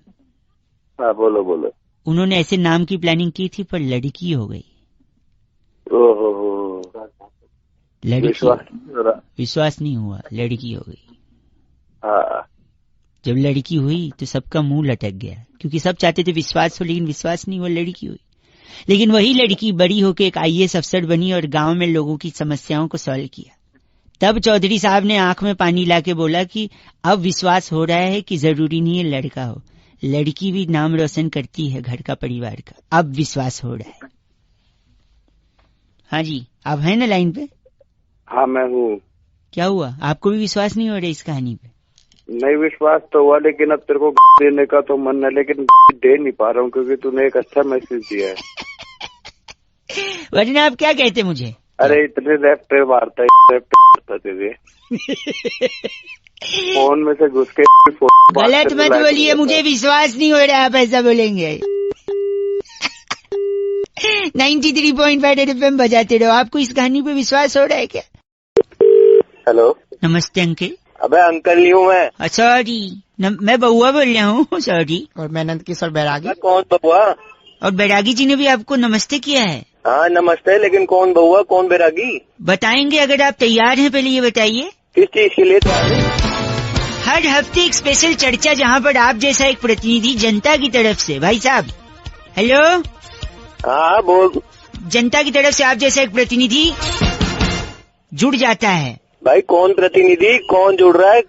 हाँ, बोलो बोलो। उन्होंने ऐसे नाम की प्लानिंग की थी पर लड़की हो गई। ओहो, लड़की। विश्वास नहीं हुआ, लड़की हो गई। हाँ। जब लड़की हुई तो सबका मुंह लटक गया क्योंकि सब चाहते थे विश्वास हो, लेकिन विश्वास नहीं हुआ, लड़की हुई। लेकिन वही लड़की बड़ी होकर एक IAS अफसर बनी और गांव में लोगों की समस्याओं को सॉल्व किया। तब चौधरी साहब ने आंख में पानी लाके बोला कि अब विश्वास हो रहा है कि जरूरी नहीं है लड़का हो, लड़की भी नाम रोशन करती है घर का, परिवार का। अब विश्वास हो रहा है। हाँ जी, आप हैं ना लाइन पे? हाँ, मैं हूँ। क्या हुआ, आपको भी विश्वास नहीं हो रहा इस कहानी पे? नहीं, विश्वास तो हुआ, लेकिन अब तेरे को देने का तो मन है, लेकिन दे नहीं पा रहा हूँ क्योंकि तूने एक अच्छा मैसेज दिया है। वरना आप क्या कहते मुझे? अरे इतने रैप पे मारता है, करते थे। फोन में से घुस के गलत मत बोलिए, मुझे विश्वास नहीं हो रहा आप ऐसा बोलेंगे। 93.5 FM बजाते रहो। आपको इस कहानी पे विश्वास हो रहा है क्या? हेलो, नमस्ते अंकल। अबे अंकल नहीं हूँ मैं। सॉरी, मैं बउआ बोल रहा हूँ। सॉरी। और मैं नंद किशोर बैरागी। कौन बउआ? और बैरागी जी ने भी आपको नमस्ते किया है। हाँ नमस्ते, लेकिन कौन बउआ कौन बैरागी? बताएंगे अगर आप तैयार हैं। पहले ये बताइए किस चीज के लिए? हर हफ्ते एक स्पेशल चर्चा जहाँ पर आप जैसा एक प्रतिनिधि जनता की तरफ से, भाई साहब हेलो, हाँ बोल। जनता की तरफ से आप जैसा एक प्रतिनिधि जुड़ जाता है। भाई कौन प्रतिनिधि, कौन जुड़ रहा है?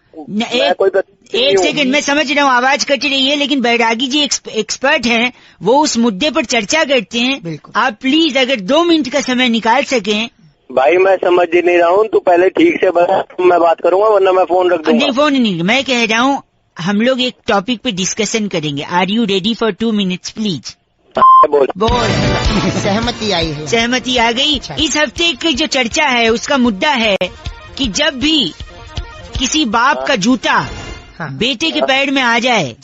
एक सेकंड, मैं समझ रहा हूँ आवाज कट रही है, लेकिन बैरागी जी एक्सपर्ट हैं, वो उस मुद्दे पर चर्चा करते हैं। आप प्लीज अगर 2 मिनट का समय निकाल सकें। भाई मैं समझ ही नहीं रहा हूँ, तू पहले ठीक से बता, मैं बात करूंगा वरना मैं फोन रख दूंगा। नहीं फोन नहीं, मैं कह रहा हूँ हम लोग एक टॉपिक पे डिस्कशन करेंगे। Are you ready for 2 minutes please? बोल। सहमति आई है। सहमति आ गई। इस हफ्ते की जो चर्चा है उसका मुद्दा है कि जब भी किसी बाप का जूता बेटे के पैर में आ जाए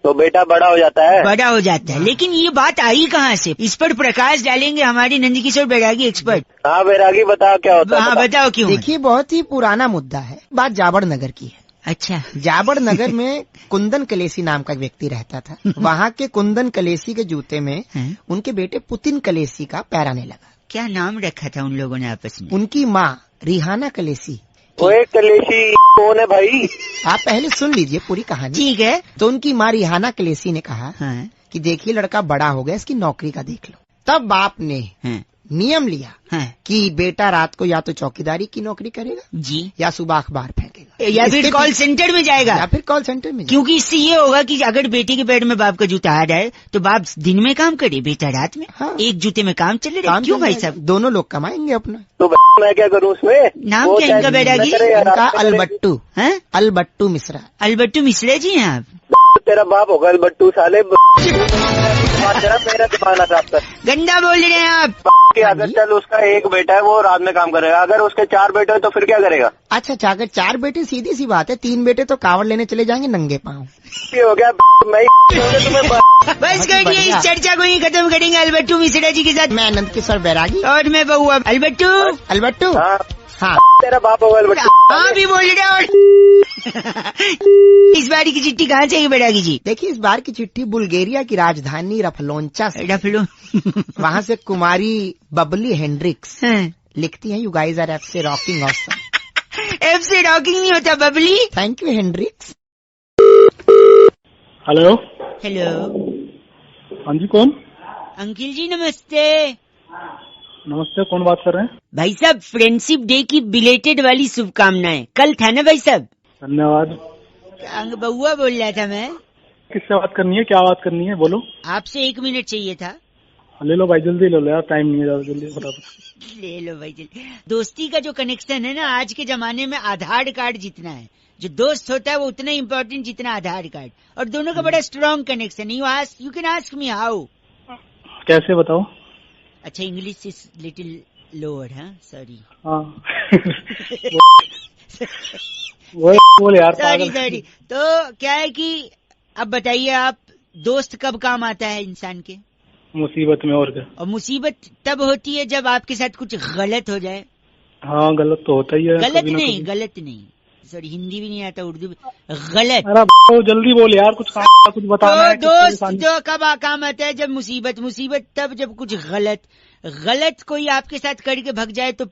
तो बेटा बड़ा हो जाता है। बड़ा हो जाता है। लेकिन ये बात आई कहाँ से? इस पर प्रकाश डालेंगे हमारे नंदकिशोर बैरागी एक्सपर्ट। हाँ बैरागी, बता क्या होता है? हाँ बताओ क्यों। देखिए बहुत ही पुराना मुद्दा है। बात जाबड़ नगर की है। अच्छा। जाबड़ नगर में कुंदन कलेसी नाम का व्यक्ति रहता था। वहाँ के कुंदन कलेसी के जूते में उनके बेटे पुतिन कलेसी का पैर आने लगा। क्या नाम रखा था उन लोगों ने आपस में? उनकी माँ रिहाना कलेसी। ओए कलेसी कौन है भाई? आप पहले सुन लीजिए पूरी कहानी। ठीक है। तो उनकी माँ रिहाना कलेसी ने कहा कि देखिए लड़का बड़ा हो गया, इसकी नौकरी का देख लो। तब बाप ने नियम लिया कि बेटा रात को या तो चौकीदारी की नौकरी करेगा जी, या सुबह अखबार फेंकेगा, या फिर कॉल सेंटर में जाएगा, या फिर कॉल सेंटर में। क्योंकि इससे ये होगा कि अगर बेटे के पैर में बाप का जूता आ जाए तो बाप दिन में काम करे, बेटा रात में। हाँ। एक जूते में काम चले रहे। क्यों भाई साहब? दोनों लोग कमाएंगे अपना। तो मैं क्या करूँ उसमें? नाम क्या इनका बैरागी? इनका अलबट्टू है। अलबट्टू मिश्रा। अलबट्टू मिश्रा जी हैं आप? तेरा बाप होगा अलबट्टू साले। मेरा दिमाग ना गंदा बोल रहे हैं आप। अगर चल उसका एक बेटा है वो रात में काम करेगा, अगर उसके 4 बेटे हैं तो फिर क्या करेगा? अच्छा, अगर 4 बेटे सीधी सी बात है, 3 बेटे तो कावड़ लेने चले जाएंगे नंगे पाँव। हो गया मैं बस करिए, इस चर्चा को ही खत्म करेंगे अलबट्टू मिश्रा जी के साथ। मैं नंदकिशोर बैरागी और मैं बउआ अलबट्टू। अलबट्टू हाँ तेरा बाप होगा अलबट्टू। हाँ भी बोल रहे। और इस बार की चिट्ठी कहाँ से है बैरागी जी? देखिए इस बार की चिट्ठी बुल्गारिया की राजधानी रफलोंचा से। वहाँ से कुमारी बबली हेंड्रिक्स लिखती हैं, यू गाइज आर एफ से रॉकिंग ऑसम। एफ से रॉकिंग नहीं होता Babli. Thank you Hendrix. Hello. Hello. हाँ जी कौन? अंकिल जी नमस्ते। नमस्ते, कौन बात कर रहे हैं? भाई साहब फ्रेंडशिप डे की बिलेटेड वाली शुभकामनाएं। कल था ना भाई साहब? धन्यवाद। बउआ बोल रहा था मैं। किससे बात करनी है, क्या बात करनी है, बोलो। आपसे 1 मिनट चाहिए था। ले लो भाई, जल्दी ले लो यार, टाइम नहीं है ज्यादा, जल्दी फटाफट ले लो भाई जल्दी। दोस्ती का जो कनेक्शन है ना, आज के जमाने में आधार कार्ड जितना है। जो दोस्त होता है वो उतना इम्पोर्टेंट जितना आधार कार्ड। और दोनों का बड़ा strong connection. You can ask me how. कैसे बताओ? अच्छा, इंग्लिश इज लिटिल लोअर। हाँ सॉरी। हाँ बोल यार। सॉरी। तो क्या है कि अब बताइए आप, दोस्त कब काम आता है इंसान के? मुसीबत में, और क्या। और मुसीबत तब होती है जब आपके साथ कुछ गलत हो जाए। हाँ गलत तो होता ही है। गलत नहीं सॉरी, हिंदी भी नहीं आता, उर्दू भी। गलत। अरे जल्दी बोल यार, कुछ बताना है। दोस्त जो कब काम आता है? जब मुसीबत तब जब कुछ गलत कोई आपके साथ करके भग जाए तो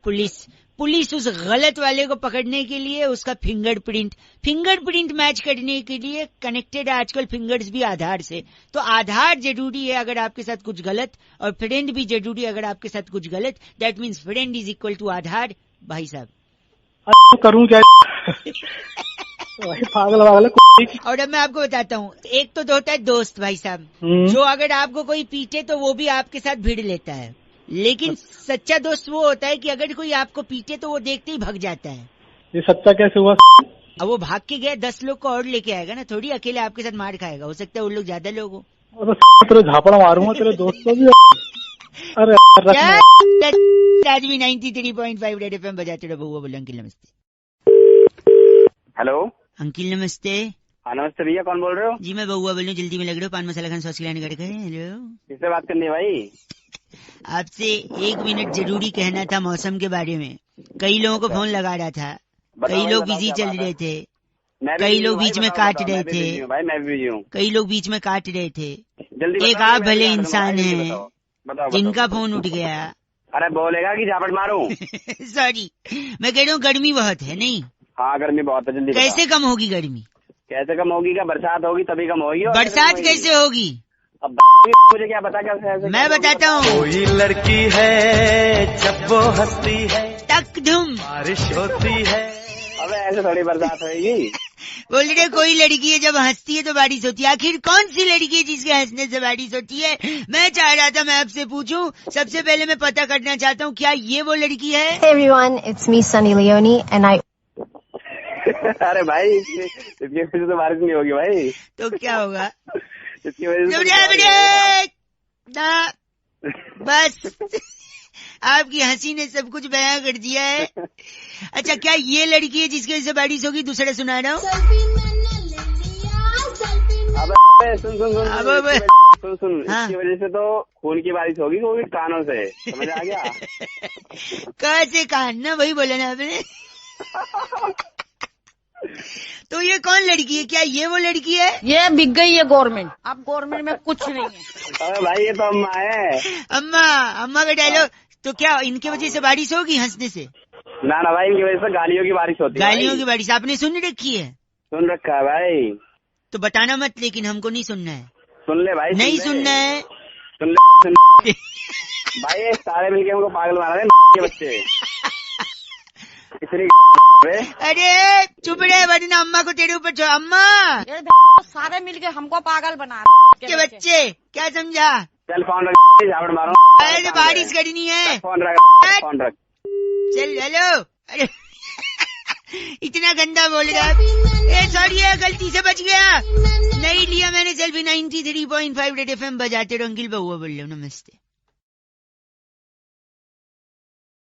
पुलिस उस गलत वाले को पकड़ने के लिए उसका फिंगरप्रिंट मैच करने के लिए कनेक्टेड है आजकल फिंगर्स भी आधार से। तो आधार जरूरी है अगर आपके साथ कुछ गलत, और फ्रेंड भी जरूरी है अगर आपके साथ कुछ गलत। That means friend is equal to aadhaar. भाई साहब करूँ क्या? पागल। और अब मैं आपको बताता हूँ, एक तो होता है दोस्त भाई साहब, जो अगर आपको कोई पीटे तो वो भी आपके साथ भिड़ लेता है। लेकिन सच्चा दोस्त वो होता है कि अगर कोई आपको पीटे तो वो देखते ही भाग जाता है। ये सच्चा कैसे हुआ? अब वो भाग के गया 10 लोग को और लेके आएगा ना, थोड़ी अकेले आपके साथ मार खाएगा। हो सकता है वो लोग ज्यादा लोग हो। तेरे झापड़ा मारूंगा तेरे दोस्त को भी। अरे 93.5 रेड FM बजाते रहो। बउआ बोला अंकिल नमस्ते। हेलो अंकिल नमस्ते। हाँ नमस्ते भैया, कौन बोल रहे हो? जी मैं बउआ बोल रहा हूँ, जल्दी में लग रहे हो, पान मसाला खान सॉस खिलाने गए। हेलो, किससे बात करनी है भाई? आपसे 1 मिनट जरूरी कहना था मौसम के बारे में। कई लोगों को फोन लगा रहा था, कई लोग बिजी चल रहे थे, कई लोग बीच में काट रहे थे भाई। मैं भी बिजी हूँ। कई लोग बीच में काट रहे थे। जल्दी एक आप भले इंसान हैं जिनका फोन उठ गया। अरे बोलेगा कि झापट मारूं? सॉरी, मैं कह रहा हूँ गर्मी बहुत है। नहीं, हाँ गर्मी बहुत है, जल्दी कैसे कम होगी गर्मी? कैसे कम होगी? क्या बरसात होगी तभी कम होगी? बरसात कैसे होगी? अब मुझे क्या पता कैसे? मैं बताता हूँ। कोई लड़की है जब वो हंसती है तक धुम बारिश होती है। अबे ऐसे थोड़ी बरसात होगी। बोल रहे कोई लड़की है जब हंसती है तो बारिश होती है। आखिर कौन सी लड़की है जिसके हंसने से बारिश होती है? मैं चाह रहा था मैं आपसे पूछूं। सबसे पहले मैं पता करना चाहता हूँ, क्या ये वो लड़की है? Hey everyone, it's me Sunny Leone and I अरे भाई इसकी वजह से तो बारिश नहीं होगी भाई। तो क्या होगा? इसकी वजह से बस आपकी हंसी ने सब कुछ बयां कर दिया है। अच्छा, क्या ये लड़की है जिसकी वजह से बारिश होगी? दूसरा सुना रहा हूँ। सुन हाँ। इसकी वजह से तो खून की बारिश होगी, वो भी कानों से, समझ आ गया? कैसे कान ना, वही बोला ना आपने। तो ये कौन लड़की है? क्या ये वो लड़की है? ये बिक गई है गवर्नमेंट। अब गवर्नमेंट में कुछ नहीं है। अरे भाई ये तो अम्मा है। अम्मा का डायलॉग। तो क्या इनकी वजह से बारिश होगी हंसने से? ना ना भाई, इनकी वजह से गालियों की बारिश होती है। गालियों की बारिश आपने सुन रखी है? सुन रखा है भाई। तो बताना मत, लेकिन हमको नहीं सुनना है। सुन ले भाई। नहीं सुनना है। सुन ले भाई, ये सारे मिलके हमको पागल बना रहे हैं बच्चे। इतनी अरे चुप रहे वरना अम्मा को तेरे ऊपर छोड़। अम्मा, सारे मिलके हमको पागल बना के बच्चे, क्या समझा? चल फोन रख, झापड़ मारो। अरे बारिश करनी है। फोन रख। चल हेलो। अरे इतना गंदा बोल रहा। सॉरी है, गलती से बच गया। नहीं लिया मैंने सेल्फी। 93.5 रेड FM बजाते रहो। अंकिल बउआ बोल रहा हूँ, नमस्ते।